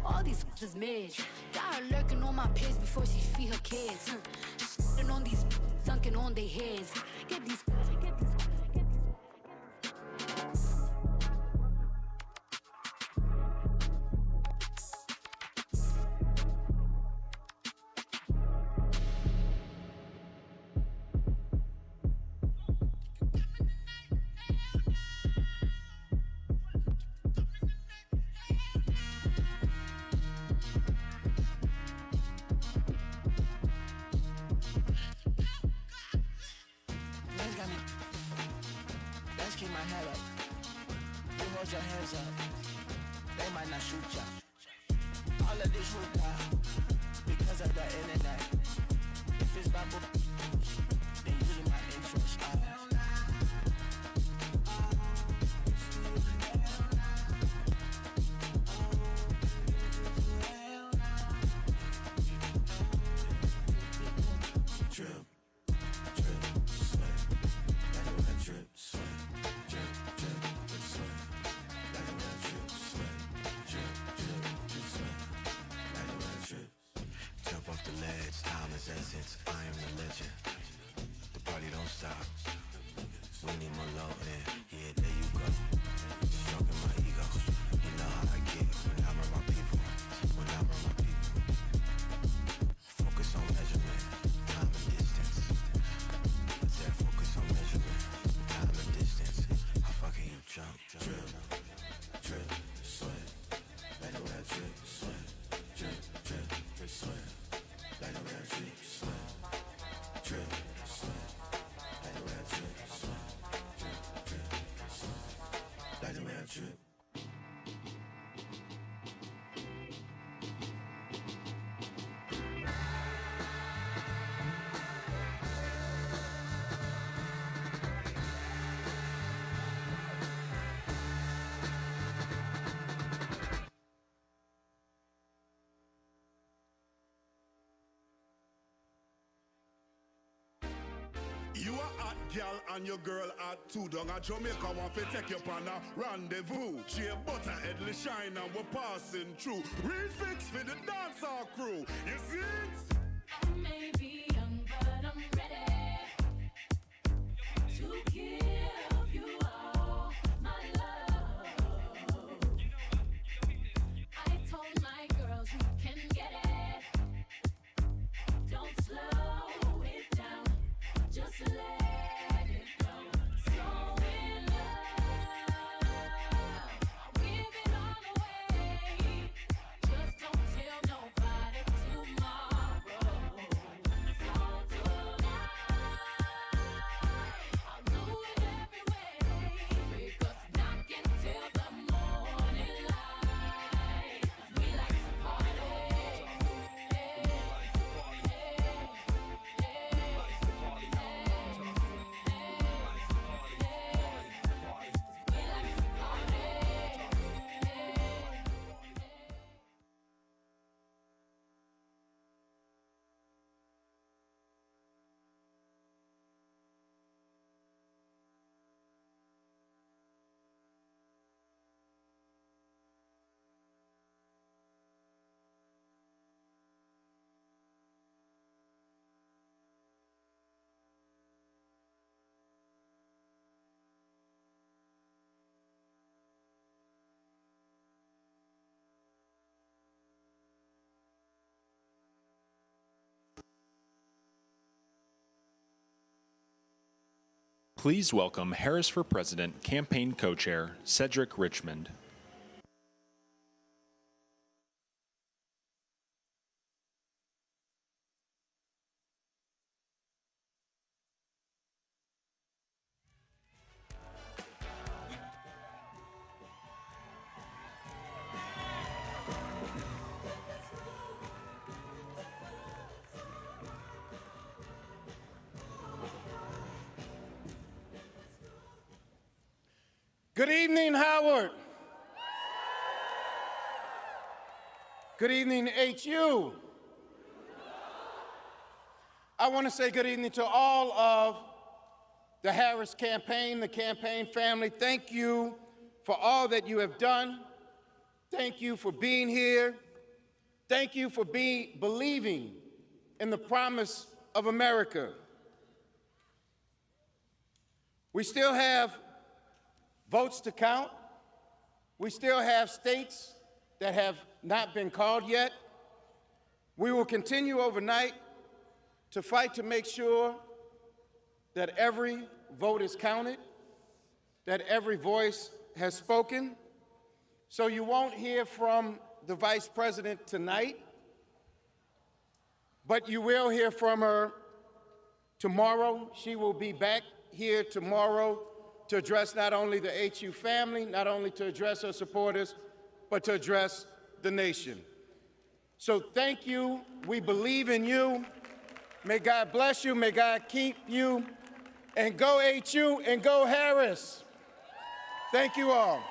All these is mid. Got her lurking on my page before she feed her kids. Shitting on these, dunking on their heads. Get these. Your hands up, they might not shoot ya. All of this will die because of the internet. If it's Bible, then using my interest. Drip, drip, sweat. Let it drip, sweat. Drip, drip, sweat. Jump off the ledge, time is essence, I am the legend. The party don't stop, we need more low end, yeah, there you go. Stroking my ego, you know how I get when I'm around my people, when I'm around my people. Focus on measurement, time and distance. I said focus on measurement, time and distance. How far can you jump? Drip, drip, sweat, let it drip, sweat, drip, drip, drip, sweat. Let it drip, sweat, drip, sweat. Let it drip, sweat, drip, drip, sweat. Let it drip. You a hot gal and your girl hot too. Down at Jamaica want to take you on a rendezvous. She a butterheadly shine and we're passing through. Real fix for the dancehall crew. You see it? I may be young, but I'm ready to give you all my love. I told my girls you can get it. Don't slow it down, just let it go. So in love, give it all away. Just don't tell nobody tomorrow. Please welcome Harris for President campaign co-chair Cedric Richmond. Good evening, Howard. Good evening, HU. I want to say good evening to all of the Harris campaign, the campaign family. Thank you for all that you have done. Thank you for being here. Thank you for believing in the promise of America. We still have votes to count. We still have states that have not been called yet. We will continue overnight to fight to make sure that every vote is counted, that every voice has spoken. So you won't hear from the Vice President tonight, but you will hear from her tomorrow. She will be back here tomorrow to address not only the HU family, not only to address her supporters, but to address the nation. So thank you. We believe in you. May God bless you. May God keep you. And go HU and go Harris. Thank you all.